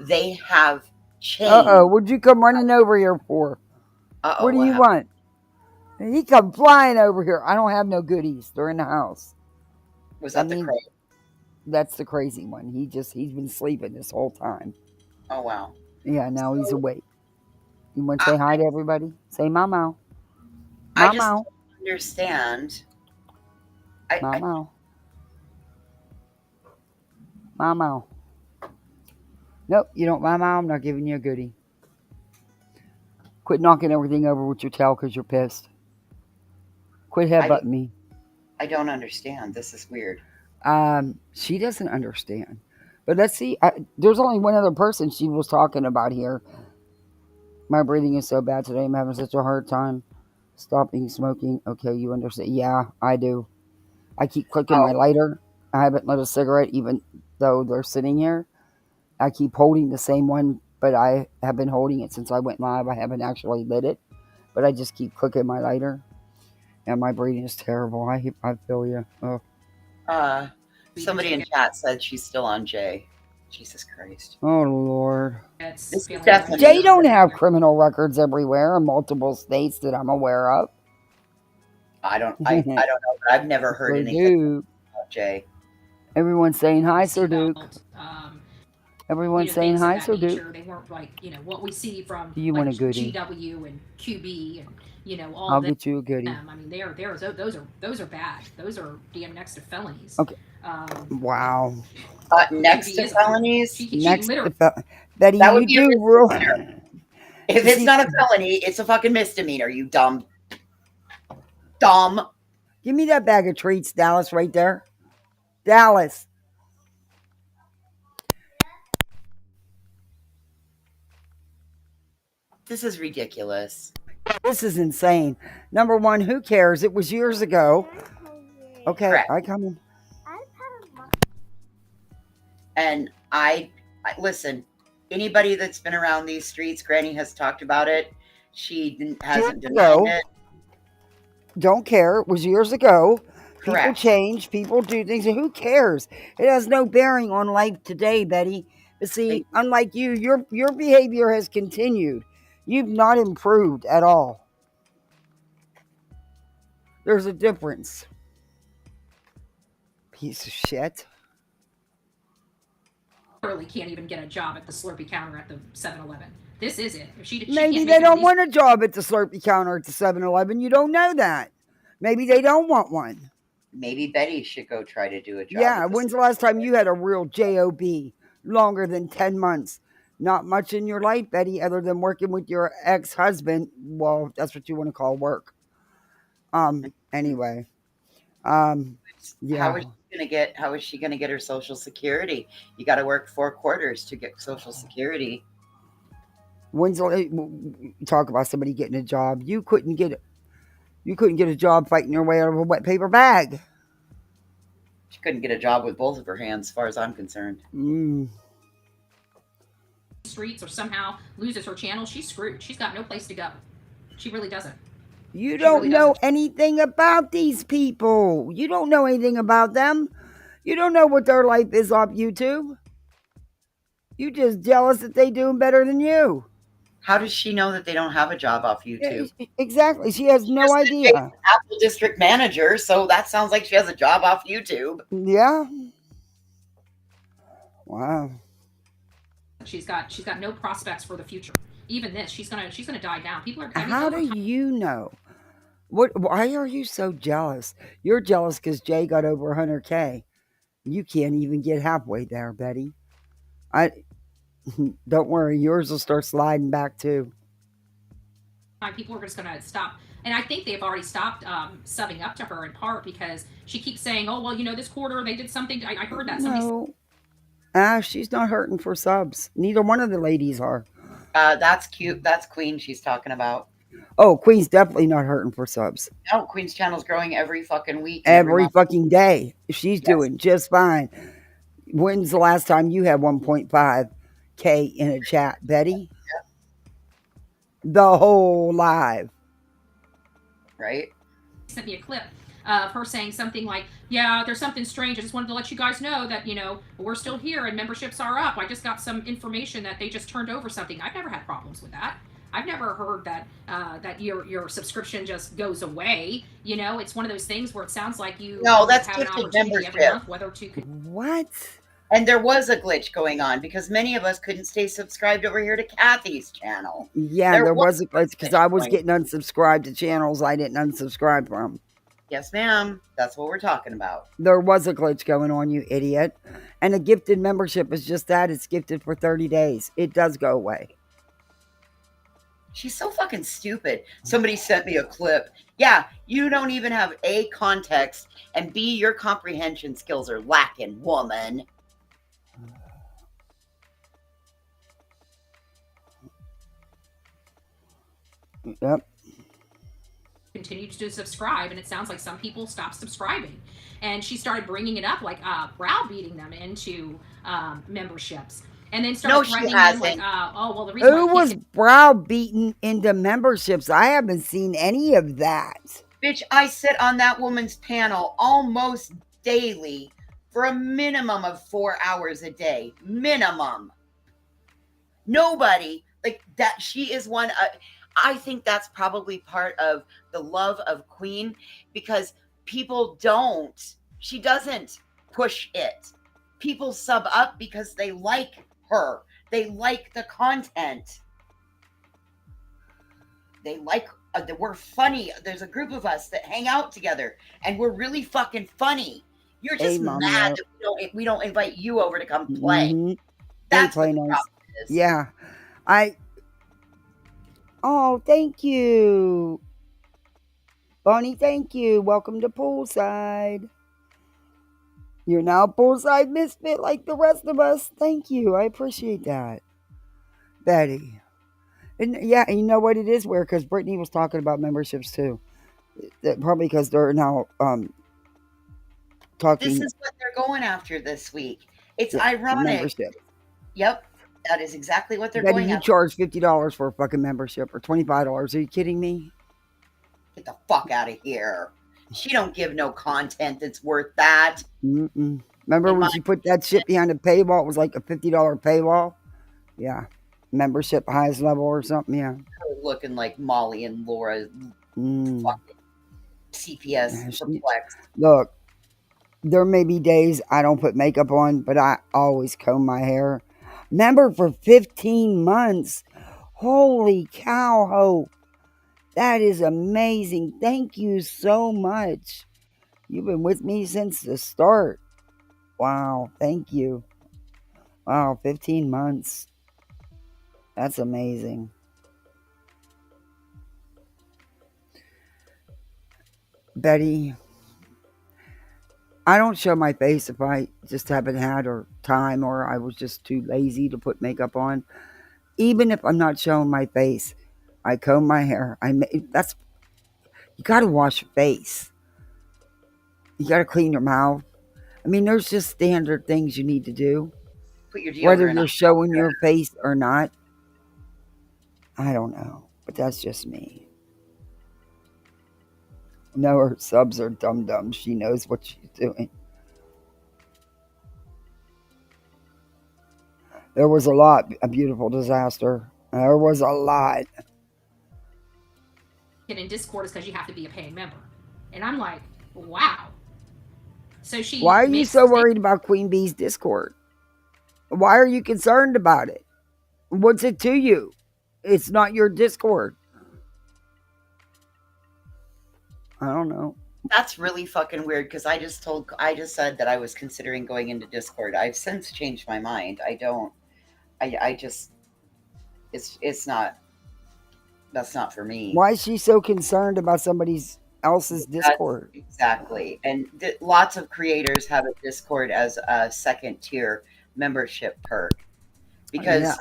they have changed. What'd you come running over here for? What do you want? He come flying over here. I don't have no goodies. They're in the house. Was that the crow? That's the crazy one. He's been sleeping this whole time. Oh, wow. Yeah, now he's awake. You want to say hi to everybody? Say mama. I just don't understand. Mama. Mama. Nope, you don't mama. I'm not giving you a goodie. Quit knocking everything over with your tail because you're pissed. Quit headbutting me. I don't understand. This is weird. She doesn't understand. But let's see. There's only one other person she was talking about here. My breathing is so bad today. I'm having such a hard time stopping smoking. Okay, you understand. Yeah, I do. I keep clicking my lighter. I haven't lit a cigarette even though they're sitting here. I keep holding the same one, but I have been holding it since I went live. I haven't actually lit it, but I just keep clicking my lighter. And my breathing is terrible. I feel you. Oh. Somebody in chat said she's still on Jay. Jesus Christ. Oh, Lord. They don't have criminal records everywhere in multiple states that I'm aware of. I don't know, but I've never heard anything about Jay. Everyone's saying hi, Sir Duke. Everyone's saying hi, Sir Duke. They weren't like, what we see from want a goodie? GW and QB and, all I'll them. get you a goodie. I mean, those are bad. Those are damn next to felonies. Okay. Wow. Next to felonies? Betty, that would be a misdemeanor. If it's not a felony, it's a fucking misdemeanor, you dumb. Give me that bag of treats, Dallas, right there. Dallas. This is ridiculous. This is insane. Number one, who cares? It was years ago. Okay, Correct. I come in. And I listen, anybody that's been around these streets, Granny has talked about it. She hasn't denied it. Don't care. It was years ago. Correct. People change. People do things. Who cares? It has no bearing on life today, Betty. But see, unlike you, your behavior has continued. You've not improved at all. There's a difference. Piece of shit. Literally can't even get a job at the Slurpee counter at the 7-Eleven. This is it. If she Maybe they don't want a job at the Slurpee counter at the 7-Eleven. You don't know that. Maybe they don't want one. Maybe Betty should go try to do a job. Yeah, when's the last time you had a real job longer than 10 months? Not much in your life, Betty, other than working with your ex-husband. Well, that's what you want to call work. Anyway. Yeah. How is she gonna get her Social Security? You got to work 4 quarters to get Social Security. Talk about somebody getting a job. You couldn't get a job fighting your way out of a wet paper bag. She couldn't get a job with both of her hands, as far as I'm concerned. Streets or somehow loses her channel, she's screwed. She's got no place to go. She really doesn't. You don't know anything about these people. You don't know anything about them. You don't know what their life is off YouTube. You just jealous that they doing better than you. How does she know that they don't have a job off YouTube? Exactly. She has no idea. Apple district manager, so that sounds like she has a job off YouTube. Yeah. Wow. She's got no prospects for the future. Even this, she's gonna die down. People are. How do you know? Why are you so jealous? You're jealous because Jay got over 100K. You can't even get halfway there, Betty. I don't worry, yours will start sliding back too. People are just going to stop. And I think they've already stopped subbing up to her in part because she keeps saying, "Oh well, this quarter they did something." I heard that No, she's not hurting for subs. Neither one of the ladies are. That's cute. That's Queen she's talking about. Oh, Queen's definitely not hurting for subs. No, Queen's channel's growing every fucking week. Every fucking day. She's doing just fine. When's the last time you had 1.5K in a chat, Betty? Yep. The whole live. Right? Sent me a clip of her saying something like, "Yeah, there's something strange. I just wanted to let you guys know that, we're still here and memberships are up. I just got some information that they just turned over something." I've never had problems with that. I've never heard that that your subscription just goes away. It's one of those things where it sounds like you that's have an gifted opportunity every membership. month whether to. What? And there was a glitch going on because many of us couldn't stay subscribed over here to Kathy's channel. Yeah, there was a glitch because I was getting unsubscribed to channels I didn't unsubscribe from. Yes, ma'am. That's what we're talking about. There was a glitch going on, you idiot. And a gifted membership is just that. It's gifted for 30 days. It does go away. She's so fucking stupid. Somebody sent me a clip. Yeah, you don't even have A, context, and B, your comprehension skills are lacking, woman. Yep. Continue to subscribe, and it sounds like some people stopped subscribing. And she started bringing it up, like browbeating them into memberships. And then started threatening them like, "Oh, well, the reason who was browbeaten into memberships? I haven't seen any of that. Bitch, I sit on that woman's panel almost daily for a minimum of 4 hours a day. Minimum. Nobody, like that, she is one. I think that's probably part of the love of Queen because people don't. She doesn't push it. People sub up because they like her. They like the content. They like, we're funny. There's a group of us that hang out together and we're really fucking funny. You're just mad that we don't invite you over to come play. Mm-hmm. That's what the problem is. Yeah. Oh, thank you. Bonnie, thank you. Welcome to Poolside. You're now Poolside Misfit like the rest of us. Thank you. I appreciate that. Betty. And yeah, you know what it is weird because Brittany was talking about memberships too. Probably because they're now talking. This is what they're going after this week. It's ironic. Membership. Yep. That is exactly what they're Betty, going you after. charge $50 for a fucking membership or $25. Are you kidding me? Get the fuck out of here. She don't give no content that's worth that. Mm-mm. Remember when she put that shit behind a paywall? It was like a $50 paywall. Yeah. Membership highest level or something. Yeah. Looking like Molly and Laura fucking CPS perplexed. Look, there may be days I don't put makeup on, but I always comb my hair. Remember, for 15 months. Holy cow, Hope. That is amazing. Thank you so much. You've been with me since the start. Wow, thank you. Wow, 15 months. That's amazing. Betty, I don't show my face if I just haven't had or time or I was just too lazy to put makeup on. Even if I'm not showing my face, I comb my hair. You got to wash your face. You got to clean your mouth. I mean, there's just standard things you need to do. Put your deodorant whether on. you're showing your face or not. I don't know, but that's just me. No, her subs are dum-dums. She knows what she's doing. There was a beautiful disaster. There was a lot. And in Discord is because you have to be a paying member. And I'm like, wow. So Why are you so worried about Queen Bee's Discord? Why are you concerned about it? What's it to you? It's not your Discord. I don't know. That's really fucking weird because I just said that I was considering going into Discord. I've since changed my mind. I don't. I just it's not. That's not for me. Why is she so concerned about somebody else's That's Discord? exactly. And lots of creators have a Discord as a second tier membership perk Yeah, because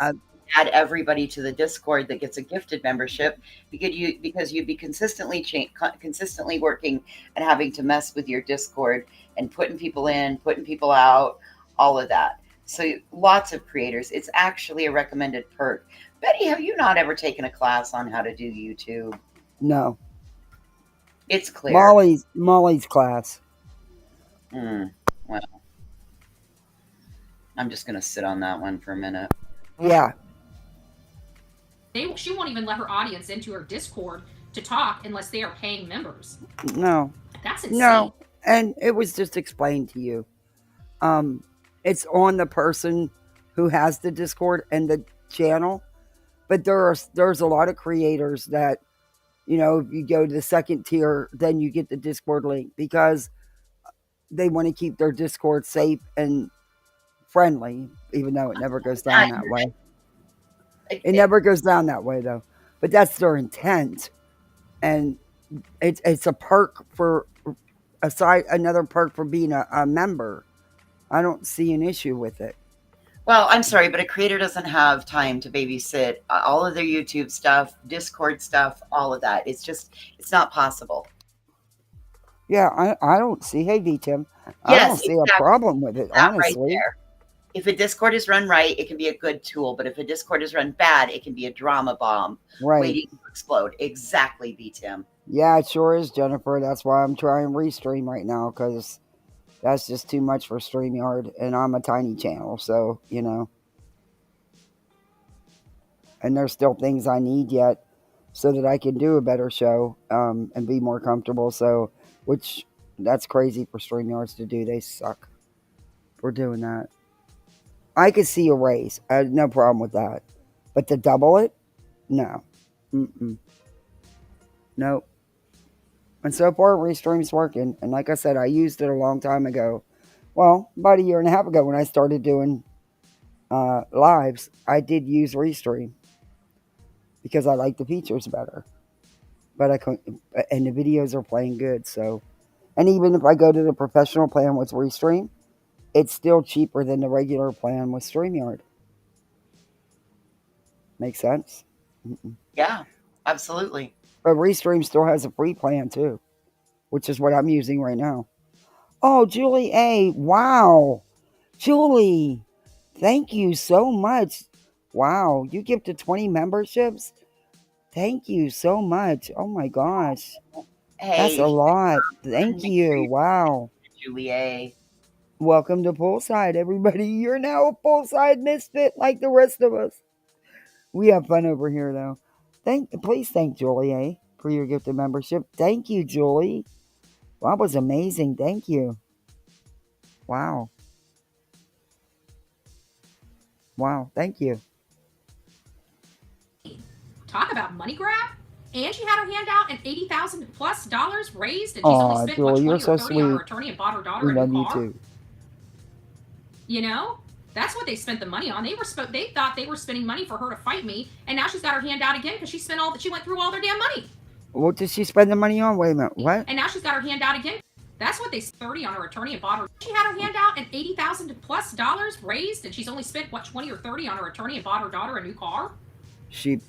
add everybody to the Discord that gets a gifted membership because you'd be consistently working and having to mess with your Discord and putting people in, putting people out, all of that. So lots of creators. It's actually a recommended perk. Betty, have you not ever taken a class on how to do YouTube? no. It's clear. Molly's class. Well, I'm just gonna sit on that one for a minute. Yeah. She won't even let her audience into her Discord to talk unless they are paying members. No. That's insane. No. And it was just explained to you. It's on the person who has the Discord and the channel, but there's a lot of creators that, you know, if you go to the second tier, then you get the Discord link because they want to keep their Discord safe and friendly, even though it never goes down that way. It never goes down that way though, but that's their intent, and it's a perk for another perk for being a member. I don't see an issue with it. Well, I'm sorry, but a creator doesn't have time to babysit all of their YouTube stuff, Discord stuff, all of that. It's not possible. Yeah, I don't see. Hey, VTim, I don't see a problem with it, honestly. Right, if a Discord is run right, it can be a good tool. But if a Discord is run bad, it can be a drama bomb waiting to explode. Exactly, VTim. Yeah, it sure is, Jennifer. That's why I'm trying Restream right now, because that's just too much for StreamYard, and I'm a tiny channel, so, you know. And there's still things I need yet so that I can do a better show and be more comfortable. So, which, that's crazy for StreamYards to do. They suck for doing that. I could see a raise. I had no problem with that. But to double it? No. Nope. And so far, Restream's working. And like I said, I used it a long time ago. Well, about a year and a half ago when I started doing lives, I did use Restream because I like the features better. But I couldn't, and the videos are playing good. So, and even if I go to the professional plan with Restream, it's still cheaper than the regular plan with StreamYard. Make sense? Yeah, absolutely. But Restream still has a free plan too, which is what I'm using right now. Oh, Julie A. Wow. Julie, thank you so much. Wow, you gifted 20 memberships? Thank you so much. Oh my gosh. Hey, that's a lot. Thank you. Wow. Julie A. Welcome to Poolside, everybody. You're now a Poolside misfit like the rest of us. We have fun over here, though. Please thank Julie A. for your gifted membership. Thank you, Julie. That was amazing. Thank you. Wow. Wow. Thank you. Talk about money grab. And she had her hand out and $80,000+ raised, and she's only spent Julie, you're 20 so or 30 sweet. on her attorney and bought her daughter We a new love you car. too. You know, that's what they spent the money on. They thought they were spending money for her to fight me, and now she's got her hand out again because she went through all their damn money. What did she spend the money on? Wait a minute. What? And now she's got her hand out again. That's what they spent 30 on her attorney and bought her. She had her hand out and $80,000+ raised, and she's only spent 20 or 30 on her attorney and bought her daughter a new car. She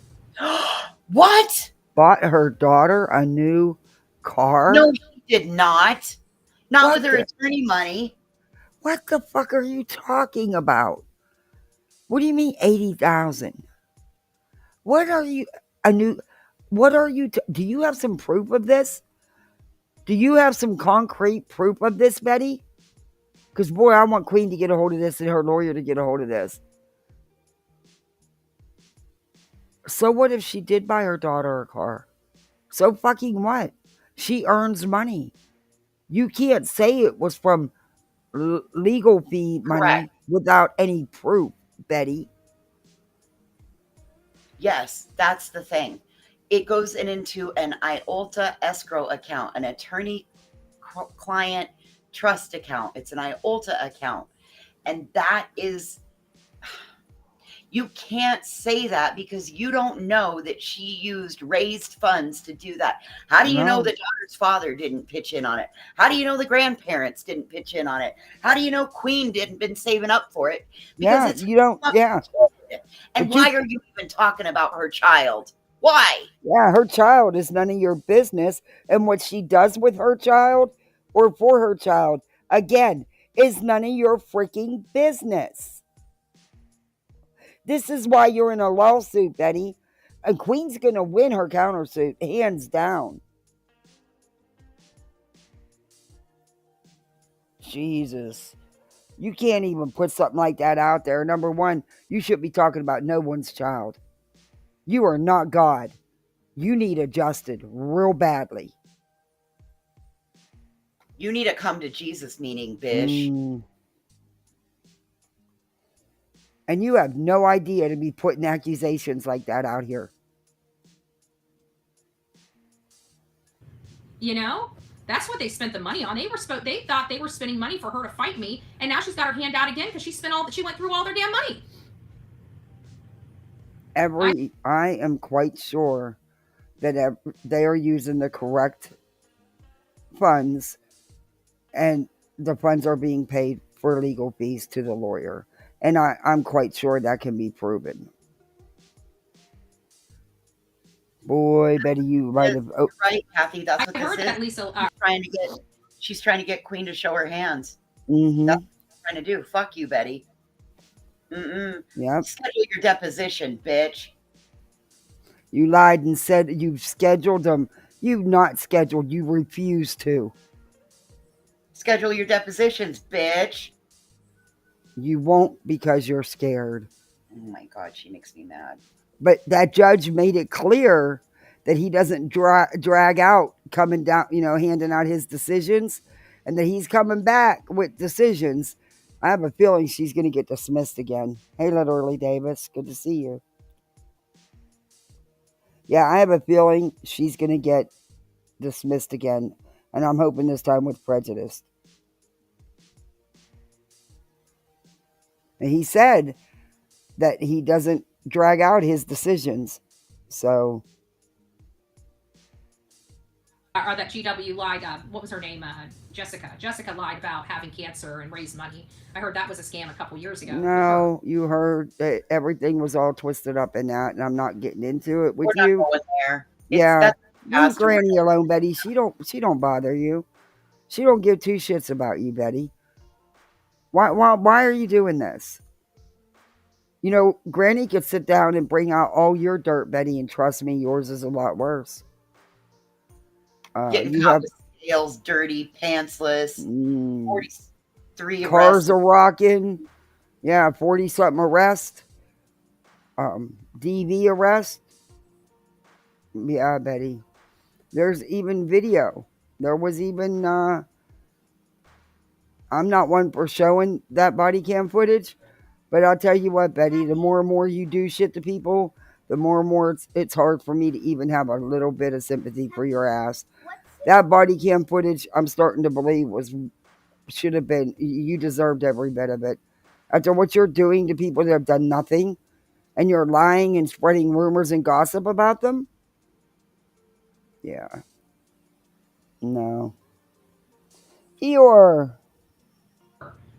what? Bought her daughter a new car? No, she did not. Not with her attorney money. What the fuck are you talking about? What do you mean 80,000? What are you do you have some proof of this? Do you have some concrete proof of this, Betty? Because boy, I want Queen to get a hold of this and her lawyer to get a hold of this. So what if she did buy her daughter a car? So fucking what? She earns money. You can't say it was from legal fee money without any proof, Betty. Yes, that's the thing. it goes into an IOLTA escrow account, an attorney client trust account. It's an IOLTA account. And that is, you can't say that because you don't know that she used raised funds to do that. How do you know the daughter's father didn't pitch in on it? How do you know the grandparents didn't pitch in on it? How do you know Queen didn't been saving up for it? Because it's you don't. Yeah. And why are you even talking about her child? Why? Yeah, her child is none of your business, and what she does with her child or for her child, again, is none of your freaking business. This is why you're in a lawsuit, Betty. And Queen's going to win her countersuit, hands down. Jesus. You can't even put something like that out there. Number one, you should be talking about no one's child. You are not God. You need adjusted real badly. You need a come to Jesus meeting, bish. And you have no idea to be putting accusations like that out here. You know, that's what they spent the money on. They thought they were spending money for her to fight me, and now she's got her hand out again because she went through all their damn money. I am quite sure that they are using the correct funds, and the funds are being paid for legal fees to the lawyer. And I'm quite sure that can be proven. Boy, Betty, you might have. You're right, Kathy. That's what this is. That Lisa, she's trying to get Queen to show her hands. Mm-hmm. That's what she's trying to do. Fuck you, Betty. Yep. Schedule your deposition, bitch. You lied and said you scheduled them. You've not scheduled. You refused to. Schedule your depositions, bitch. You won't because you're scared. Oh my God, she makes me mad. But that judge made it clear that he doesn't drag out coming down, handing out his decisions, and that he's coming back with decisions. I have a feeling she's going to get dismissed again. Hey, Literally Davis, good to see you. Yeah, I have a feeling she's going to get dismissed again, and I'm hoping this time with prejudice. And he said that he doesn't drag out his decisions. So. Or that GW lied, what was her name? Jessica. Jessica lied about having cancer and raised money. I heard that was a scam a couple years ago. No, you heard that everything was all twisted up in that, and I'm not getting into it with you. We're not going there. Yeah, leave Granny alone, Betty. She don't bother you. She don't give two shits about you, Betty. Why are you doing this? Granny could sit down and bring out all your dirt, Betty, and trust me, yours is a lot worse. Getting caught with scales, dirty, pantsless, 43 cars are rocking. Yeah, 40-something arrest. DV arrest. Yeah, Betty. There's even video. There was even, I'm not one for showing that body cam footage, but I'll tell you what, Betty, the more and more you do shit to people, the more and more it's hard for me to even have a little bit of sympathy for your ass. That body cam footage, I'm starting to believe should have been, you deserved every bit of it. After what you're doing to people that have done nothing, and you're lying and spreading rumors and gossip about them? Yeah. No. Eeyore.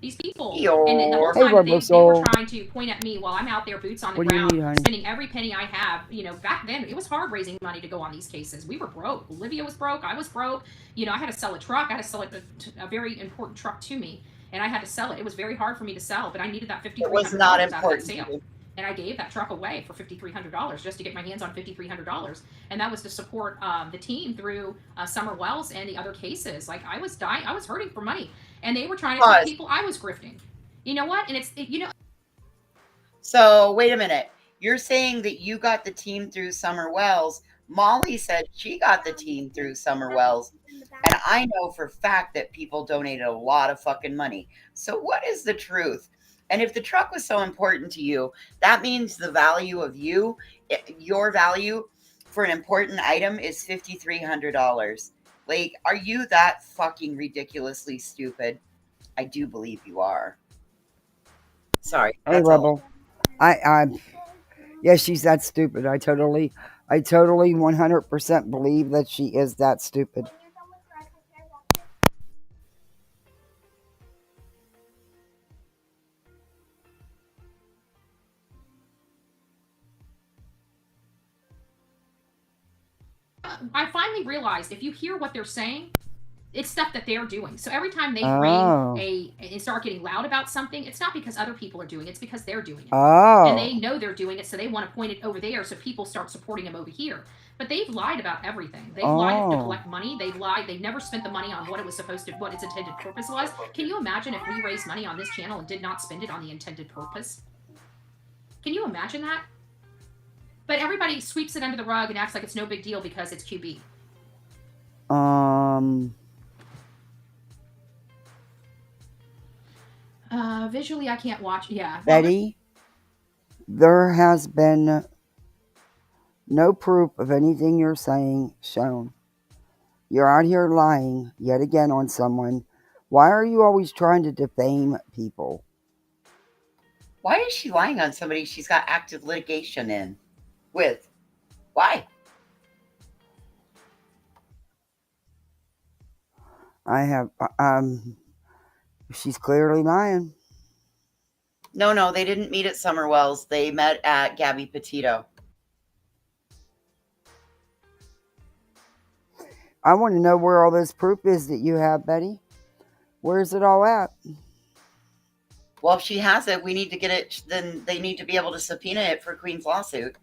These people, and the whole time they were trying to point at me while I'm out there, boots on the ground, spending every penny I have. Back then it was hard raising money to go on these cases. We were broke. Olivia was broke. I was broke. I had to sell a truck. I had to sell a very important truck to me, and I had to sell it. It was very hard for me to sell, but I needed that $5,300 out of that sale. And I gave that truck away for $5,300 just to get my hands on $5,300, and that was to support the team through Summer Wells and the other cases. Like I was dying, I was hurting for money, and they were trying to tell people I was grifting. You know what? And So wait a minute. You're saying that you got the team through Summer Wells. Molly said she got the team through Summer Wells, and I know for a fact that people donated a lot of fucking money. So what is the truth? And if the truck was so important to you, that means the value of you, your value for an important item is $5,300. Like, are you that fucking ridiculously stupid? I do believe you are. Sorry, Hey, that's all. Rebel. Yeah, she's that stupid. I totally 100% believe that she is that stupid. I finally realized if you hear what they're saying, it's stuff that they're doing. So every time they Oh. and start getting loud about something, it's not because other people are doing it, it's because they're doing it. Oh. And they know they're doing it, so they want to point it over there so people start supporting them over here. But they've lied about everything. They've lied to collect money. They've lied. They've never spent the money on what it was supposed to, what its intended purpose was. Can you imagine if we raised money on this channel and did not spend it on the intended purpose? Can you imagine that? But everybody sweeps it under the rug and acts like it's no big deal because it's QB. Visually, I can't watch. Yeah. Betty, there has been no proof of anything you're saying shown. You're out here lying yet again on someone. Why are you always trying to defame people? Why is she lying on somebody she's got active litigation in with? Why? I have, she's clearly lying. No, they didn't meet at Summerwell's. They met at Gabby Petito. I want to know where all this proof is that you have, Betty. Where's it all at? Well, if she has it, we need to get it. Then they need to be able to subpoena it for Queen's lawsuit.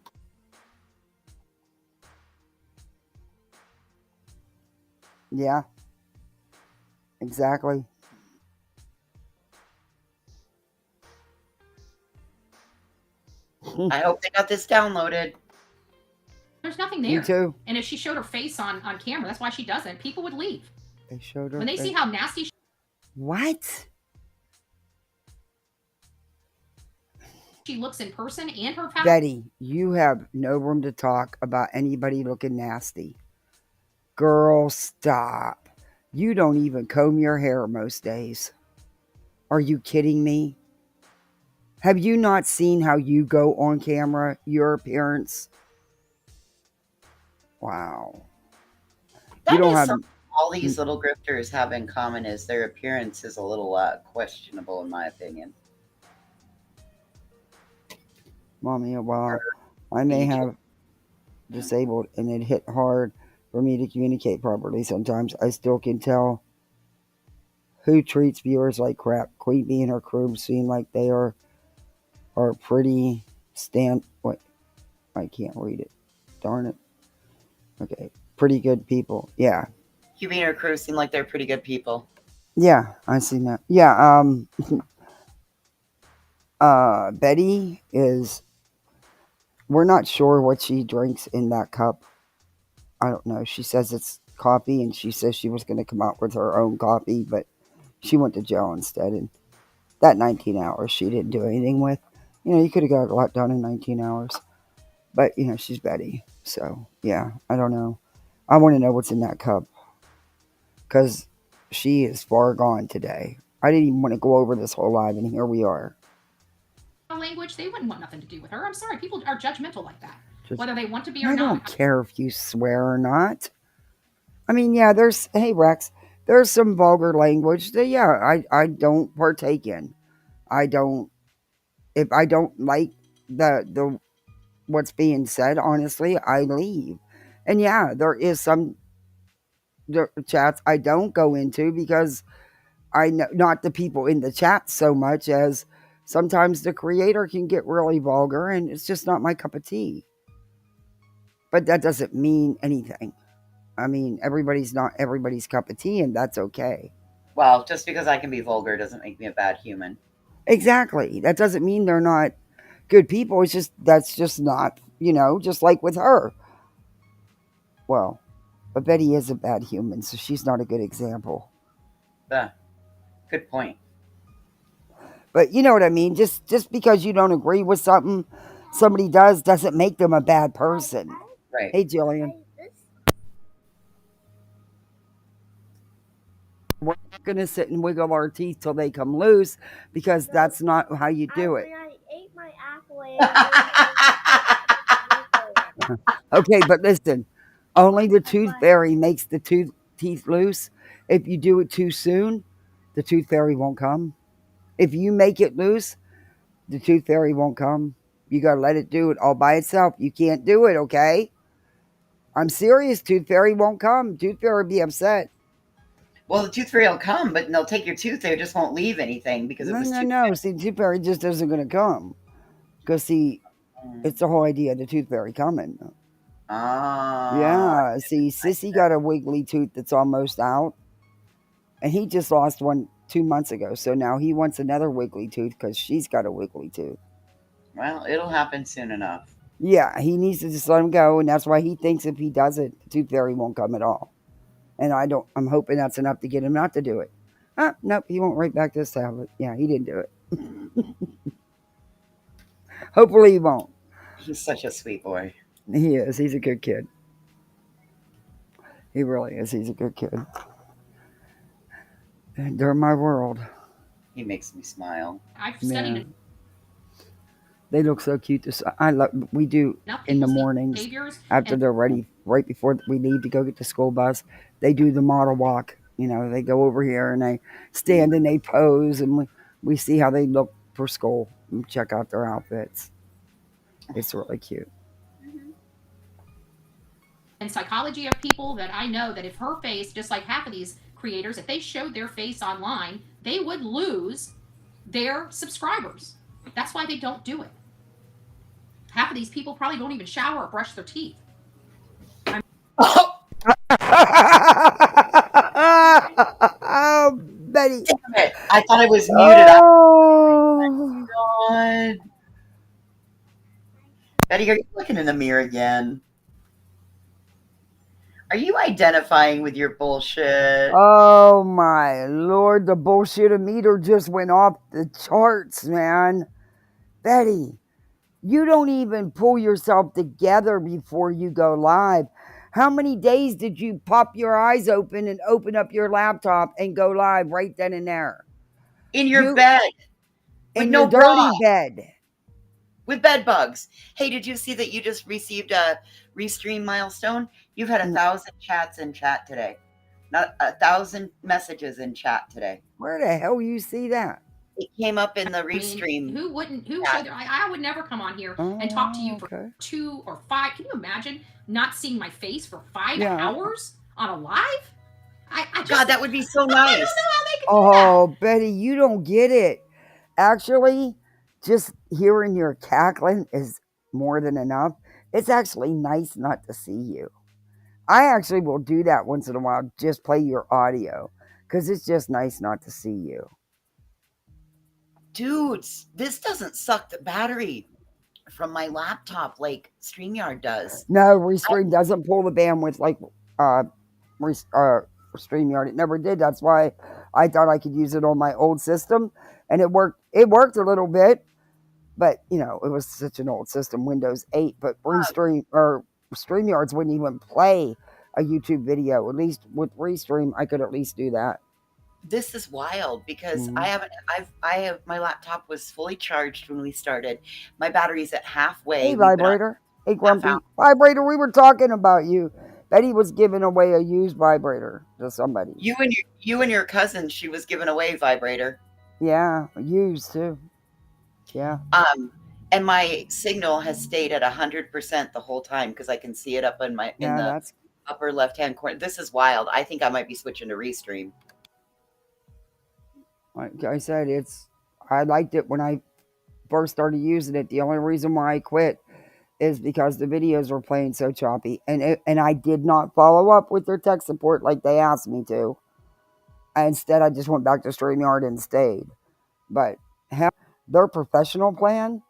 Yeah. Exactly. I hope they got this downloaded. There's nothing there. Me too. And if she showed her face on camera, that's why she doesn't. People would leave. They showed her when they face. see how nasty What? she looks in person and her past. Betty, you have no room to talk about anybody looking nasty. Girl, stop. You don't even comb your hair most days. Are you kidding me? Have you not seen how you go on camera, your appearance? Wow. That you don't have something all these little grifters have in common is their appearance is a little questionable, in my opinion. Mommy, well, I may have disabled and it hit hard for me to communicate properly sometimes. I still can tell who treats viewers like crap. Queen Bee and her crew seem like they are pretty wait, I can't read it. Darn it. Okay. Pretty good people. Yeah. QB and her crew seem like they're pretty good people. Yeah, I seen that. Yeah, Betty is, we're not sure what she drinks in that cup. I don't know. She says it's coffee, and she says she was going to come out with her own coffee, but she went to jail instead. And that 19 hours she didn't do anything with. You know, you could have got a lot done in 19 hours. But, you know, she's Betty. So, yeah, I don't know. I want to know what's in that cup. Because she is far gone today. I didn't even want to go over this whole live, and here we are. Language, they wouldn't want nothing to do with her. I'm sorry, people are judgmental like that. Whether they want to be or I not. I don't care if you swear or not. I mean, yeah, hey Rex, there's some vulgar language that, yeah, I don't partake in. I don't, if I don't like the what's being said, honestly, I leave. And yeah, there is some chats I don't go into because I know not the people in the chat so much as sometimes the creator can get really vulgar and it's just not my cup of tea. But that doesn't mean anything. I mean, everybody's not everybody's cup of tea, and that's okay. Well, just because I can be vulgar doesn't make me a bad human. Exactly. That doesn't mean they're not good people. It's just, that's just not, you know, just like with her. Well, but Betty is a bad human, so she's not a good example. Good point. But you know what I mean? Just because you don't agree with something somebody does doesn't make them a bad person. Right. Hey, Jillian. We're not going to sit and wiggle our teeth till they come loose because that's not how you do it. I ate my apple. Okay, but listen, only the tooth fairy makes the teeth loose. If you do it too soon, the tooth fairy won't come. If you make it loose, the tooth fairy won't come. You got to let it do it all by itself. You can't do it, okay? I'm serious. Tooth fairy won't come. Tooth fairy will be upset. Well, the tooth fairy will come, but they'll take your tooth. They just won't leave anything because it was too. No. See, tooth fairy just isn't going to come. Because, see, it's the whole idea of the tooth fairy coming. Yeah. See, Sissy got a wiggly tooth that's almost out. And he just lost one 2 months ago. So now he wants another wiggly tooth because she's got a wiggly tooth. Well, it'll happen soon enough. Yeah, he needs to just let him go. And that's why he thinks if he does it, the tooth fairy won't come at all. And I'm hoping that's enough to get him not to do it. Nope, he won't write back this tablet. Yeah, he didn't do it. Hopefully he won't. He's such a sweet boy. He is. He's a good kid. He really is. He's a good kid. And they're my world. He makes me smile. I've studied it. They look so cute. We do in the mornings after they're ready, right before we leave to go get the school bus. They do the model walk. You know, they go over here and they stand and they pose, and we see how they look for school and check out their outfits. It's really cute. And psychology of people that I know that if her face, just like half of these creators, if they showed their face online, they would lose their subscribers. That's why they don't do it. Half of these people probably don't even shower or brush their teeth. Oh, Betty. Damn it. I thought I was muted. Oh, God. Betty, are you looking in the mirror again? Are you identifying with your bullshit? Oh, my Lord. The bullshit meter just went off the charts, man. Betty, you don't even pull yourself together before you go live. How many days did you pop your eyes open and open up your laptop and go live right then and there? In your bed. In your dirty bed. With bed bugs. Hey, did you see that you just received a restream milestone? You've had 1,000 chats in chat today. Not 1,000 messages in chat today. Where the hell you see that? It came up in the restream. I mean, who wouldn't? I would never come on here and talk to you for 2 or 5. Can you imagine not seeing my face for 5 hours on a live? God, that would be so nice. I don't know how they can do that. Betty, you don't get it. Actually, just hearing your cackling is more than enough. It's actually nice not to see you. I actually will do that once in a while, just play your audio, because it's just nice not to see you. Dudes, this doesn't suck the battery from my laptop like StreamYard does. No, Restream doesn't pull the bandwidth like StreamYard. It never did. That's why I thought I could use it on my old system, and it worked. It worked a little bit, but you know, it was such an old system, Windows 8. But Restream or StreamYards wouldn't even play a YouTube video. At least with Restream, I could at least do that. This is wild because I have my laptop was fully charged when we started. My battery's at halfway. Hey, vibrator. Hey, Grumpy. Vibrator, we were talking about you. Betty was giving away a used vibrator to somebody. You and your cousin, she was giving away vibrator. Yeah, used too. Yeah. And my signal has stayed at 100% the whole time because I can see it up in the upper left-hand corner. This is wild. I think I might be switching to Restream. Like I said, I liked it when I first started using it. The only reason why I quit is because the videos were playing so choppy, and I did not follow up with their tech support like they asked me to. Instead, I just went back to StreamYard and stayed. But their professional plan,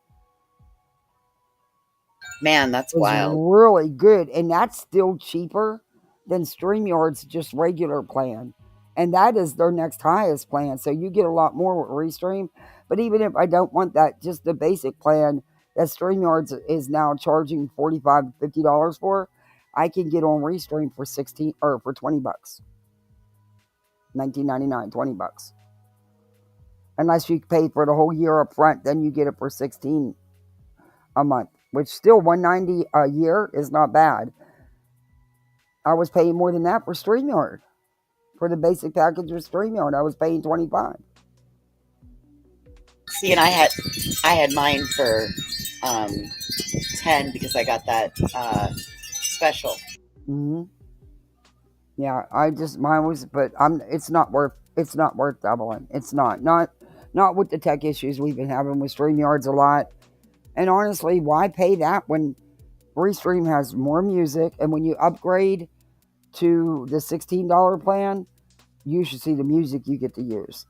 man, that's wild. Really good, and that's still cheaper than StreamYard's just regular plan. And that is their next highest plan. So you get a lot more with Restream. But even if I don't want that, just the basic plan that StreamYards is now charging $45 to $50 for, I can get on Restream for 16 or for $20, $19.99, $20. Unless you pay for the whole year up front, then you get it for $16 a month, which still $190 a year is not bad. I was paying more than that for StreamYard. For the basic package of StreamYard, I was paying $25. See, and I had mine for 10 because I got that special. Mm-hmm. Yeah, mine was, but it's not worth doubling. It's not with the tech issues we've been having with StreamYards a lot. And honestly, why pay that when Restream has more music? And when you upgrade to the $16 plan, you should see the music you get to use.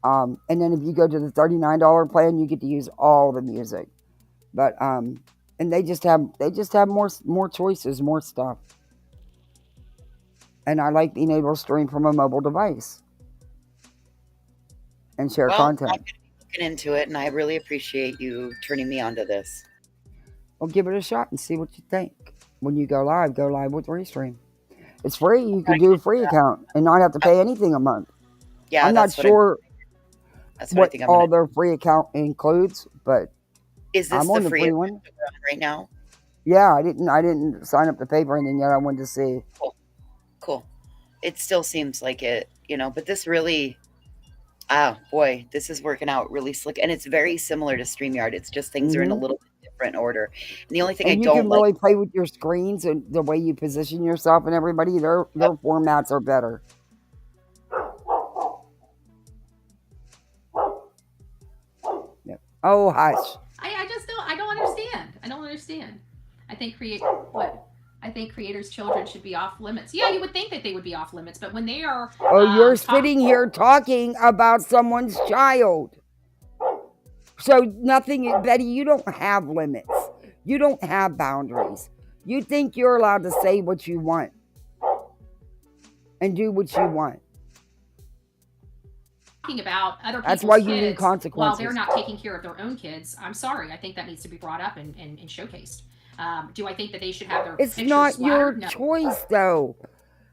And then if you go to the $39 plan, you get to use all the music. But and they just have more choices, more stuff. And I like being able to stream from a mobile device and share content. I'm going to be looking into it, and I really appreciate you turning me onto this. Well, give it a shot and see what you think. When you go live with Restream. It's free. You can do a free account and not have to pay anything a month. Yeah, I'm not sure what all their free account includes, but is this I'm on the free one right now? Yeah, I didn't sign up to pay for anything yet. I wanted to see. Cool. It still seems like it, but this really, boy, this is working out really slick, and it's very similar to StreamYard. It's just things are in a little bit different order. And the only thing you can really play with your screens and the way you position yourself and everybody. Their formats are better. Yep. Oh, hush. I don't understand. I don't understand. I think creators' children should be off limits. Yeah, you would think that they would be off limits, but when they are... Oh, you're sitting here talking about someone's child. So nothing, Betty, you don't have limits. You don't have boundaries. You think you're allowed to say what you want and do what you want. Talking about other people's That's why you kids need consequences. while they're not taking care of their own kids. I'm sorry. I think that needs to be brought up and showcased. Do I think that they should have their It's not your choice, though.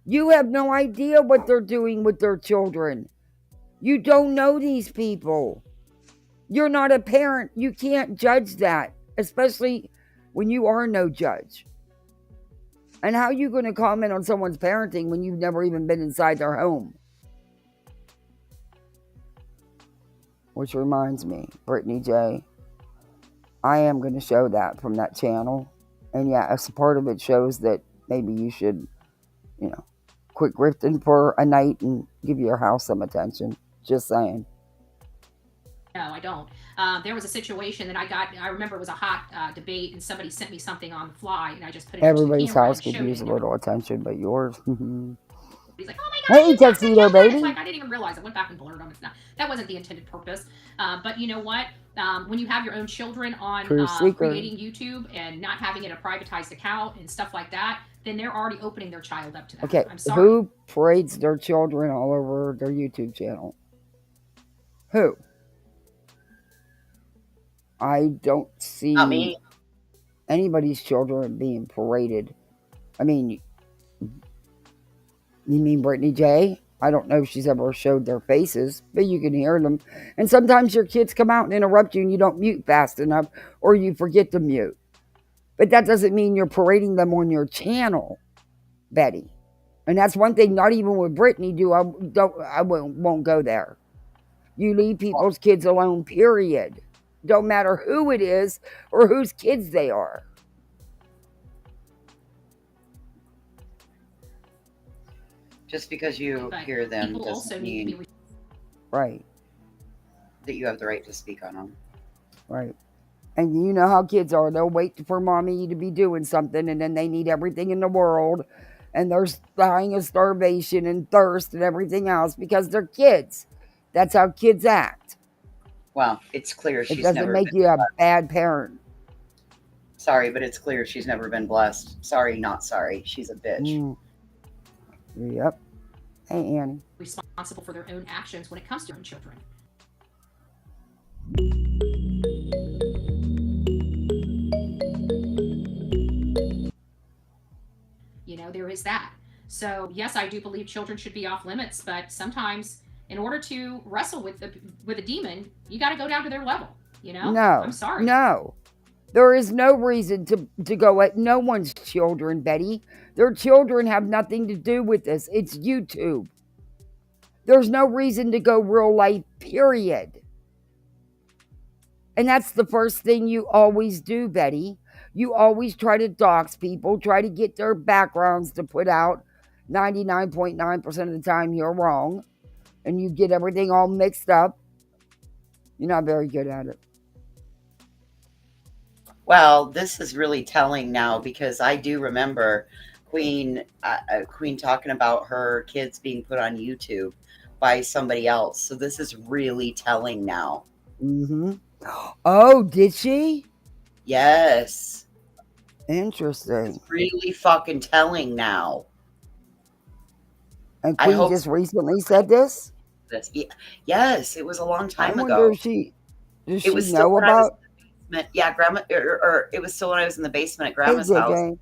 You have no idea what they're doing with their children. You don't know these people. You're not a parent. You can't judge that, especially when you are no judge. And how are you going to comment on someone's parenting when you've never even been inside their home? Which reminds me, Brittany J, I am going to show that from that channel. And yeah, as a part of it shows that maybe you should, quit grifting for a night and give your house some attention. Just saying. No, I don't. There was a situation that I remember it was a hot debate, and somebody sent me something on the fly, and I just put it Everybody's into the camera house and could use a little attention, but yours. He's like, oh my God, hey, Tuxedo Baby. It's like, I didn't even realize. I went back and blurred them. That wasn't the intended purpose. But you know what? When you have your own children on creating YouTube and not having it a privatized account and stuff like that, then they're already opening their child up to that. Okay, I'm sorry. who parades their children all over their YouTube channel? Who? I don't see anybody's children being paraded. I mean, you mean Brittany J? I don't know if she's ever showed their faces, but you can hear them. And sometimes your kids come out and interrupt you and you don't mute fast enough, or you forget to mute. But that doesn't mean you're parading them on your channel, Betty. And that's one thing, not even with Brittany I won't go there. You leave people's kids alone, period. Don't matter who it is or whose kids they are. Just because you hear them doesn't mean right that you have the right to speak on them. Right. And you know how kids are. They'll wait for mommy to be doing something, and then they need everything in the world, and they're dying of starvation and thirst and everything else because they're kids. That's how kids act. Well, it's clear she's never. It doesn't make you a bad parent. Sorry, but it's clear she's never been blessed. Sorry, not sorry. She's a bitch. Yep. Hey, Annie. Responsible for their own actions when it comes to their own children. true is that. So yes, I do believe children should be off limits, but sometimes in order to wrestle with a demon, you got to go down to their level. You know, I'm No, sorry. no. There is no reason to go at no one's children, Betty. Their children have nothing to do with this. It's YouTube. There's no reason to go real life, period. And that's the first thing you always do, Betty. You always try to dox people, try to get their backgrounds to put out. 99.9% of the time, you're wrong. And you get everything all mixed up. You're not very good at it. Well, this is really telling now because I do remember Queen talking about her kids being put on YouTube by somebody else. So this is really telling now. Mm-hmm. Oh, did she? Yes. Interesting. It's really fucking telling now. And Queen just recently said this? Yes, it was a long time I ago. wonder if she does she know when I was about in the basement. Yeah, grandma, or it was still when I was in the basement at Hey grandma's house. JJ.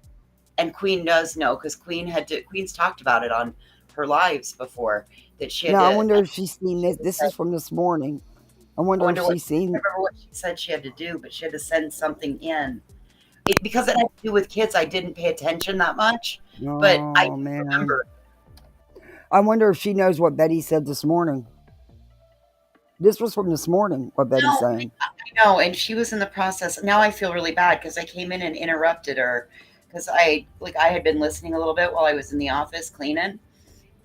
And Queen does know because Queen's talked about it on her lives before that she had No, to. I wonder if she's seen this. This is from this morning. I wonder if she's seen. I remember what she said she had to do, but she had to send something in. Because it had to do with kids, I didn't pay attention that much. But I remember. I wonder if she knows what Betty said this morning. This was from this morning, what Betty's saying. I know, and she was in the process. Now I feel really bad because I came in and interrupted her because I had been listening a little bit while I was in the office cleaning,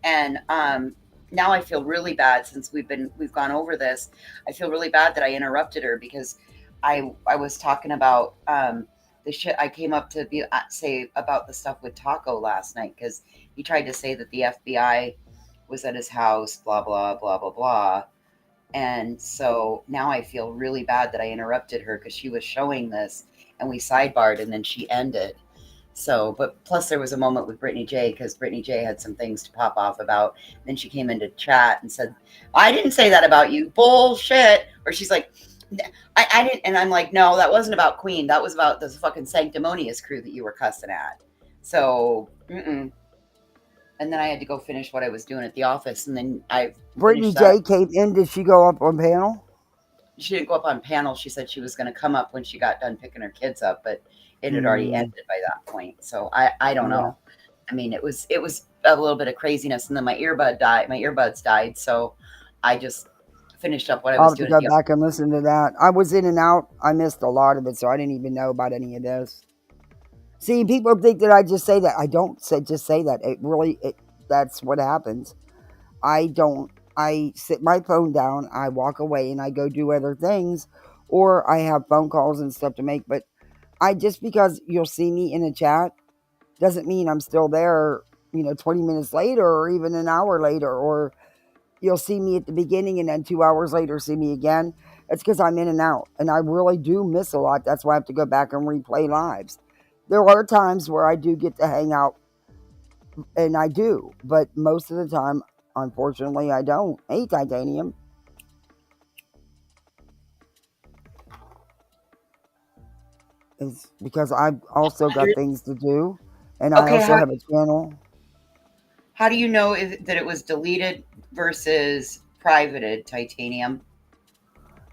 and now I feel really bad since we've gone over this. I feel really bad that I interrupted her because I was talking about the shit I came up to say about the stuff with Taco last night because he tried to say that the FBI was at his house, blah blah blah blah blah. And so now I feel really bad that I interrupted her because she was showing this and we sidebarred and then she ended. So, but plus there was a moment with Brittany J because Brittany J had some things to pop off about. Then she came into chat and said, I didn't say that about you. Bullshit. Or she's like, I didn't. And I'm like, no, that wasn't about Queen. That was about the fucking sanctimonious crew that you were cussing at. So, And then I had to go finish what I was doing at the office. And then Brittany J came in. Did she go up on panel? She didn't go up on panel. She said she was going to come up when she got done picking her kids up, but it had already ended by that point. So I don't know. I mean, it was a little bit of craziness, and then my earbuds died. So I just finished up what I was doing. I'll have to go back and listen to that. I was in and out. I missed a lot of it, so I didn't even know about any of this. See, people think that I just say that. I don't just say that. That's what happens. I sit my phone down, I walk away, and I go do other things, or I have phone calls and stuff to make. But just because you'll see me in a chat doesn't mean I'm still there, 20 minutes later or even an hour later, or you'll see me at the beginning and then 2 hours later see me again. It's because I'm in and out, and I really do miss a lot. That's why I have to go back and replay lives. There are times where I do get to hang out, and I do, but most of the time, unfortunately, I don't. Hey, Titanium. It's because I've also got things to do, and I also have a channel. How do you know that it was deleted versus privated, Titanium?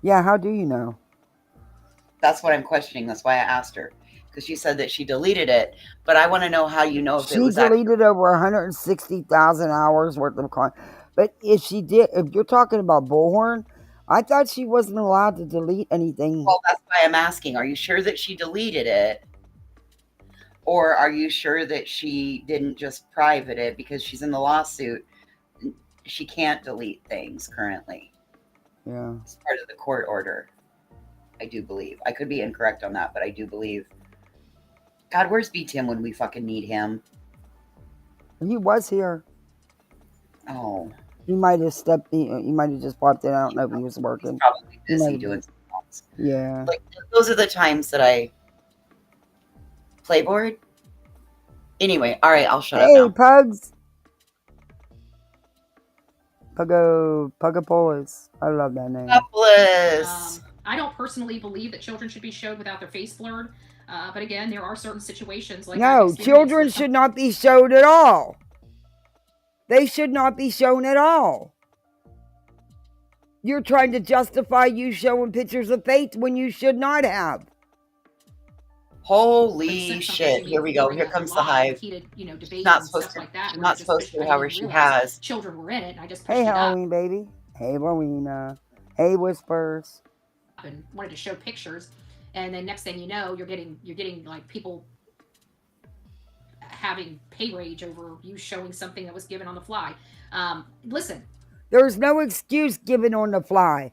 Yeah, how do you know? That's what I'm questioning. That's why I asked her. Because she said that she deleted it, but I want to know how you know if it was deleted over 160,000 hours worth of content. But if you're talking about Bullhorn, I thought she wasn't allowed to delete anything. Well, that's why I'm asking. Are you sure that she deleted it? Or are you sure that she didn't just private it because she's in the lawsuit? She can't delete things currently. Yeah. It's part of the court order. I do believe. I could be incorrect on that, but I do believe. God, where's B-Tim when we fucking need him? He was here. Oh. He might have he might have just popped in. I don't know if he was working. He's probably busy doing something else. Yeah. Like, those are the times that I playboard. Anyway, all right, I'll shut up now. Hey, Pugs. Pugapolis. I love that name. Pugapolis. I don't personally believe that children should be showed without their face blurred. But again, there are certain situations like no, children should not be showed at all. They should not be shown at all. You're trying to justify you showing pictures of Faith when you should not have. Holy shit! Here we go. Here comes the hive. Heated, She's debate not and supposed stuff to. like that. She's not supposed to. However, she has. Children were in it, and I just Hey, pushed it up. Halloween baby. Hey, Rowena. Hey, Whispers. And wanted to show pictures, and then next thing you know, you're getting like people having pay rage over you showing something that was given on the fly. Listen, there's no excuse given on the fly.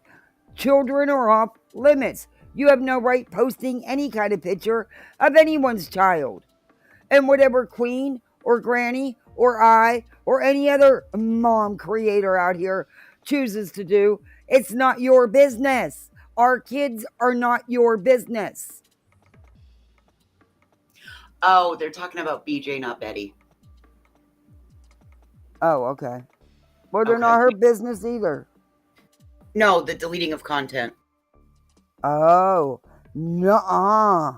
Children are off limits. You have no right posting any kind of picture of anyone's child. And whatever queen or granny or I or any other mom creator out here chooses to do, it's not your business. Our kids are not your business. Oh, they're talking about BJ, not Betty. Oh, okay. Well, they're not her business either. No, the deleting of content. Oh, nuh-uh.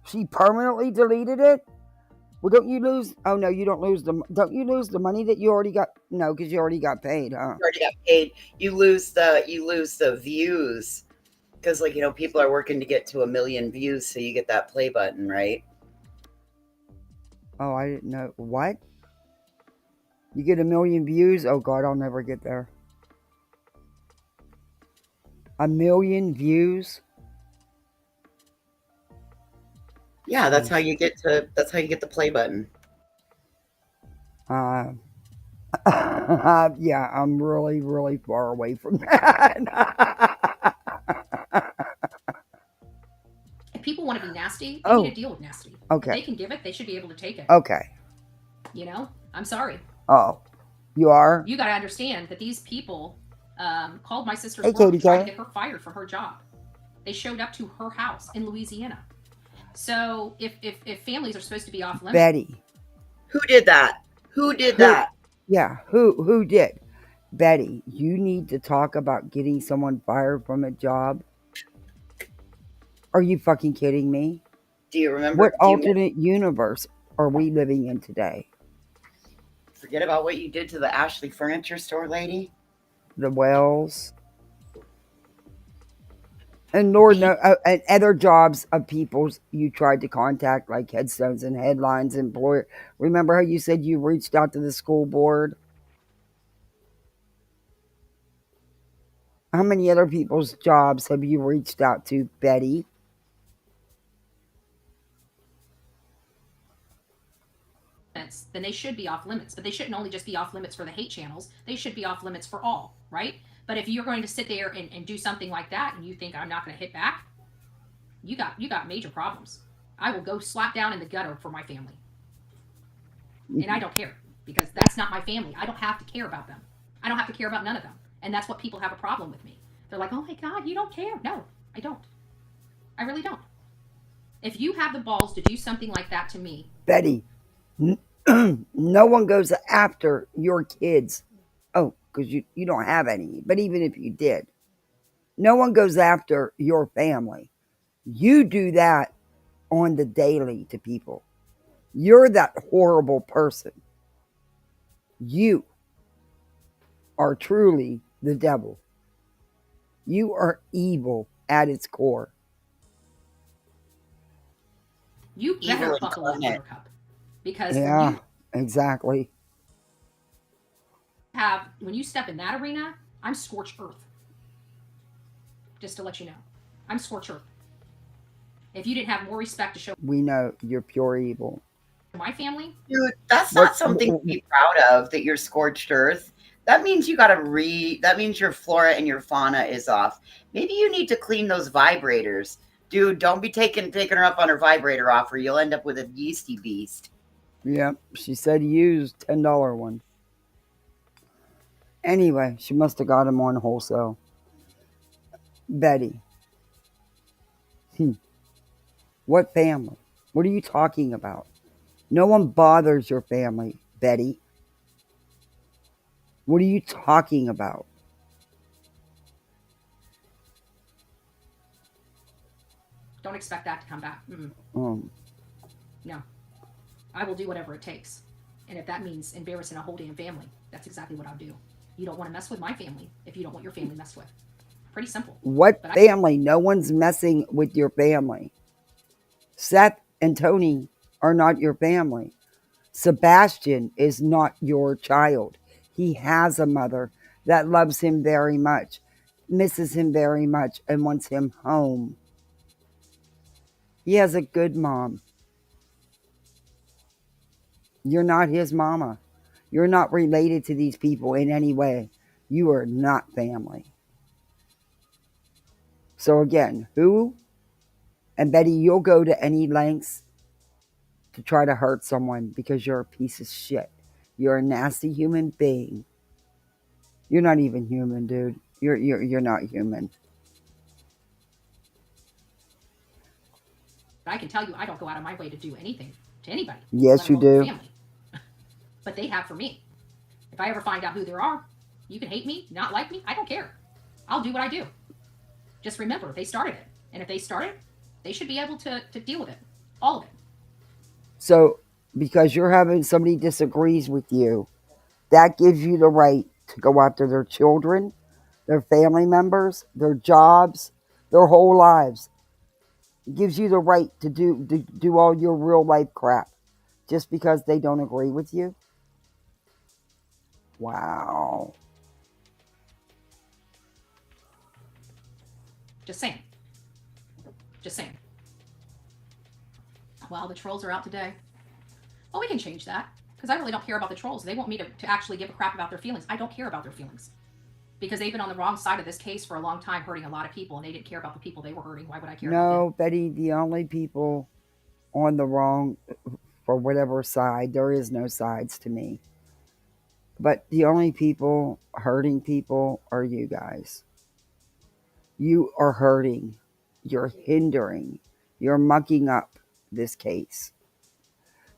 She permanently deleted it? Well, don't you lose? Oh no, you don't lose the. Don't you lose the money that you already got? No, because you already got paid, huh? You already got paid. You lose the views because, like, people are working to get to 1 million views, so you get that play button, right? Oh, I didn't know. What? You get 1 million views? Oh God, I'll never get there. 1 million views? Yeah, that's how you get the play button. Yeah, I'm really, really far away from that. if people want to be nasty, they need to deal with nasty. Okay. If they can give it, they should be able to take it. Okay. I'm sorry. Oh, you are? You got to understand that these people called my sister's work to try to get her fired from her job. They showed up to her house in Louisiana. So if families are supposed to be off limits, Betty. Who did that? Who did that? Yeah, who did? Betty, you need to talk about getting someone fired from a job. Are you fucking kidding me? Do you remember? What alternate universe are we living in today? Forget about what you did to the Ashley furniture store lady. The Wells. And Lord knows, and other jobs of people's you tried to contact, like headstones and headlines, employer. Remember how you said you reached out to the school board? How many other people's jobs have you reached out to, Betty? then they should be off limits. But they shouldn't only just be off limits for the hate channels. They should be off limits for all, right? But if you're going to sit there and do something like that and you think I'm not going to hit back, you got major problems. I will go slap down in the gutter for my family. And I don't care because that's not my family. I don't have to care about them. I don't have to care about none of them. And that's what people have a problem with me. They're like, oh my God, you don't care. No, I don't. I really don't. If you have the balls to do something like that to me, Betty, no one goes after your kids. Oh, because you don't have any. But even if you did, no one goes after your family. You do that on the daily to people. You're that horrible person. You are truly the devil. You are evil at its core. You better buckle up, Buttercup. Because exactly. When you step in that arena, I'm scorched earth. Just to let you know. I'm scorched earth. If you didn't have more respect to show, we know you're pure evil. My family? Dude, that's not something to be proud of, that you're scorched earth. That means you gotta that means your flora and your fauna is off. Maybe you need to clean those vibrators. Dude, don't be taking her up on her vibrator offer. You'll end up with a yeasty beast. Yep, she said use $10 one. Anyway, she must have got him on wholesale. Betty. What family? What are you talking about? No one bothers your family, Betty. What are you talking about? Don't expect that to come back. No. I will do whatever it takes. And if that means embarrassing a whole damn family, that's exactly what I'll do. You don't want to mess with my family if you don't want your family messed with. Pretty simple. What family? No one's messing with your family. Seth and Tony are not your family. Sebastian is not your child. He has a mother that loves him very much, misses him very much, and wants him home. He has a good mom. You're not his mama. You're not related to these people in any way. You are not family. So again, who? And Betty, you'll go to any lengths to try to hurt someone because you're a piece of shit. You're a nasty human being. You're not even human, dude. You're not human. I can tell you, I don't go out of my way to do anything to anybody. Yes, you do. Family. But they have for me. If I ever find out who they are, you can hate me, not like me. I don't care. I'll do what I do. Just remember, they started it. And if they started, they should be able to deal with it. All of it. So, because you're having somebody disagrees with you, that gives you the right to go after their children, their family members, their jobs, their whole lives. It gives you the right to do all your real life crap just because they don't agree with you. Wow. Just saying. Just saying. Well, the trolls are out today. Well, we can change that. Because I really don't care about the trolls. They want me to actually give a crap about their feelings. I don't care about their feelings. Because they've been on the wrong side of this case for a long time, hurting a lot of people, and they didn't care about the people they were hurting. Why would I care about them? No, Betty, the only people on the wrong, for whatever side, there is no sides to me. But the only people hurting people are you guys. You are hurting. You're hindering. You're mucking up this case.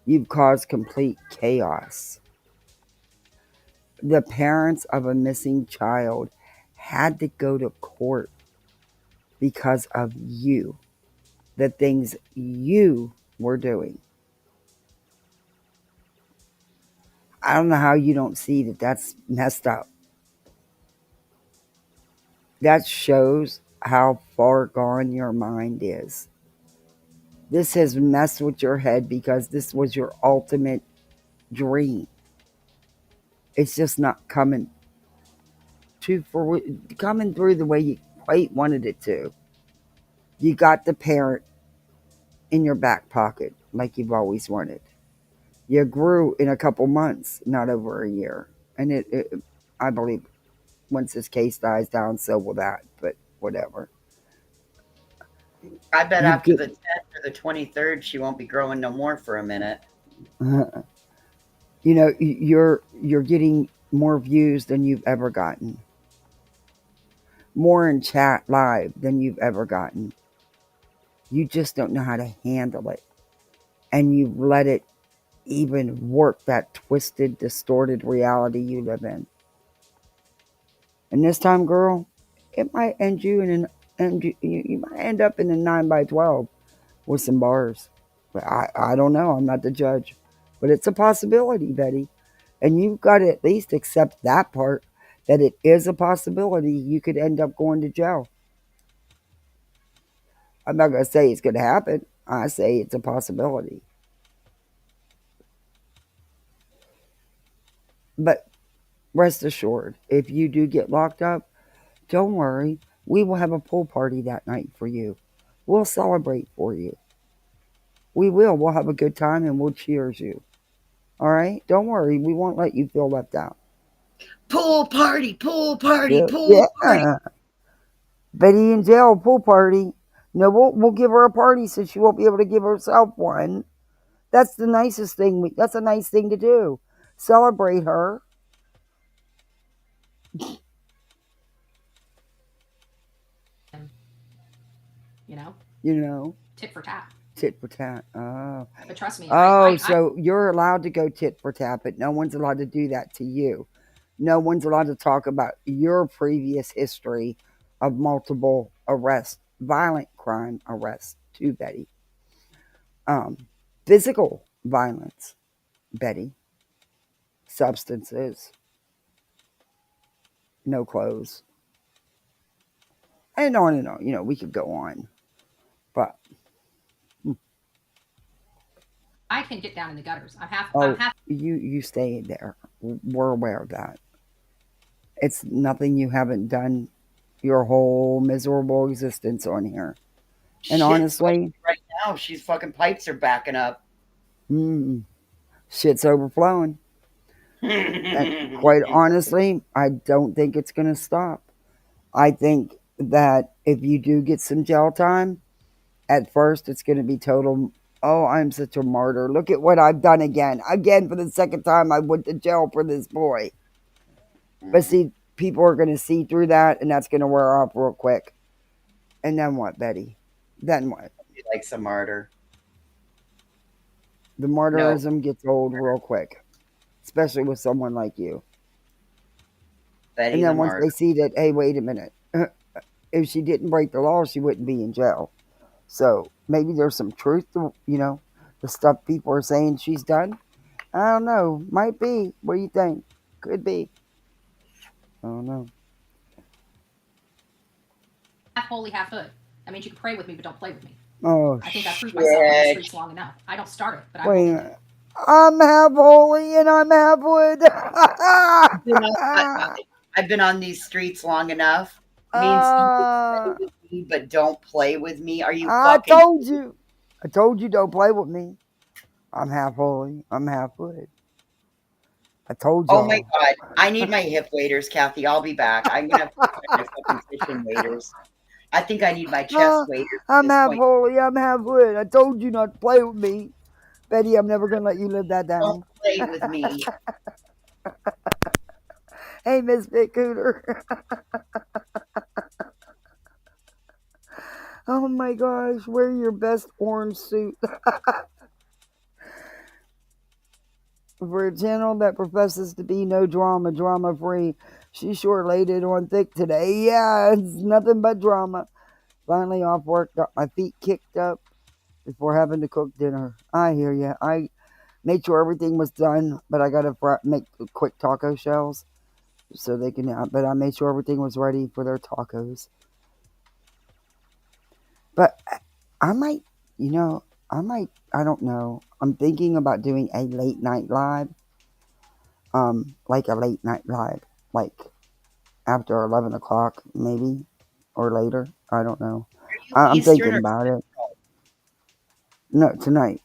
You've caused complete chaos. The parents of a missing child had to go to court because of you. The things you were doing. I don't know how you don't see that that's messed up. That shows how far gone your mind is. This has messed with your head because this was your ultimate dream. It's just not coming through the way you quite wanted it to. You got the parent in your back pocket like you've always wanted. You grew in a couple months, not over a year. And I believe once this case dies down, so will that, but whatever. I bet after the 10th or the 23rd, she won't be growing no more for a minute. You know, you're getting more views than you've ever gotten. More in chat live than you've ever gotten. You just don't know how to handle it. And you've let it even work that twisted, distorted reality you live in. And this time, girl, it might end you you might end up in a 9x12 with some bars. But I don't know. I'm not the judge. But it's a possibility, Betty. And you've got to at least accept that part, that it is a possibility you could end up going to jail. I'm not going to say it's going to happen. I say it's a possibility. But rest assured, if you do get locked up, don't worry. We will have a pool party that night for you. We'll celebrate for you. We will. We'll have a good time and we'll cheers you. All right? Don't worry. We won't let you feel left out. Pool party, pool party, Yeah. pool party. Betty in jail, pool party. No, we'll give her a party so she won't be able to give herself one. That's the nicest thing. That's a nice thing to do. Celebrate her. You know? Tit for tat. Tit for tat. Oh. But trust me. So you're allowed to go tit for tat, but no one's allowed to do that to you. No one's allowed to talk about your previous history of multiple arrests, violent crime arrests. to Betty. Physical violence, Betty. Substances, no clothes, and on and on. You know, we could go on, but I can get down in the gutters. I'm oh, half. you stay there. We're aware of that. It's nothing you haven't done your whole miserable existence on here. And Shit's like honestly, right now, she's fucking pipes are backing up. shit's overflowing. And quite honestly, I don't think it's going to stop. I think that if you do get some jail time, at first it's going to be total, oh, I'm such a martyr. Look at what I've done again. Again, for the second time, I went to jail for this boy. But see, people are going to see through that, and that's going to wear off real quick. And then what, Betty? Then what? She likes a martyr. The martyrism gets old real quick, especially with someone like you. Betty And the then once martyr. they see that, hey, wait a minute. If she didn't break the law, she wouldn't be in jail. So maybe there's some truth to, the stuff people are saying she's done. I don't know. Might be. What do you think? Could be. I don't know. Half holy, half hood. That means you can pray with me, but don't play with me. Oh, I think I've proved myself on the streets long enough. I don't start it, but I wait. will. I'm half holy and I'm half wood. I've been on these streets long enough. Means you can play with me, but don't play with me. Are you I fucking? told you. I told you don't play with me. I'm half holy. I'm half wood. I told Oh my y'all. god! I need my hip waders, Kathy. I'll be back. I'm gonna have to find my fucking fishing waders. I think I need my chest waders at I'm this half point. holy. I'm half wood. I told you not to play with me. Betty, I'm never going to let you live that Don't down. play with me. Hey, Miss Big Cooter. Oh my gosh, wear your best orange suit. For a channel that professes to be no drama, drama free, she sure laid it on thick today. Yeah, it's nothing but drama. Finally off work, got my feet kicked up before having to cook dinner. I hear ya. I made sure everything was done, but I gotta make quick taco shells so they can. But I made sure everything was ready for their tacos. But I might, I don't know. I'm thinking about doing a late night live. Like a late night live. Like after 11 o'clock, maybe, or later. I don't know. Are you I'm Eastern thinking or about it. Central? No, tonight.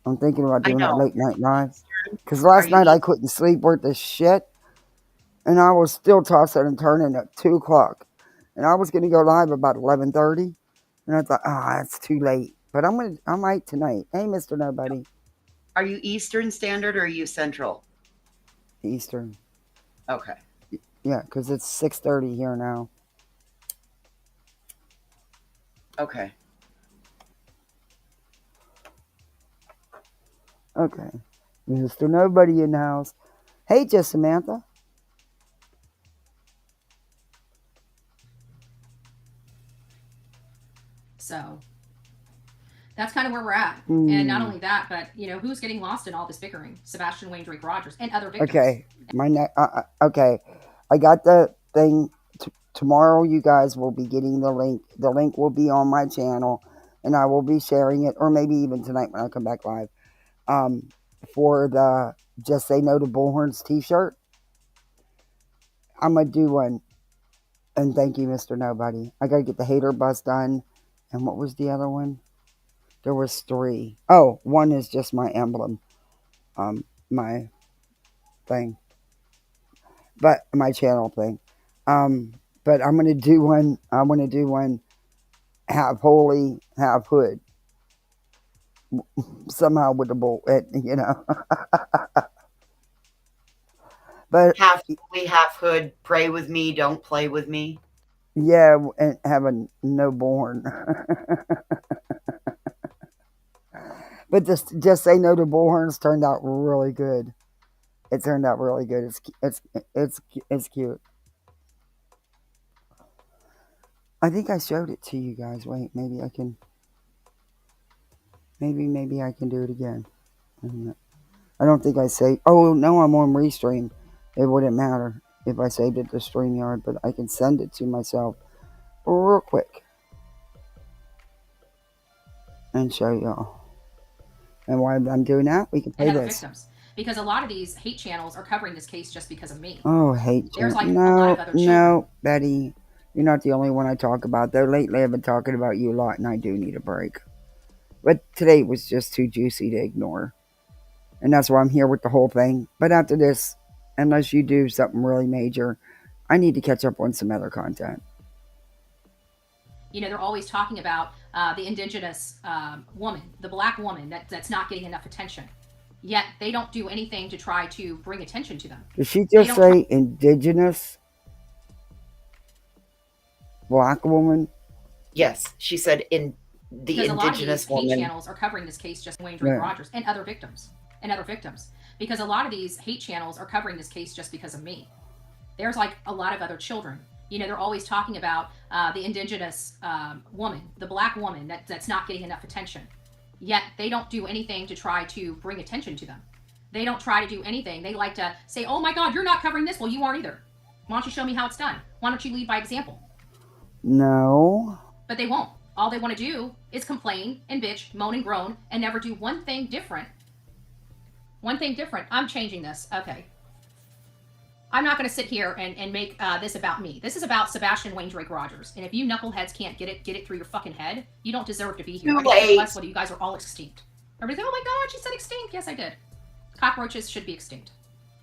I'm thinking about I doing that know. late night live. Eastern? Because Are last you night I East? couldn't sleep worth the shit. And I was still tossing and turning at 2 o'clock. And I was going to go live about 11:30. And I thought, it's too late. But I might tonight. Hey, Mr. Nobody. Are you Eastern Standard or are you Central? Eastern. Okay. Yeah, because it's 6:30 here now. Okay. Okay. Mr. Nobody in the house. Hey, just Samantha. So that's kind of where we're at. And not only that, but who's getting lost in all this bickering? Sebastian Wayne, Drake Rogers, and other victims. Okay. Okay. I got the thing. Tomorrow, you guys will be getting the link. The link will be on my channel, and I will be sharing it, or maybe even tonight when I come back live. For the Just Say No to Bullhorns t-shirt. I'm going to do one. And thank you, Mr. Nobody. I got to get the hater bus done. And what was the other one? There was 3. Oh, one is just my emblem. My thing. But my channel thing. But I'm going to do one. I want to do one half holy, half hood. Somehow with the bull, But half holy, half hood. Pray with me. Don't play with me. Yeah, and have a no born. But just say no to bullhorns turned out really good. It turned out really good. It's cute. I think I showed it to you guys. Wait, maybe I can. Maybe I can do it again. I don't think I saved. Oh no, I'm on Restream. It wouldn't matter if I saved it to StreamYard, but I can send it to myself real quick and show y'all. And while I'm doing that, we can play and other this. victims. Because a lot of these hate channels are covering this case just because of me. Oh, hate There's channel. like a lot of other children. No, Betty. You're not the only one I talk about. Though lately I've been talking about you a lot, and I do need a break. But today was just too juicy to ignore. And that's why I'm here with the whole thing. But after this, unless you do something really major, I need to catch up on some other content. You know, they're always talking about the indigenous woman, the black woman that's not getting enough attention. Yet they don't do anything to try to bring attention to them. Did she just say indigenous black woman? Yes, she said in the because indigenous a lot of these hate woman. channels are covering this case just Wayne Drake Rogers and other victims. Because a lot of these hate channels are covering this case just because of me. There's like a lot of other children. You know, they're always talking about the indigenous woman, the black woman that's not getting enough attention. Yet they don't do anything to try to bring attention to them. They don't try to do anything. They like to say, oh my God, you're not covering this. Well, you aren't either. Why don't you show me how it's done? Why don't you lead by example? No. But they won't. All they want to do is complain and bitch, moan and groan, and never do one thing different. One thing different. I'm changing this. Okay. I'm not going to sit here and make this about me. This is about Sebastian Wayne Drake Rogers. And if you knuckleheads can't get it through your fucking head, you don't deserve to be here. I could less whether you guys are all extinct. Everybody's like, oh my God, she said extinct. Yes, I did. Cockroaches should be extinct.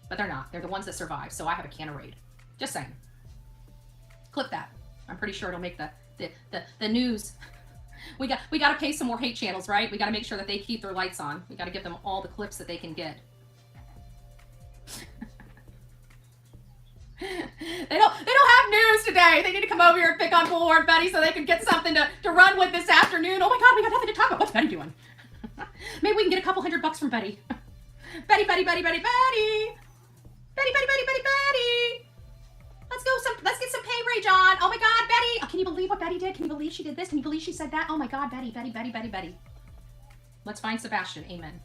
But they're not. They're the ones that survive. So I have a can of Raid. Just saying. Clip that. I'm pretty sure it'll make the news. We got to pay some more hate channels, right? We got to make sure that they keep their lights on. We got to give them all the clips that they can get. They don't have news today. They need to come over here and pick on Bullhorn Betty so they can get something to run with this afternoon. Oh my God, we got nothing to talk about. What's Betty doing? Maybe we can get a couple $100 from Betty. Betty. Betty. Let's get some pay rage on. Oh my God, Betty. Oh, can you believe what Betty did? Can you believe she did this? Can you believe she said that? Oh my God, Betty. Let's find Sebastian. Amen.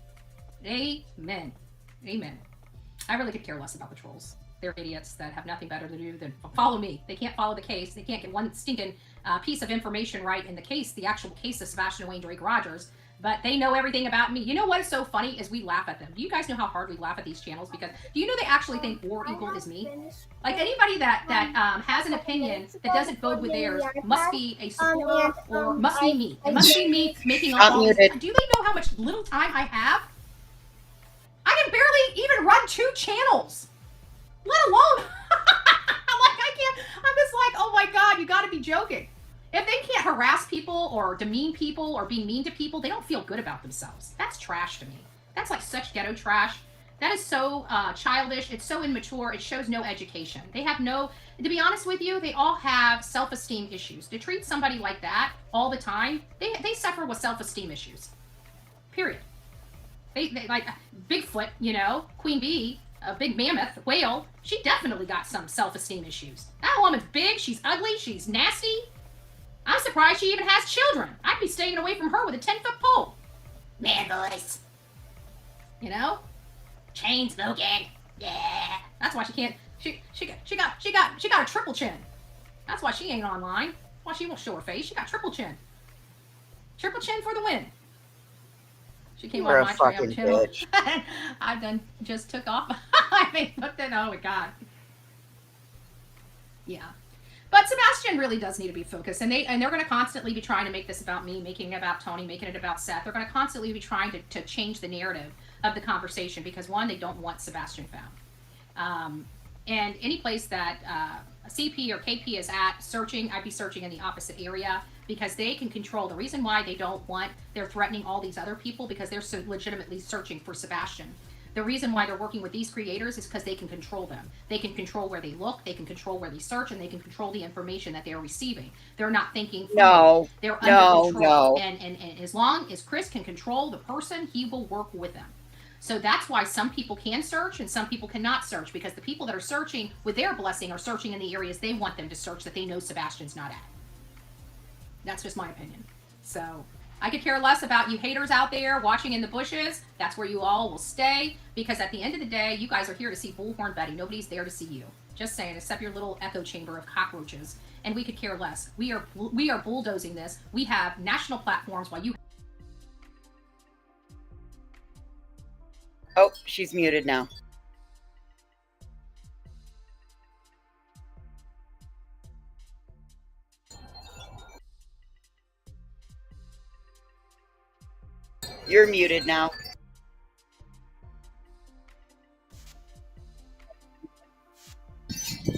I really could care less about the trolls. They're idiots that have nothing better to do than follow me. They can't follow the case. They can't get one stinking piece of information right in the case, the actual case of Sebastian Wayne Drake Rogers. But they know everything about me. You know what is so funny is we laugh at them. Do you guys know how hard we laugh at these channels? Because do you know they actually think War Eagle is me? Like anybody that has an opinion that doesn't vote with theirs must be a supporter or must be me. It must be me making all these. Do they know how much little time I have? I can barely even run 2 channels. Let alone, I'm just like, oh my God, you gotta be joking. If they can't harass people or demean people or be mean to people, they don't feel good about themselves. That's trash to me. That's like such ghetto trash. That is so childish. It's so immature. It shows no education. They have no, to be honest with you, they all have self-esteem issues. To treat somebody like that all the time, they suffer with self-esteem issues. Period. They like Bigfoot, you know, Queen Bee, a big mammoth whale, she definitely got some self-esteem issues. That woman's big, she's ugly, she's nasty. I'm surprised she even has children. I'd be staying away from her with a 10-foot pole. Man voice. You know? Chain smoking. Yeah. That's why she can't. She got a triple chin. That's why she ain't online. Why she won't show her face. She got triple chin. Triple chin for the win. She came on my channel. I done just took off my Facebook then. Oh my God. Yeah. But Sebastian really does need to be focused, and they're going to constantly be trying to make this about me, making it about Tony, making it about Seth. They're going to constantly be trying to change the narrative of the conversation because, one, they don't want Sebastian found. And any place that CP or KP is at searching, I'd be searching in the opposite area because they can control. The reason why they don't want, they're threatening all these other people because they're so legitimately searching for Sebastian. The reason why they're working with these creators is because they can control them. They can control where they look, they can control where they search, and they can control the information that they're receiving. They're not thinking freely. They're under control. And as long as Chris can control the person, he will work with them. So that's why some people can search and some people cannot search, because the people that are searching with their blessing are searching in the areas they want them to search that they know Sebastian's not at. That's just my opinion. So I could care less about you haters out there watching in the bushes. That's where you all will stay, because at the end of the day, you guys are here to see Bullhorn Betty. Nobody's there to see you. Just saying, except your little echo chamber of cockroaches. And we could care less. We are bulldozing this. We have national platforms while you. Oh, she's muted now. You're muted now.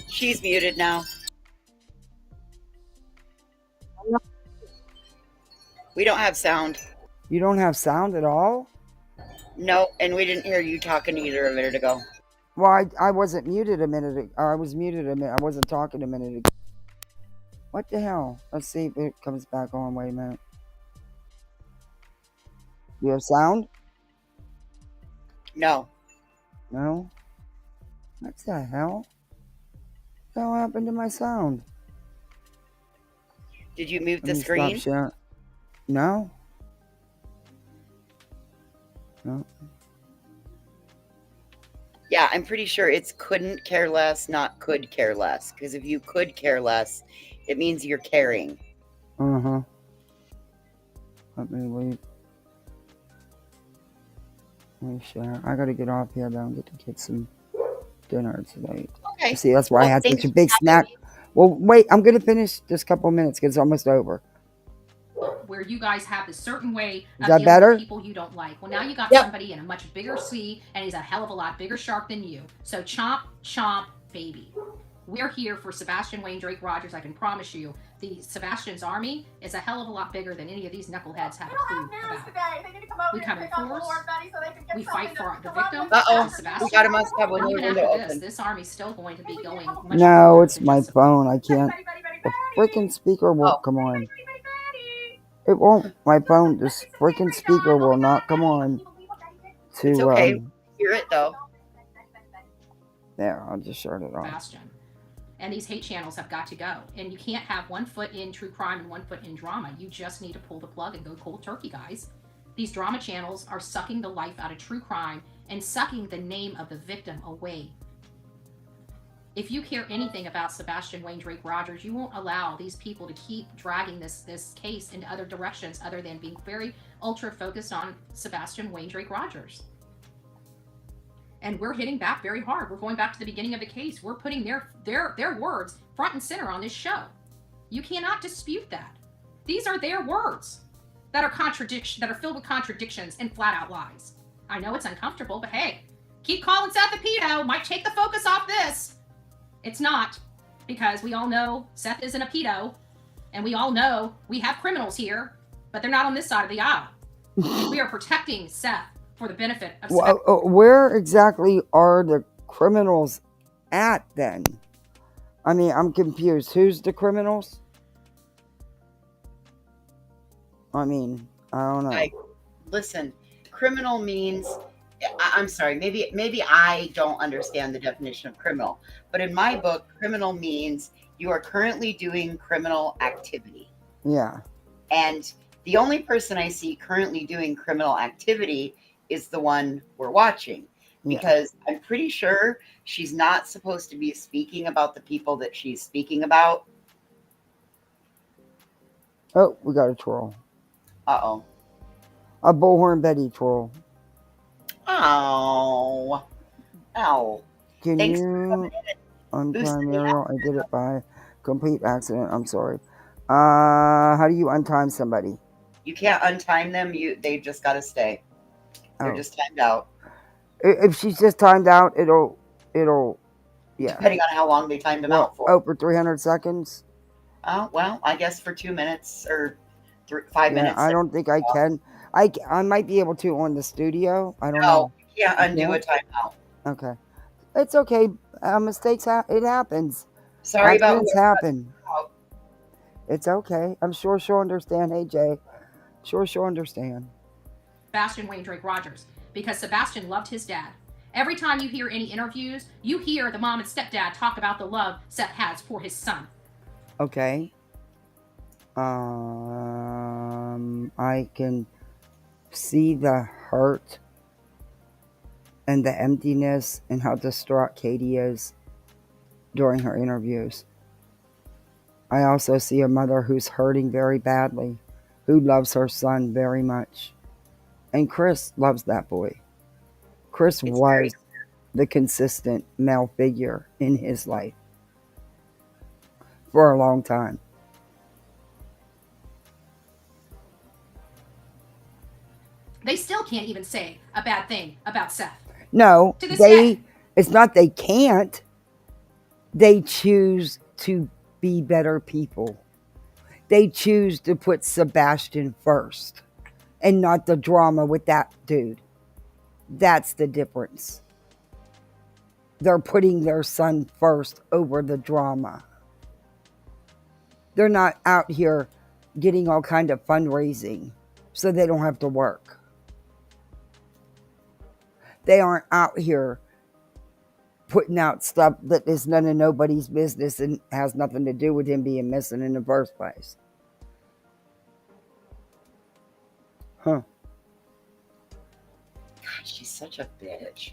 She's muted now. We don't have sound. You don't have sound at all? No, and we didn't hear you talking either a minute ago. Well, I wasn't muted a minute ago. I was muted a minute. I wasn't talking a minute ago. What the hell? Let's see if it comes back on. Wait a minute. You have sound? No. No? What the hell? What the hell happened to my sound? Did you mute Let the me screen? Stop sharing. No? No. Yeah, I'm pretty sure it's couldn't care less, not could care less. Because if you could care less, it means you're caring. Uh-huh. Let me leave. Let me share. I gotta get off here though and get the kids some dinner tonight. Okay. See, that's why I had such a big snack. Well, wait, I'm gonna finish this couple minutes because it's almost over. Where you guys have this certain way Is of that dealing better? with people you don't like. Well, now you got Yep. somebody in a much bigger sea, and he's a hell of a lot bigger shark than you. So chomp, chomp, baby. We're here for Sebastian Wayne Drake Rogers. I can promise you, the Sebastian's army is a hell of a lot bigger than any of these knuckleheads have a clue about. We come in force. We fight for the victim. Uh-oh. Sebastian. We got a must have And one even window after this, open. this army's still going to be going much No, further it's than my just phone. I can't. The freaking speaker won't come on. It won't. My phone, this freaking speaker will not come on. It's okay. Hear it though. There, I'll just shut it off. Sebastian. And these hate channels have got to go. And you can't have one foot in true crime and one foot in drama. You just need to pull the plug and go cold turkey, guys. These drama channels are sucking the life out of true crime and sucking the name of the victim away. If you care anything about Sebastian Wayne Drake Rogers, you won't allow these people to keep dragging this case into other directions other than being very ultra focused on Sebastian Wayne Drake Rogers. And we're hitting back very hard. We're going back to the beginning of the case. We're putting their words front and center on this show. You cannot dispute that. These are their words that are filled with contradictions and flat out lies. I know it's uncomfortable, but hey, keep calling Seth a pedo. Might take the focus off this. It's not, because we all know Seth isn't a pedo, and we all know we have criminals here, but they're not on this side of the aisle. We are protecting Seth for the benefit of Seth. Where exactly are the criminals at then? I mean, I'm confused. Who's the criminals? I mean, I don't know. Listen, criminal means, I'm sorry, maybe I don't understand the definition of criminal, but in my book, criminal means you are currently doing criminal activity. Yeah. And the only person I see currently doing criminal activity is the one we're watching, because I'm pretty sure she's not supposed to be speaking about the people that she's speaking about. Oh, we got a troll. Uh-oh. A Bullhorn Betty troll. Oh. Ow. Can Thanks you untime Ariel? I did it by complete accident. I'm sorry. How do you untime somebody? You can't untime them. They just got to stay. They're just timed out. If she's just timed out, it'll yeah. Depending on how long they timed them out for. Oh, for 300 seconds? Oh, well, I guess for 2 minutes or 5 minutes. I don't think I can. I might be able to on the studio. I don't know. No, you can't undo a timeout. Okay. It's okay. Mistakes it happens. Sorry about Accidents happen. It's okay. I'm sure she'll understand. Hey, Jay. Sure she'll understand. Sebastian Wayne Drake Rogers, because Sebastian loved his dad. Every time you hear any interviews, you hear the mom and stepdad talk about the love Seth has for his son. Okay. I can see the hurt and the emptiness and how distraught Katie is during her interviews. I also see a mother who's hurting very badly, who loves her son very much. And Chris loves that boy. Chris was the consistent male figure in his life for a long time. They still can't even say a bad thing about Seth. No, To this day. it's not they can't. They choose to be better people. They choose to put Sebastian first and not the drama with that dude. That's the difference. They're putting their son first over the drama. They're not out here getting all kind of fundraising so they don't have to work. They aren't out here putting out stuff that is none of nobody's business and has nothing to do with him being missing in the first place. Huh. God, she's such a bitch.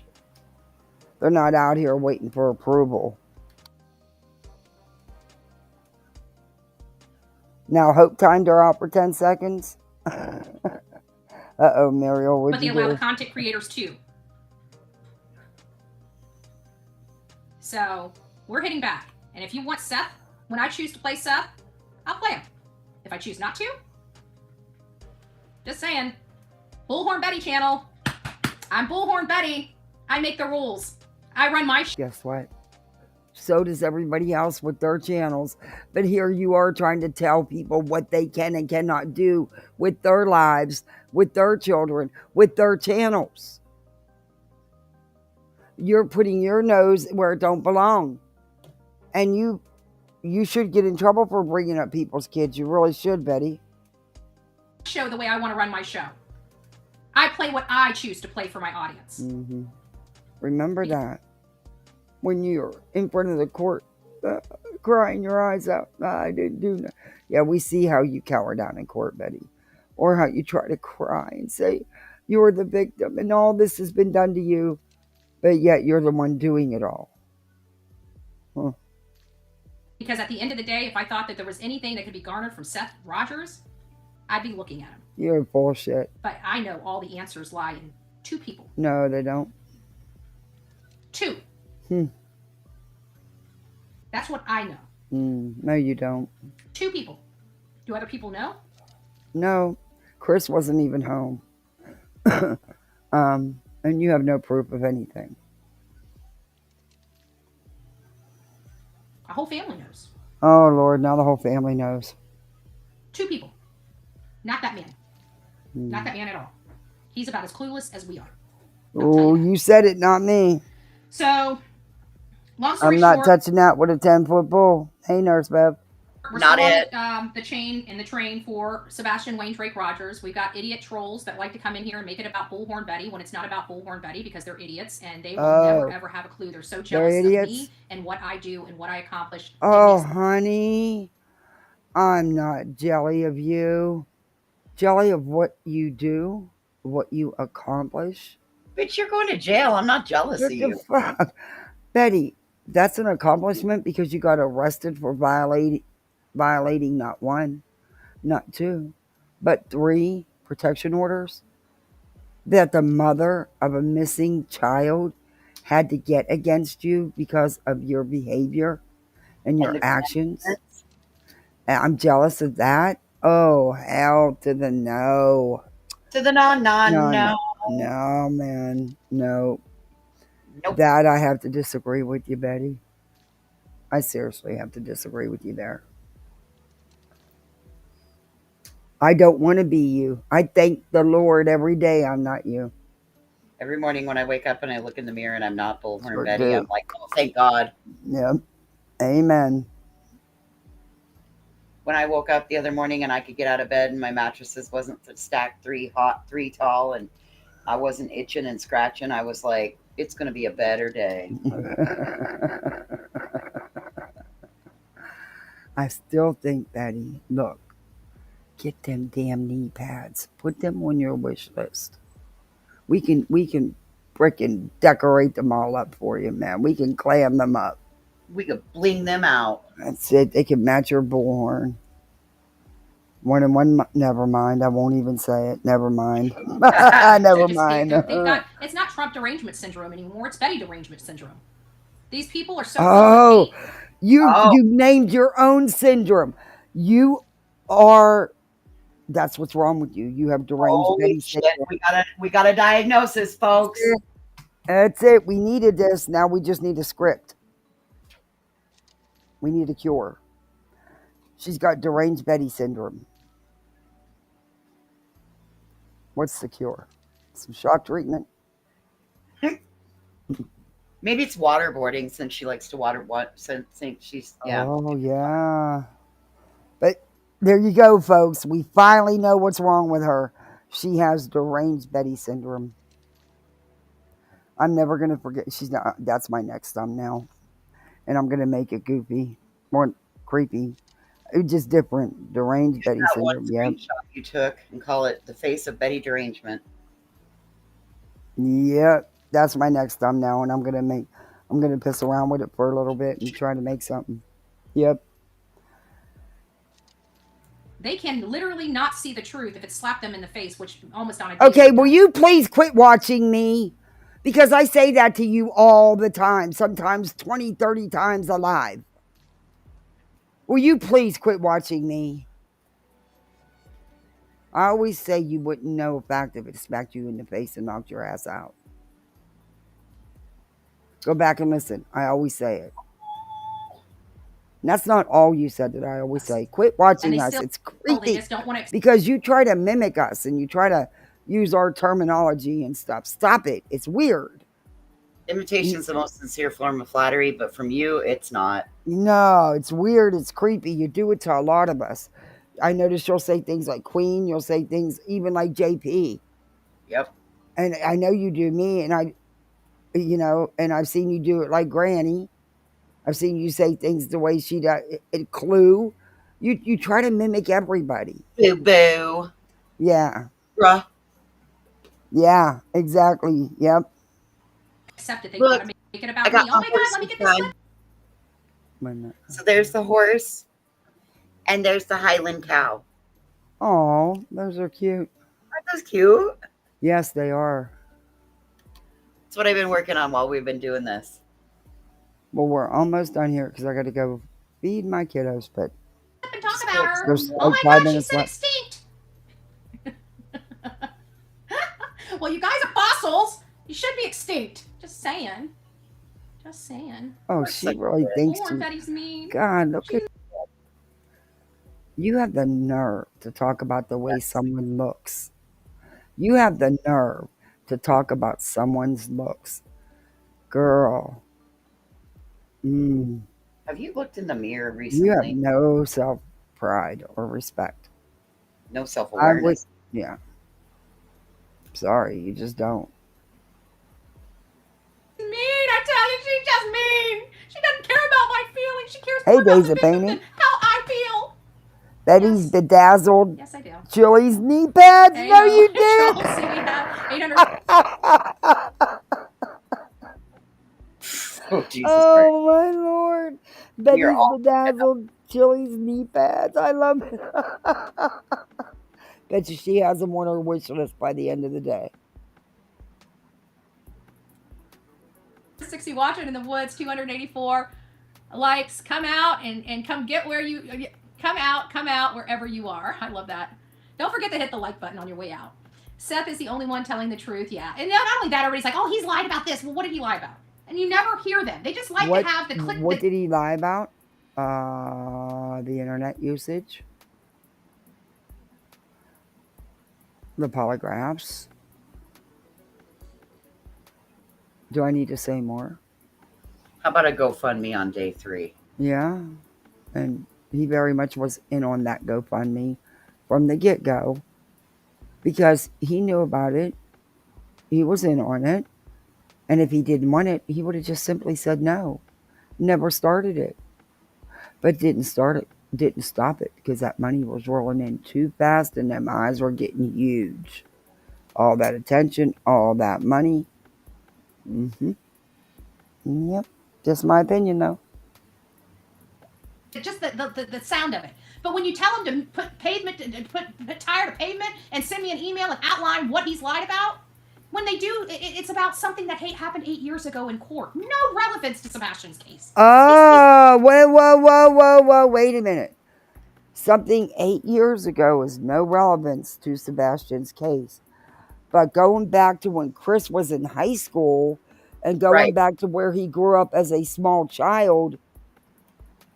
They're not out here waiting for approval. Now, Hope timed her out for 10 seconds. Uh-oh, Muriel, what'd But they you allow do? the content creators too. So we're hitting back. And if you want Seth, when I choose to play Seth, I'll play him. If I choose not to, just saying. Bullhorn Betty channel. I'm Bullhorn Betty. I make the rules. I run my Guess what? So does everybody else with their channels. But here you are trying to tell people what they can and cannot do with their lives, with their children, with their channels. You're putting your nose where it don't belong. And you should get in trouble for bringing up people's kids. You really should, Betty. show the way I want to run my show. I play what I choose to play for my audience. Mm-hmm. Remember that. When you're in front of the court, crying your eyes out. I didn't do that. Yeah, we see how you cower down in court, Betty. Or how you try to cry and say you're the victim and all this has been done to you, but yet you're the one doing it all. Huh. Because at the end of the day, if I thought that there was anything that could be garnered from Seth Rogers, I'd be looking at him. You're bullshit. But I know all the answers lie in two people. No, they don't. Two. That's what I know. No, you don't. Two people. Do other people know? No, Chris wasn't even home. And you have no proof of anything. A whole family knows. Oh, Lord, now the whole family knows. Two people. Not that man. Not that man at all. He's about as clueless as we are. Oh, you said it, not me. So, long story I'm not short, touching that with a 10-foot pole. Hey, Nurse Bev. we're Not still it. on the chain and the train for Sebastian Wayne Drake Rogers. We've got idiot trolls that like to come in here and make it about Bullhorn Betty when it's not about Bullhorn Betty because they're idiots and they will never ever have a clue. They're so jealous of me and what I do and what I accomplish. Oh, honey, I'm not jelly of you. Jelly of what you do, what you accomplish. Bitch, you're going to jail. I'm not jealous What of the you. fuck? Betty, that's an accomplishment because you got arrested for violating not one, not two, but 3 protection orders that the mother of a missing child had to get against you because of your behavior and your actions. And I'm jealous of that. Oh, hell to the no. To the no. No, man. No. Nope. That I have to disagree with you, Betty. I seriously have to disagree with you there. I don't want to be you. I thank the Lord every day I'm not you. Every morning when I wake up and I look in the mirror and I'm not Bullhorn Sure Betty, do. I'm like, oh, thank God. Yep. Amen. When I woke up the other morning and I could get out of bed and my mattresses wasn't stacked 3 hot, 3 tall, and I wasn't itching and scratching, I was like, it's going to be a better day. I still think, Betty, look, Get them damn knee pads. Put them on your wish list. We can frickin' decorate them all up for you, man. We can clam them up. We could bling them out. That's it. They can match your bullhorn. One and one. Never mind. I won't even say it. Never mind. Never mind. They've got. It's not Trump derangement syndrome anymore. It's Betty derangement syndrome. These people are so. Oh, you named your own syndrome. You are. That's what's wrong with you. You have deranged Betty syndrome. We got a diagnosis, folks. That's it. We needed this. Now we just need a script. We need a cure. She's got deranged Betty syndrome. What's the cure? Some shock treatment? Maybe it's waterboarding since she likes to since she's Oh yeah. But there you go, folks. We finally know what's wrong with her. She has deranged Betty syndrome. I'm never gonna forget. She's not. That's my next thumbnail, and I'm gonna make it goofy, more creepy. It's just different. Deranged Betty syndrome. Yeah. Screenshot you took and call it the face of Betty derangement. Yep, that's my next thumbnail, and I'm gonna piss around with it for a little bit and try to make something. Yep. They can literally not see the truth if it slapped them in the face, which almost on a Okay, will you please quit watching me? Because I say that to you all the time, sometimes 20, 30 times alive. Will you please quit watching me? I always say you wouldn't know a fact if it smacked you in the face and knocked your ass out. Go back and listen. I always say it. And that's not all you said that I always say. Quit watching us. It's creepy. Because you try to mimic us and you try to use our terminology and stuff. Stop it. It's weird. Imitation is the most sincere form of flattery, but from you, it's not. No, it's weird. It's creepy. You do it to a lot of us. I notice you'll say things like Queen. You'll say things even like JP. Yep. And I know you do me, and and I've seen you do it like Granny. I've seen you say things the way she does. Clue. You try to mimic everybody. Boo boo. Yeah. Bruh. Yeah, exactly. Yep. Accept it. They gotta make it about me. Oh my God, let me get this one. So there's the horse, and there's the Highland cow. Oh, those are cute. Aren't those cute? Yes, they are. That's what I've been working on while we've been doing this. Well, we're almost done here because I got to go feed my kiddos. But talk about her. There's Oh like my 5 God, minutes she's left. extinct. Well, you guys are fossils. You should be extinct. Just saying. Just saying. Oh, she really thinks Betty's mean. God, look at you. Have the nerve to talk about the way someone looks. You have the nerve to talk about someone's looks. Girl. Have you looked in the mirror recently? You have no self-pride or respect. No self-awareness. Yeah. Sorry, you just don't. Mean, I tell you, she's just mean. She doesn't care about my feelings. She cares more about the victim than how I feel. Betty's bedazzled. Yes, I do. Chili's knee pads. No, you did. Oh my Lord. Betty's bedazzled Chili's knee pads. I love it. Bet you she has them on her wish list by the end of the day. 60 watching in the woods, 284 likes. Come out and come get where you come out wherever you are. I love that. Don't forget to hit the like button on your way out. Seth is the only one telling the truth. Yeah. And not only that, everybody's like, oh, he's lied about this. Well, what did he lie about? And you never hear them. They just like to have the click. What did he lie about? The internet usage. The polygraphs. Do I need to say more? How about a GoFundMe on day 3? Yeah. And he very much was in on that GoFundMe from the get-go because he knew about it. He was in on it. And if he didn't want it, he would have just simply said no. Never started it. But didn't start it. didn't stop it because that money was rolling in too fast and them eyes were getting huge. All that attention, all that money. Mm-hmm. Yep. Just my opinion, though. Just the sound of it. But when you tell him to put pavement, put tire to pavement, and send me an email and outline what he's lied about, when they do, it's about something that happened 8 years ago in court. No relevance to Sebastian's case. Oh, whoa. Wait a minute. Something 8 years ago is no relevance to Sebastian's case. But going back to when Chris was in high school and going back to where he grew up as a small child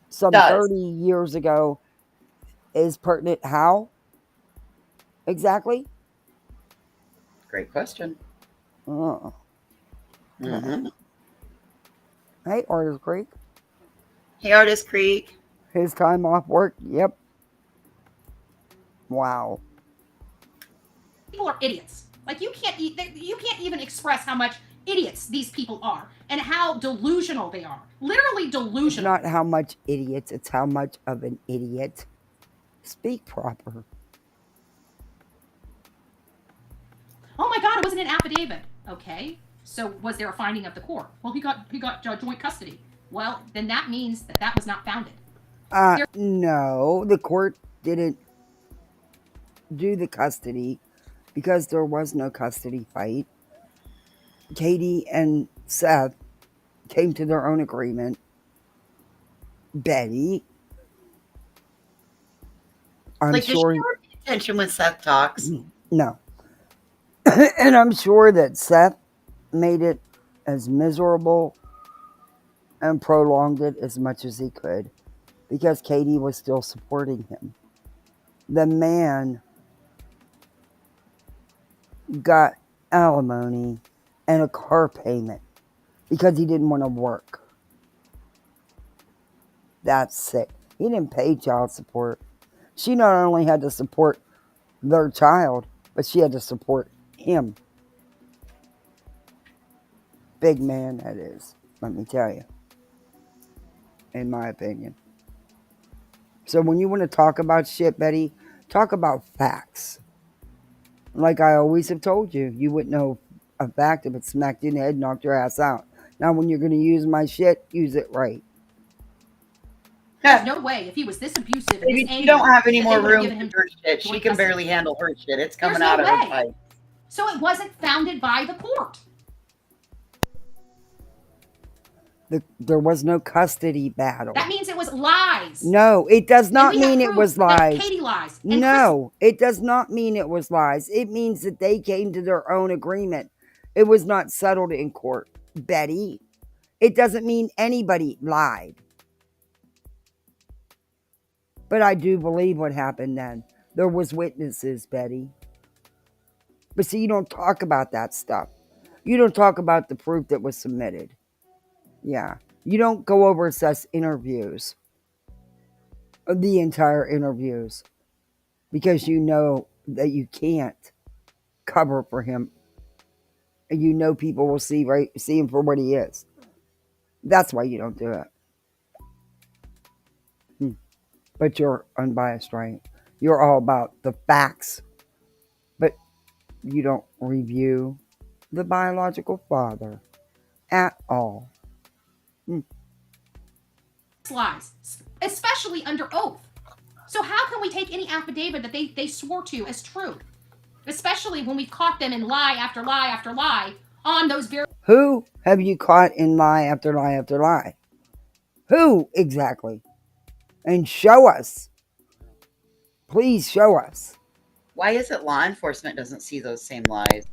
some 30 years ago is pertinent. How? Exactly? Great question. Oh. Mm-hmm. Hey, Artist Creek. Hey, Artist Creek. His time off work. Yep. Wow. People are idiots. Like you can't even express how much idiots these people are and how delusional they are. Literally delusional. It's not how much idiots, it's how much of an idiot. Speak proper. Oh my God, it wasn't an affidavit. Okay, so was there a finding of the court? Well, he got joint custody. Well, then that means that was not founded. No, the court didn't do the custody because there was no custody fight. Katie and Seth came to their own agreement. Betty, I'm like, sure. Does she ever pay attention when Seth talks? No. And I'm sure that Seth made it as miserable and prolonged it as much as he could because Katie was still supporting him. The man got alimony and a car payment because he didn't want to work. That's sick. He didn't pay child support. She not only had to support their child, but she had to support him. Big man, that is. Let me tell you. In my opinion. So when you want to talk about shit, Betty, talk about facts. Like I always have told you, you wouldn't know a fact if it smacked you in the head and knocked your ass out. Now when you're going to use my shit, use it right. There's no way if he was this abusive and this angry, you don't have any more they would have room given him for her shit. She can barely handle her shit. It's coming out of her pipe. So it wasn't founded by the court. There was no custody battle. That means it was lies. No, it does not mean it was lies. Katie lies. No, it does not mean it was lies. It means that they came to their own agreement. It was not settled in court, Betty. It doesn't mean anybody lied. But I do believe what happened then. There was witnesses, Betty. But see, you don't talk about that stuff. You don't talk about the proof that was submitted. Yeah. You don't go over assess interviews. The entire interviews. Because you know that you can't cover for him. And you know people will see him for what he is. That's why you don't do it. But you're unbiased, right? You're all about the facts. But you don't review the biological father at all. Lies, especially under oath. So how can we take any affidavit that they swore to as true? Especially when we've caught them in lie after lie after lie on those very... Who have you caught in lie after lie after lie? Who exactly? And show us. Please show us. Why is it law enforcement doesn't see those same lies?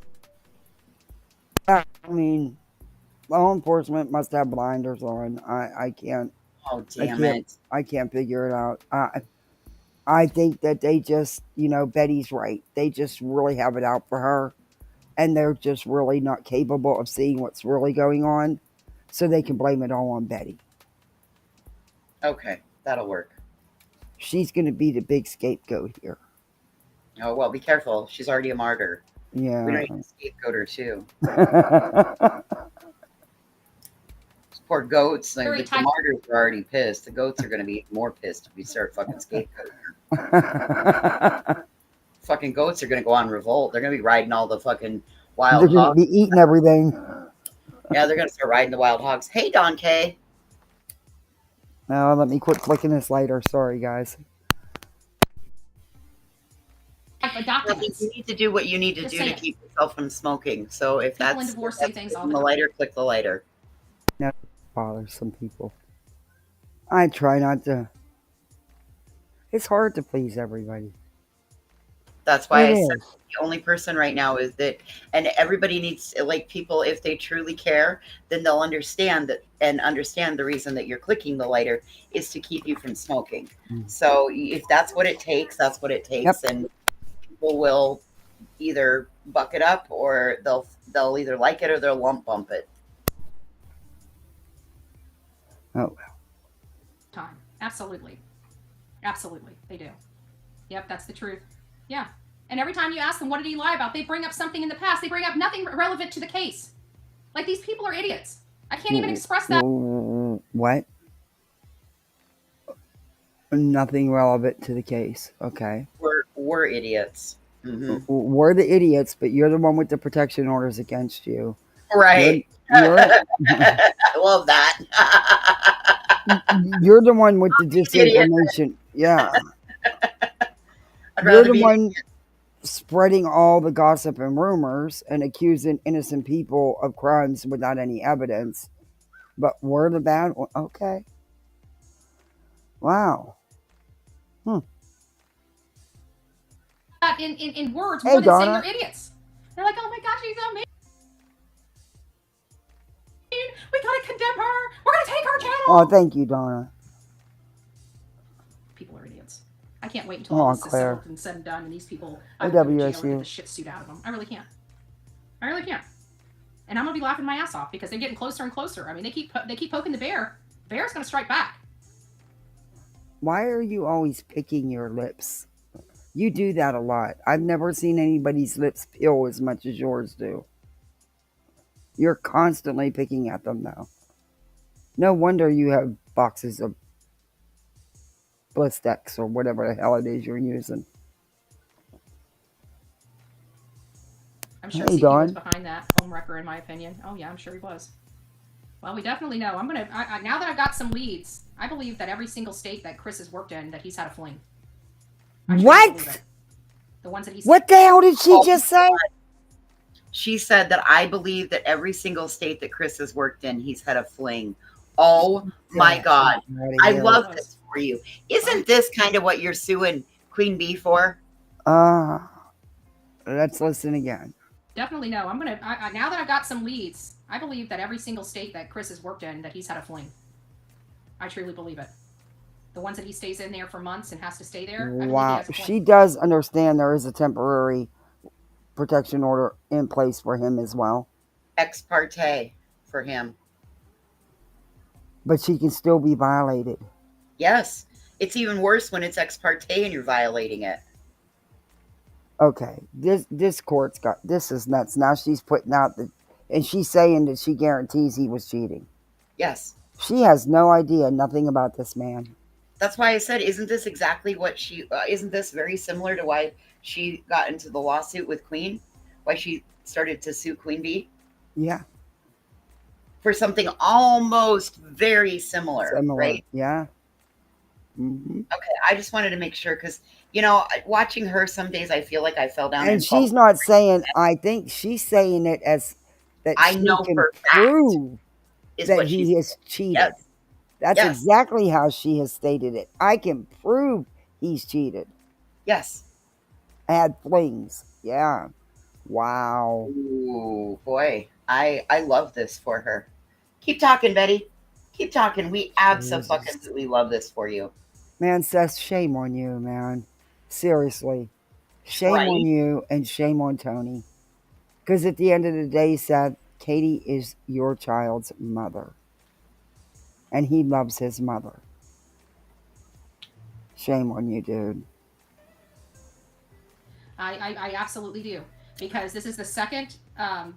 I mean, law enforcement must have blinders on. I can't. Oh, damn it. I can't figure it out. I think that they just, Betty's right. They just really have it out for her. And they're just really not capable of seeing what's really going on. So they can blame it all on Betty. Okay, that'll work. She's going to be the big scapegoat here. Oh, well, be careful. She's already a martyr. Yeah. We don't need to scapegoat her, too. Poor goats. The Stereotype. martyrs are already pissed. The goats are going to be more pissed if we start fucking scapegoating. Fucking goats are going to go on revolt. They're going to be riding all the fucking wild They're going to hogs. be eating everything. Yeah, they're going to start riding the wild hogs. Hey, Don K. Now, let me quit clicking this later. Sorry, guys. Documents. You need to do what you need to Just do to saying. keep yourself from smoking. So if People in that's, divorce if say that's things all clicking the the lighter, click the lighter. That bothers some people. I try not to. It's hard to please everybody. That's why It I said is. the only person right now is that, and everybody needs, like, people, if they truly care, then they'll understand that, and understand the reason that you're clicking the lighter is to keep you from smoking. So if that's what it takes, that's what it takes. Yep. And people will either buck it up, or they'll either like it or they'll lump bump it. Oh. Time. Absolutely. Absolutely. They do. Yep, that's the truth. Yeah. And every time you ask them, what did he lie about? They bring up something in the past. They bring up nothing relevant to the case. Like, these people are idiots. I can't even express that. What? Nothing relevant to the case. Okay. We're idiots. Mm-hmm. We're the idiots, but you're the one with the protection orders against you. Right. I love that. You're the one with the disinformation. Yeah. You're the one spreading all the gossip and rumors and accusing innocent people of crimes without any evidence. But we're the bad one. Okay. Wow. In words more than saying they're idiots. They're like, oh my gosh, she's so mean. We gotta condemn her. We're gonna take her channel. Oh, thank you, Donna. People are idiots. I can't wait until all this is settled and said and done, and these people I go to jail and get the shit suit out of them. I really can't. I really can't. And I'm gonna be laughing my ass off because they're getting closer and closer. I mean, they keep poking the bear. The bear's gonna strike back. Why are you always picking your lips? You do that a lot. I've never seen anybody's lips peel as much as yours do. You're constantly picking at them, though. No wonder you have boxes of Blistex or whatever the hell it is you're using. I'm sure CE was behind that homewrecker, in my opinion. Oh yeah, I'm sure he was. Well, we definitely know. I'm gonna now that I've got some leads, I believe that every single state that Chris has worked in, that he's had a fling. What? The ones that he's. What the hell did she just say? She said that I believe that every single state that Chris has worked in, he's had a fling. Oh my God. I love this for you. Isn't this kind of what you're suing Queen Bee for? Let's listen again. Definitely no. I'm gonna now that I've got some leads, I believe that every single state that Chris has worked in, that he's had a fling. I truly believe it. The ones that he stays in there for months and has to stay there. Wow. She does understand there is a temporary protection order in place for him as well. Ex parte for him. But she can still be violated. Yes. It's even worse when it's ex parte and you're violating it. Okay. This court's got, this is nuts. Now she's putting out and she's saying that she guarantees he was cheating. Yes. She has no idea, nothing about this man. That's why I said, isn't this exactly what she, isn't this very similar to why she got into the lawsuit with Queen? Why she started to sue Queen Bee? Yeah. For something almost very similar. Right? Yeah. Mm-hmm. Okay, I just wanted to make sure because, you know, watching her some days, I feel like I fell down. And she's not saying, I think she's saying it as that I she know can for prove that he has cheated. Yes. That's exactly how she has stated it. I can prove he's cheated. Yes. Had flings. Yeah. Wow. Ooh, boy. I love this for her. Keep talking, Betty. Keep talking. We absolutely love this for you. Man, Seth, shame on you, man. Seriously. Shame on you and shame on Tony. Because at the end of the day, Seth, Katie is your child's mother. And he loves his mother. Shame on you, dude. I absolutely do. Because this is the second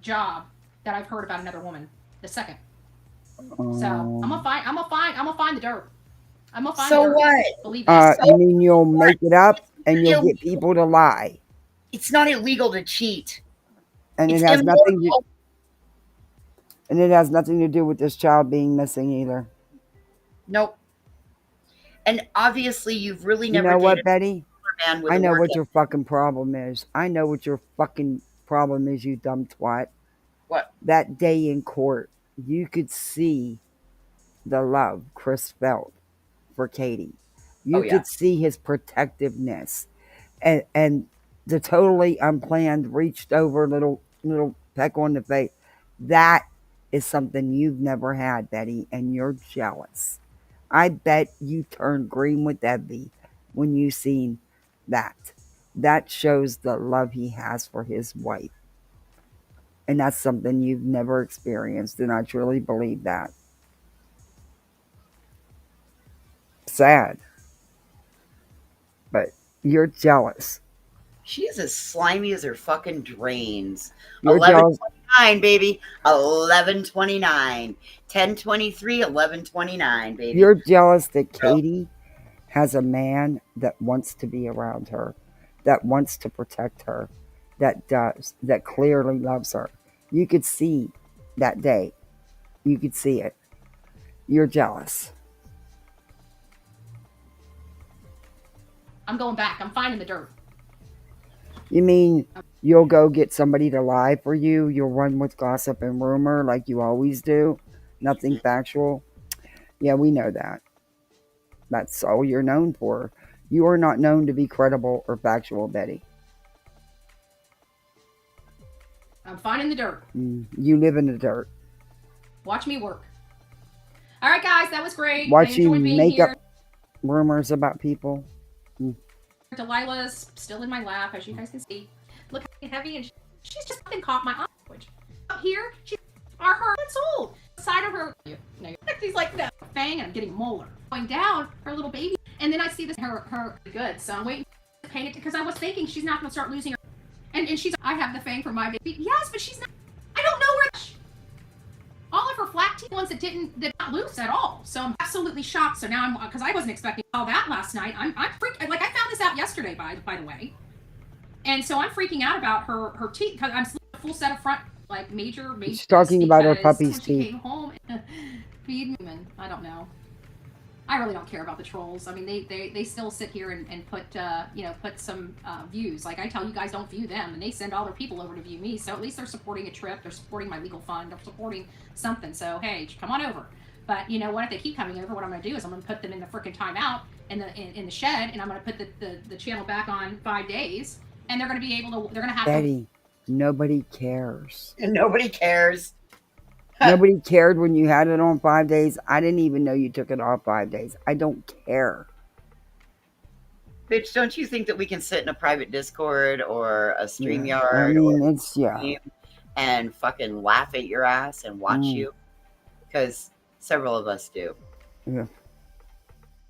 job that I've heard about another woman. The second. So I'm gonna find the dirt. I'm gonna find the So dirt. what? Believe that. You mean you'll make it up and you'll get people to lie? It's not illegal to cheat. And It's it has nothing to, immoral. and it has nothing to do with this child being missing either. Nope. And obviously, you've really You never know dated what, Betty? a man with I a know work what your ethic. fucking problem is. I know what your fucking problem is, you dumb twat. What? That day in court, you could see the love Chris felt for Katie. Oh You yeah. could see his protectiveness and the totally unplanned reached over little peck on the face. That is something you've never had, Betty, and you're jealous. I bet you turned green with envy when you seen that. That shows the love he has for his wife. And that's something you've never experienced, and I truly believe that. Sad. But you're jealous. She is as slimy as her fucking drains. You're jealous. 11:29, baby. 11:29. 10:23. 11:29, baby. You're jealous that Katie has a man that wants to be around her, that wants to protect her, that clearly loves her. You could see that day. You could see it. You're jealous. I'm going back. I'm finding the dirt. You mean you'll go get somebody to lie for you? You'll run with gossip and rumor like you always do? Nothing factual? Yeah, we know that. That's all you're known for. You are not known to be credible or factual, Betty. I'm finding the dirt. You live in the dirt. Watch me work. All right, guys, that was great. Watch I you enjoyed being make here. up rumors about people. Delilah's still in my lap, as you guys can see. Look how heavy, and she's just fucking caught my eye language. Up here, she's her months old. The side of her, she's like that fang, and I'm getting molar. Going down, her little baby, and then I see this her good. So I'm waiting to paint it because I was thinking she's not gonna start losing her. And she's, I have the fang for my baby. Yes, but she's not. I don't know where. All of her flat teeth ones that not loose at all. So I'm absolutely shocked. So now because I wasn't expecting all that last night. I'm freaking, like I found this out yesterday by the way. And so I'm freaking out about her teeth because I'm sleeping a full set of front, like major. She's talking about her puppy's when she teeth. came home and feed me. I don't know. I really don't care about the trolls. I mean, they still sit here and put put some views. Like I tell you guys, don't view them, and they send all their people over to view me. So at least they're supporting a trip. They're supporting my legal fund. They're supporting something. So hey, come on over. But you know what? If they keep coming over, what I'm going to do is I'm going to put them in the freaking timeout in the shed, and I'm going to put the channel back on 5 days, and they're going to be able to. They're going to have Betty, nobody cares. And nobody cares. Nobody cared when you had it on 5 days. I didn't even know you took it off 5 days. I don't care. Bitch, don't you think that we can sit in a private Discord or a StreamYard I mean, it's and fucking laugh at your ass and watch you? Because several of us do. Yeah.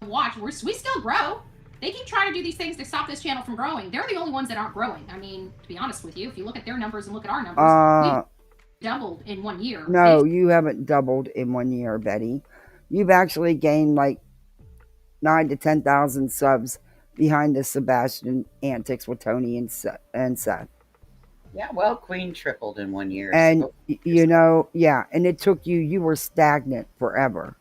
Watch, we still grow. They keep trying to do these things to stop this channel from growing. They're the only ones that aren't growing. I mean, to be honest with you, if you look at their numbers and look at our numbers, we doubled in 1 year. No, you haven't doubled in 1 year, Betty. You've actually gained like 9,000 to 10,000 subs behind the Sebastian antics with Tony and Seth. Yeah, well, Queen tripled in 1 year. And and it took you were stagnant forever.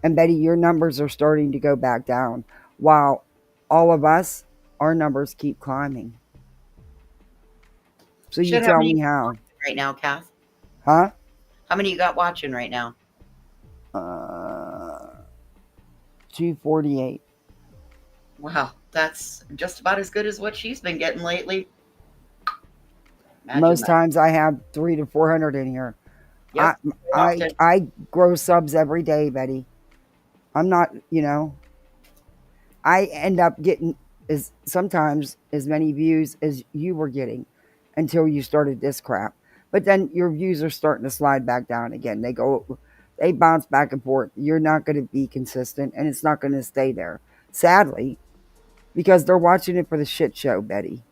And Betty, your numbers are starting to go back down, while all of us, our numbers keep climbing. So you tell me how. Right now, Kath? Huh? How many you got watching right now? 248. Wow, that's just about as good as what she's been getting lately. Most times I have 300 to 400 in here. Yep, I grow subs every day, Betty. I'm not, I end up getting sometimes as many views as you were getting until you started this crap. But then your views are starting to slide back down again. They bounce back and forth. You're not going to be consistent, and it's not going to stay there. Sadly, because they're watching it for the shit show, Betty.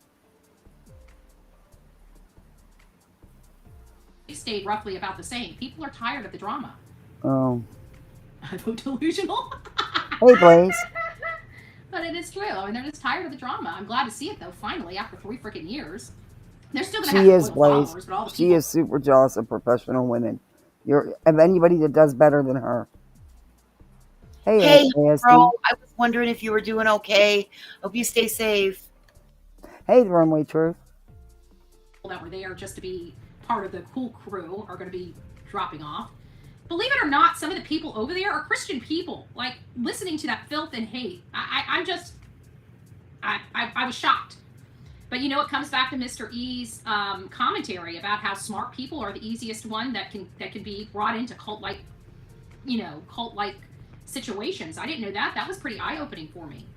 Stayed roughly about the same. People are tired of the drama. Oh. I vote delusional. Hey, Blaze. But it is true. I mean, they're just tired of the drama. I'm glad to see it, though, finally, after 3 freaking years. They're still going to have She their is, loyal Blaze. followers, but all the She people. is super jealous of professional women. You're of anybody that does better than her. Hey, ASD. bro, I was wondering if you were doing okay. Hope you stay safe. Hey, the Runway Truth. That were there just to be part of the cool crew are going to be dropping off. Believe it or not, some of the people over there are Christian people. Like, listening to that filth and hate. I was shocked. But you know, it comes back to Mr. E's commentary about how smart people are the easiest one that can be brought into cult-like situations. I didn't know that. That was pretty eye-opening for me.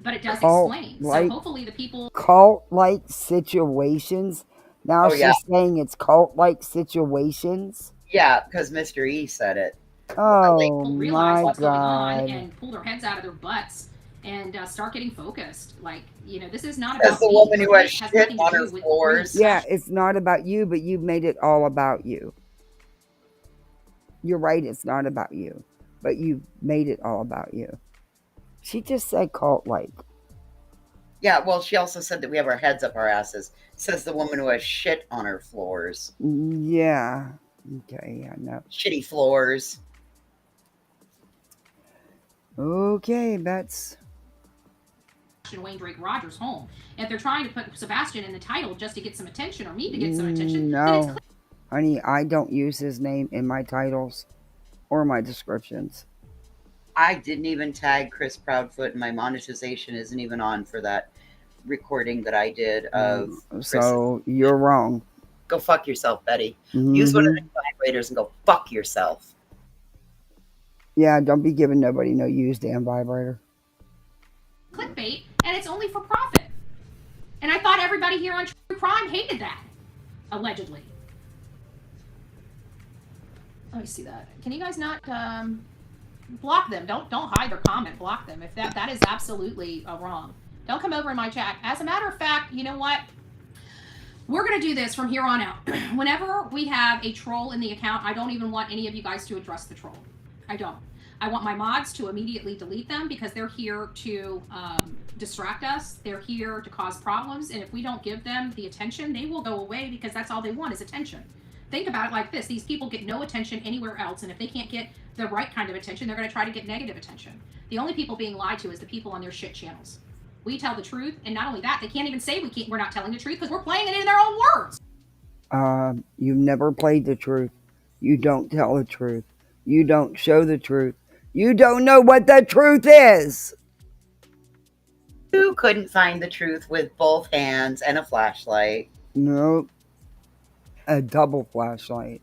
But it does explain. So hopefully the people... Cult-like situations? Now Oh, yeah. she's saying it's cult-like situations? Yeah, because Mr. E said it. Oh, realize what's my going on God. and pull their heads out of their butts and start getting focused. Like, you know, this is not That's about the me. woman who has It shit on her floors. Yeah, it's not about you, but you've made it all about you. You're right, it's not about you, but you've made it all about you. She just said cult-like. Yeah, well, she also said that we have our heads up our asses. Says the woman who has shit on her floors. Yeah. Okay, yeah, no. Shitty floors. Okay, that's... Wayne Drake Rogers home. If they're trying to put Sebastian in the title just to get some attention or me to get some attention, no. Honey, I don't use his name in my titles or my descriptions. I didn't even tag Chris Proudfoot, and my monetization isn't even on for that recording that I did of So you're wrong. Go fuck yourself, Betty. Use one of the vibrators and go fuck yourself. Yeah, don't be giving nobody no used damn vibrator. Clickbait, and it's only for profit. And I thought everybody here on True Crime hated that, allegedly. Let me see that. Can you guys not block them? Don't hide their comment. Block them. If that is absolutely wrong. Don't come over in my chat. As a matter of fact, you know what? We're going to do this from here on out. Whenever we have a troll in the account, I don't even want any of you guys to address the troll. I don't. I want my mods to immediately delete them because they're here to distract us. They're here to cause problems. And if we don't give them the attention, they will go away because that's all they want is attention. Think about it like this. These people get no attention anywhere else. And if they can't get the right kind of attention, they're going to try to get negative attention. The only people being lied to is the people on their shit channels. We tell the truth. And not only that, they can't even say we're not telling the truth because we're playing it in their own words. You've never played the truth. You don't tell the truth. You don't show the truth. You don't know what the truth is. You couldn't find the truth with both hands and a flashlight. Nope. A double flashlight.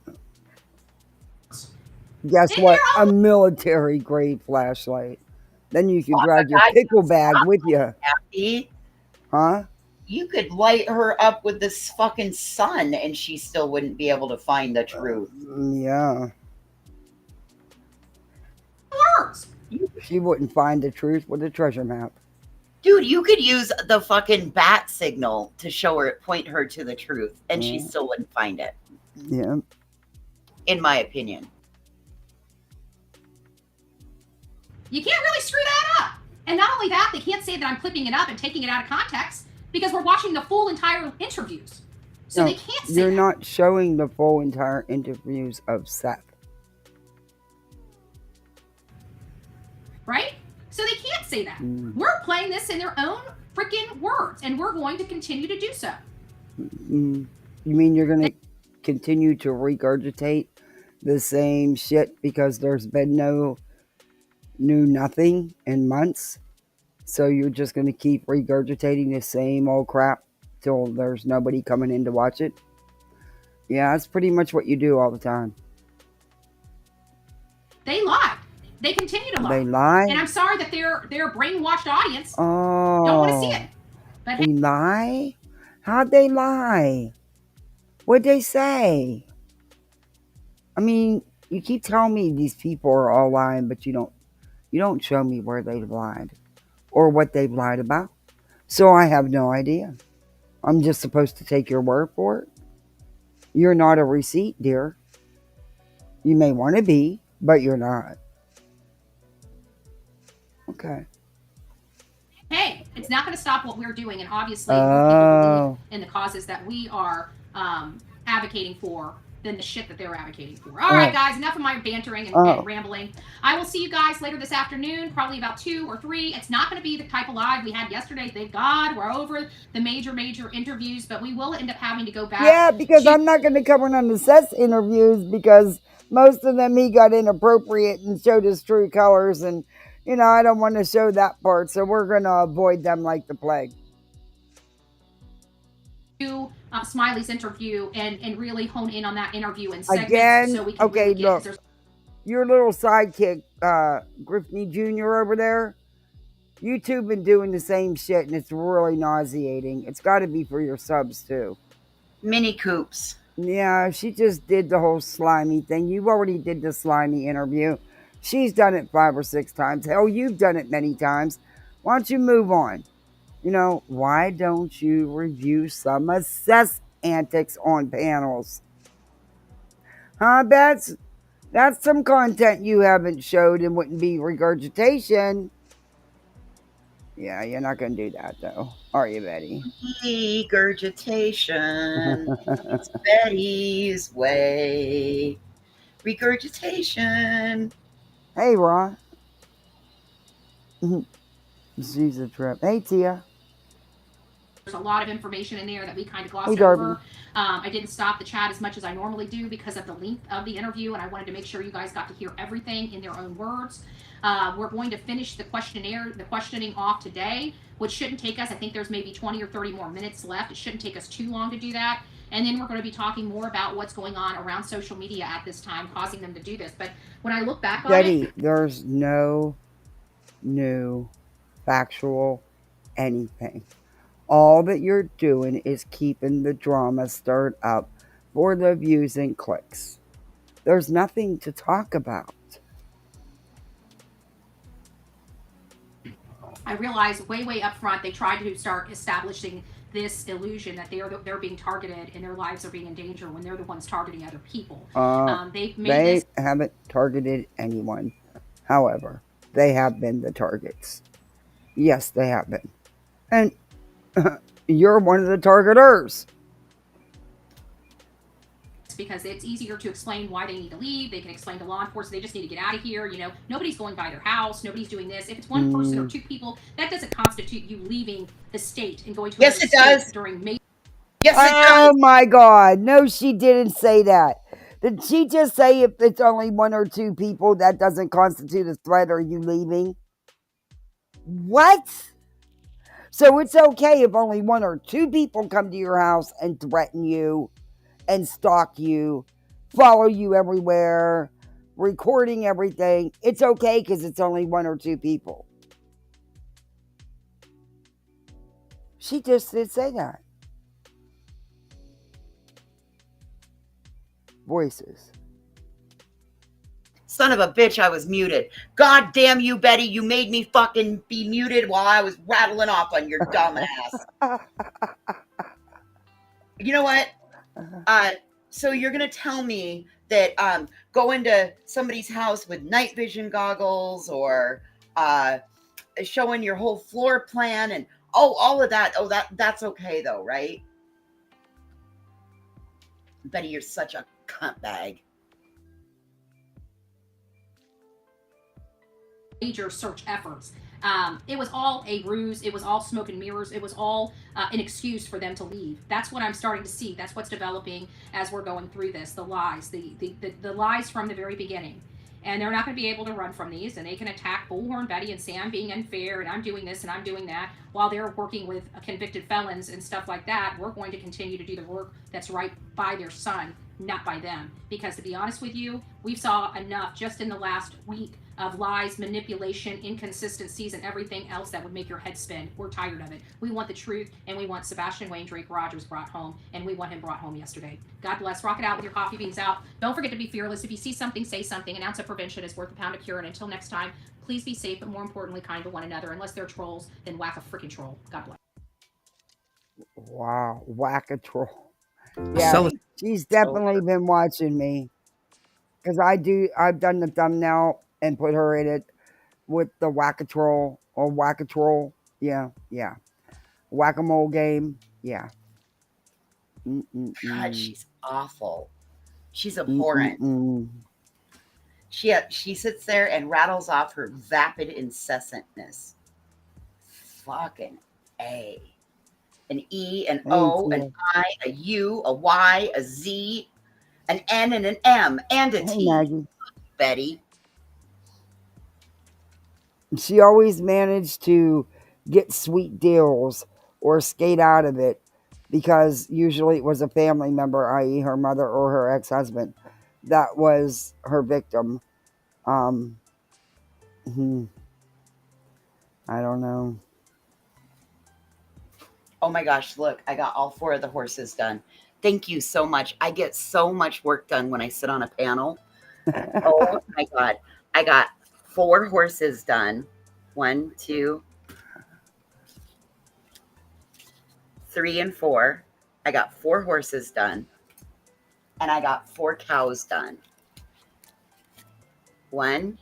Guess what? A military grade flashlight. Then you can drag your pickle bag with you. Happy. Huh? You could light her up with this fucking sun and she still wouldn't be able to find the truth. Yeah. Words. She wouldn't find the truth with a treasure map. Dude, you could use the fucking bat signal to show her, point her to the truth, and she still wouldn't find it. Yeah. In my opinion. You can't really screw that up. And not only that, they can't say that I'm clipping it up and taking it out of context because we're watching the full entire interviews. So they can't say you're that. not showing the full entire interviews of Seth. Right? So they can't say that. We're playing this in their own freaking words, and we're going to continue to do so. You mean you're going to continue to regurgitate the same shit because there's been no new nothing in months? So you're just going to keep regurgitating the same old crap till there's nobody coming in to watch it? Yeah, that's pretty much what you do all the time. They lie. They continue to lie. They lie? And I'm sorry that their brainwashed audience don't want to see it. But they lie? How'd they lie? What'd they say? I mean, you keep telling me these people are all lying, but you don't show me where they've lied or what they've lied about. So I have no idea. I'm just supposed to take your word for it. You're not a receipt, dear. You may want to be, But you're not. Okay. Hey, it's not going to stop what we're doing, and obviously more people believe in the causes that we are advocating for than the shit that they're advocating for. All right, guys, enough of my bantering and rambling. I will see you guys later this afternoon, probably about 2 or 3. It's not going to be the type of live we had yesterday. Thank God we're over the major interviews, but we will end up having to go back. Yeah, because I'm not going to cover none of Seth's interviews because most of them he got inappropriate and showed his true colors, and I don't want to show that part, so we're going to avoid them like the plague. Smiley's interview and really hone in on that interview and segments again. So we can okay, really get, look, your little sidekick, Griffney Jr. over there. YouTube been doing the same shit, and it's really nauseating. It's got to be for your subs too. Mini Coops. Yeah, she just did the whole slimy thing. You already did the slimy interview. She's done it 5 or 6 times. Hell, you've done it many times. Why don't you move on? Why don't you review some of Seth's antics on panels? Huh? That's some content you haven't showed and wouldn't be regurgitation. Yeah, you're not going to do that, though. Are you, Betty? Regurgitation. It's Betty's way. Regurgitation. Hey, Ron. She's a trip. Hey, Tia. There's a lot of information in there that we kind of glossed over. I didn't stop the chat as much as I normally do because of the length of the interview, and I wanted to make sure you guys got to hear everything in their own words. We're going to finish the questioning off today, which shouldn't take us, I think there's maybe 20 or 30 more minutes left. It shouldn't take us too long to do that. And then we're going to be talking more about what's going on around social media at this time, causing them to do this. But when I look back on it, there's no new factual anything. All that you're doing is keeping the drama stirred up for the views and clicks. There's nothing to talk about. I realized way up front they tried to start establishing this illusion that they're being targeted and their lives are being in danger when they're the ones targeting other people. They haven't targeted anyone. However, they have been the targets. Yes, they have been. And you're one of the targeters. Because it's easier to explain why they need to leave. They can explain to law enforcement they just need to get out of here. Nobody's going by their house. Nobody's doing this. If it's one person or 2 people, that doesn't constitute you leaving the state and going to another state during Yes, it does. Oh my God. No, she didn't say that. Did she just say if it's only 1 or 2 people, that doesn't constitute a threat? Are you leaving? What? So it's okay if only 1 or 2 people come to your house and threaten you and stalk you, follow you everywhere, recording everything. It's okay because it's only 1 or 2 people. She just did say that. Voices. Son of a bitch, I was muted. God damn you, Betty. You made me fucking be muted while I was rattling off on your dumb ass. You know what? So you're going to tell me that go into somebody's house with night vision goggles or showing your whole floor plan and all of that. Oh, that's okay though, right? Betty, you're such a cunt bag. Major search efforts. It was all a ruse. It was all smoke and mirrors. It was all an excuse for them to leave. That's what I'm starting to see. That's what's developing as we're going through this. The lies, the lies from the very beginning. And they're not going to be able to run from these. And they can attack Bullhorn, Betty, and Sam being unfair. And I'm doing this and I'm doing that. While they're working with convicted felons and stuff like that, we're going to continue to do the work that's right by their son, not by them. Because to be honest with you, we saw enough just in the last week of lies, manipulation, inconsistencies, and everything else that would make your head spin. We're tired of it. We want the truth, and we want Sebastian Wayne Drake Rogers brought home, and we want him brought home yesterday. God bless. Rock it out with your coffee beans out. Don't forget to be fearless. If you see something, say something. An ounce of prevention is worth a pound of cure. And until next time, please be safe, but more importantly, kind to one another. Unless they're trolls, then whack a freaking troll. God bless. Wow, whack a troll. Yeah, she's definitely been watching me. Because I've done the thumbnail and put her in it with the whack-a-troll or whack-a-troll. Yeah, yeah. Whack-a-mole game. Yeah. God, Mm-mm-mm. she's awful. She's abhorrent. Mm-mm-mm. She sits there and rattles off her vapid incessantness. Fucking A. An E, an Hey, O, an Tia. I, a U, a Y, a Z, an N, and an M, and a Hey, T. Maggie. Betty. She always managed to get sweet deals or skate out of it because usually it was a family member, i.e., her mother or her ex husband, that was her victim. Um, hmm, I don't know. Oh my gosh, look, I got all 4 of the horses done. Thank you so much. I get so much work done when I sit on a panel. Oh my God. I got 4 horses done. 1, 2, 3, and 4. I got 4 horses done. And I got 4 cows done. 1,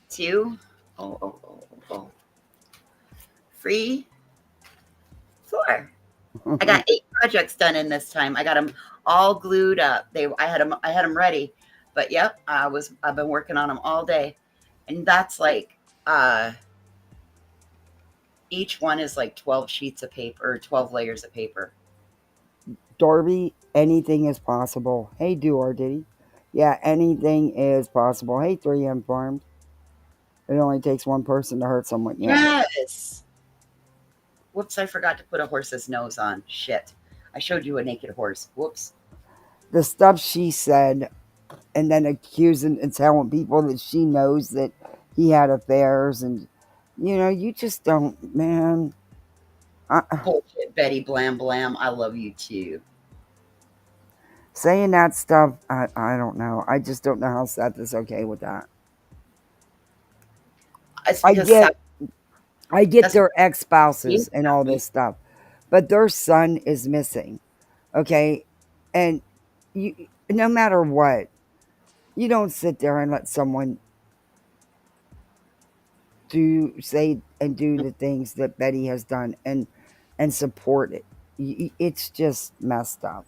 2, oh. 3, 4. I got 8 projects done in this time. I got them all glued up. I had them ready. But yep, I've been working on them all day. And that's like each one is like 12 sheets of paper or 12 layers of paper. Darby, anything is possible. Hey, Duar, did he? Yeah, anything is possible. Hey, 3M Farmed. It only takes one person to hurt someone. Yeah. Yes. Whoops, I forgot to put a horse's nose on. Shit. I showed you a naked horse. Whoops. The stuff she said, and then accusing and telling people that she knows that he had affairs, and you just don't, man. Bullshit, Betty Blam Blam. I love you too. Saying that stuff, I don't know. I just don't know how Seth is okay with that. It's I because get, I get that's their ex spouses and all happy. this stuff, but their son is missing. Okay, and no matter what, you don't sit there and let someone say and do the things that Betty has done and support it. It's just messed up.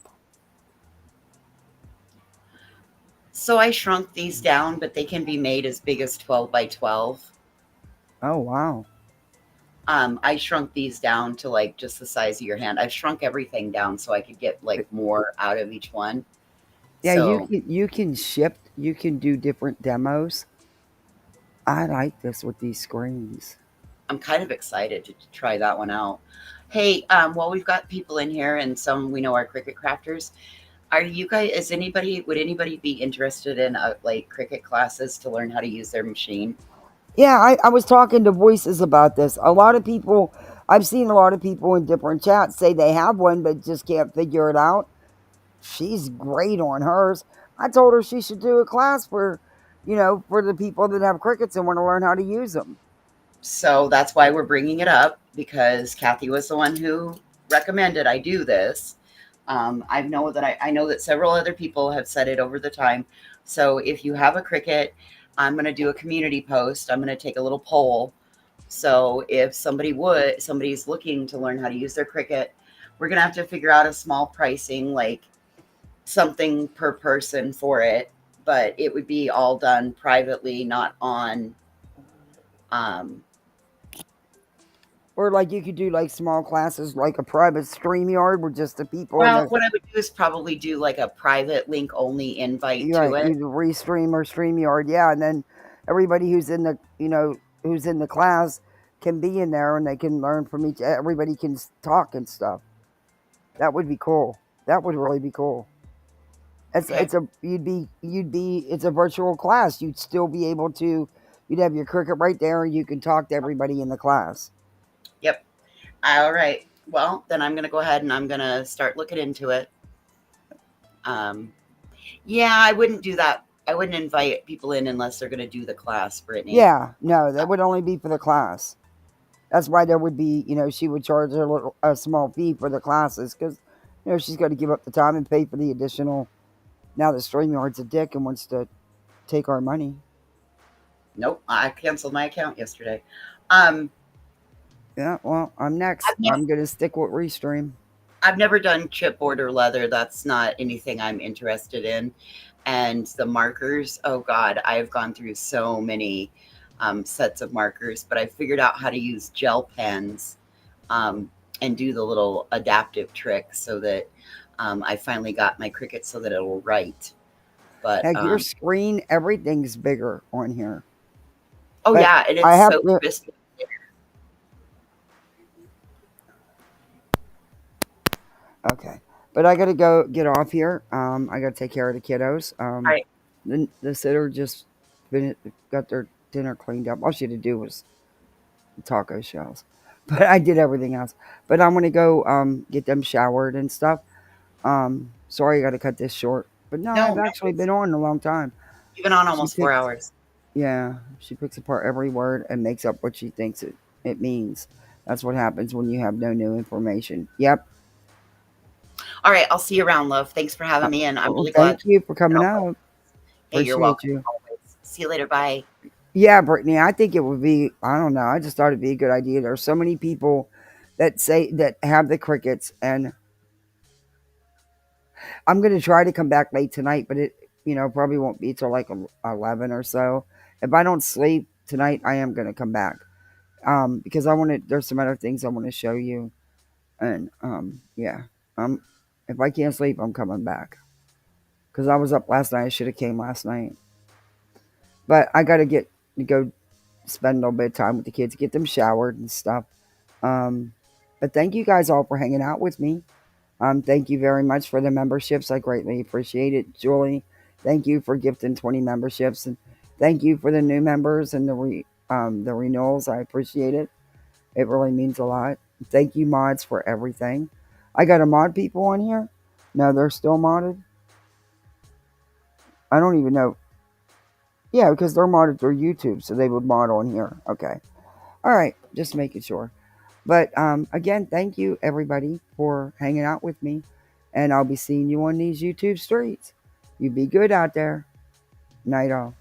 So I shrunk these down, but they can be made as big as 12 by 12. Oh, wow. I shrunk these down to like just the size of your hand. I've shrunk everything down so I could get like more out of each one. Yeah, So you can ship, you can do different demos. I like this with these screens. I'm kind of excited to try that one out. Hey, well, we've got people in here and some we know are cricket crafters. Are you guys, would anybody be interested in like cricket classes to learn how to use their machine? Yeah, I was talking to Voices about this. A lot of people, I've seen a lot of people in different chats say they have one but just can't figure it out. She's great on hers. I told her she should do a class for the people that have crickets and want to learn how to use them. So that's why we're bringing it up, because Kathy was the one who recommended I do this. I know that several other people have said it over the time. So if you have a cricket, I'm going to do a community post. I'm going to take a little poll. So if somebody's looking to learn how to use their cricket, we're going to have to figure out a small pricing, like something per person for it, but it would be all done privately, not on Or like you could do like small classes, like a private stream yard where just the people in well, the what I would do is probably do like a private link only invite to right, it. either restream or stream yard, yeah, and then everybody who's in the class can be in there and they can learn from everybody can talk and stuff. That would be cool. That would really be cool. Okay. It's a virtual class. You'd still be able to you'd have your cricket right there and you can talk to everybody in the class. Yep. All right. Well, then I'm going to go ahead and I'm going to start looking into it. Yeah, I wouldn't do that. I wouldn't invite people in unless they're going to do the class, Brittany. Yeah, no, that would only be for the class. That's why there would be, she would charge a small fee for the classes because, she's got to give up the time and pay for the additional, Now the StreamYard's a dick and wants to take our money. Nope, I canceled my account yesterday. Yeah, well, I'm next. I'm gonna stick with Restream. I've never done chipboard or leather. That's not anything I'm interested in. And the markers, oh God, I've gone through so many sets of markers, but I figured out how to use gel pens and do the little adaptive trick so that I finally got my Cricut so that it'll write. But Heck, your screen, everything's bigger on here. oh But yeah, and I it's have so to. twisted. Okay, but I gotta go get off here. I gotta take care of the kiddos. All right. The sitter just got their dinner cleaned up. All she had to do was taco shells, but I did everything else. But I'm gonna go get them showered and stuff. Sorry, I got to cut this short. But no, I've No, actually been on a long time. you've been on She almost 4 picks, hours. yeah, she picks apart every word and makes up what she thinks it means. That's what happens when you have no new information. Yep. All right, I'll see you around, love. Thanks for having me, and I'm Well, really glad. thank you for coming out. Hey, you're Appreciate welcome. you. Always. See you later. Bye. Yeah, Brittany, I think it would be, I don't know, I just thought it'd be a good idea. There's so many people that say that have the crickets, and I'm going to try to come back late tonight, but it, probably won't be till like 11 or so. If I don't sleep tonight, I am going to come back. Because there's some other things I want to show you. And, yeah, if I can't sleep, I'm coming back. Because I was up last night. I should have came last night. But I got to go spend a little bit of time with the kids, get them showered and stuff. But thank you guys all for hanging out with me. Thank you very much for the memberships. I greatly appreciate it. Julie, thank you for gifting 20 memberships. And thank you for the new members and the renewals. I appreciate it. It really means a lot. Thank you, mods, for everything. I got a mod people on here. No, they're still modded. I don't even know. Yeah, because they're modded through YouTube, so they would mod on here. Okay. All right, just making sure. But again, thank you everybody for hanging out with me. And I'll be seeing you on these YouTube streets. You be good out there. Night all.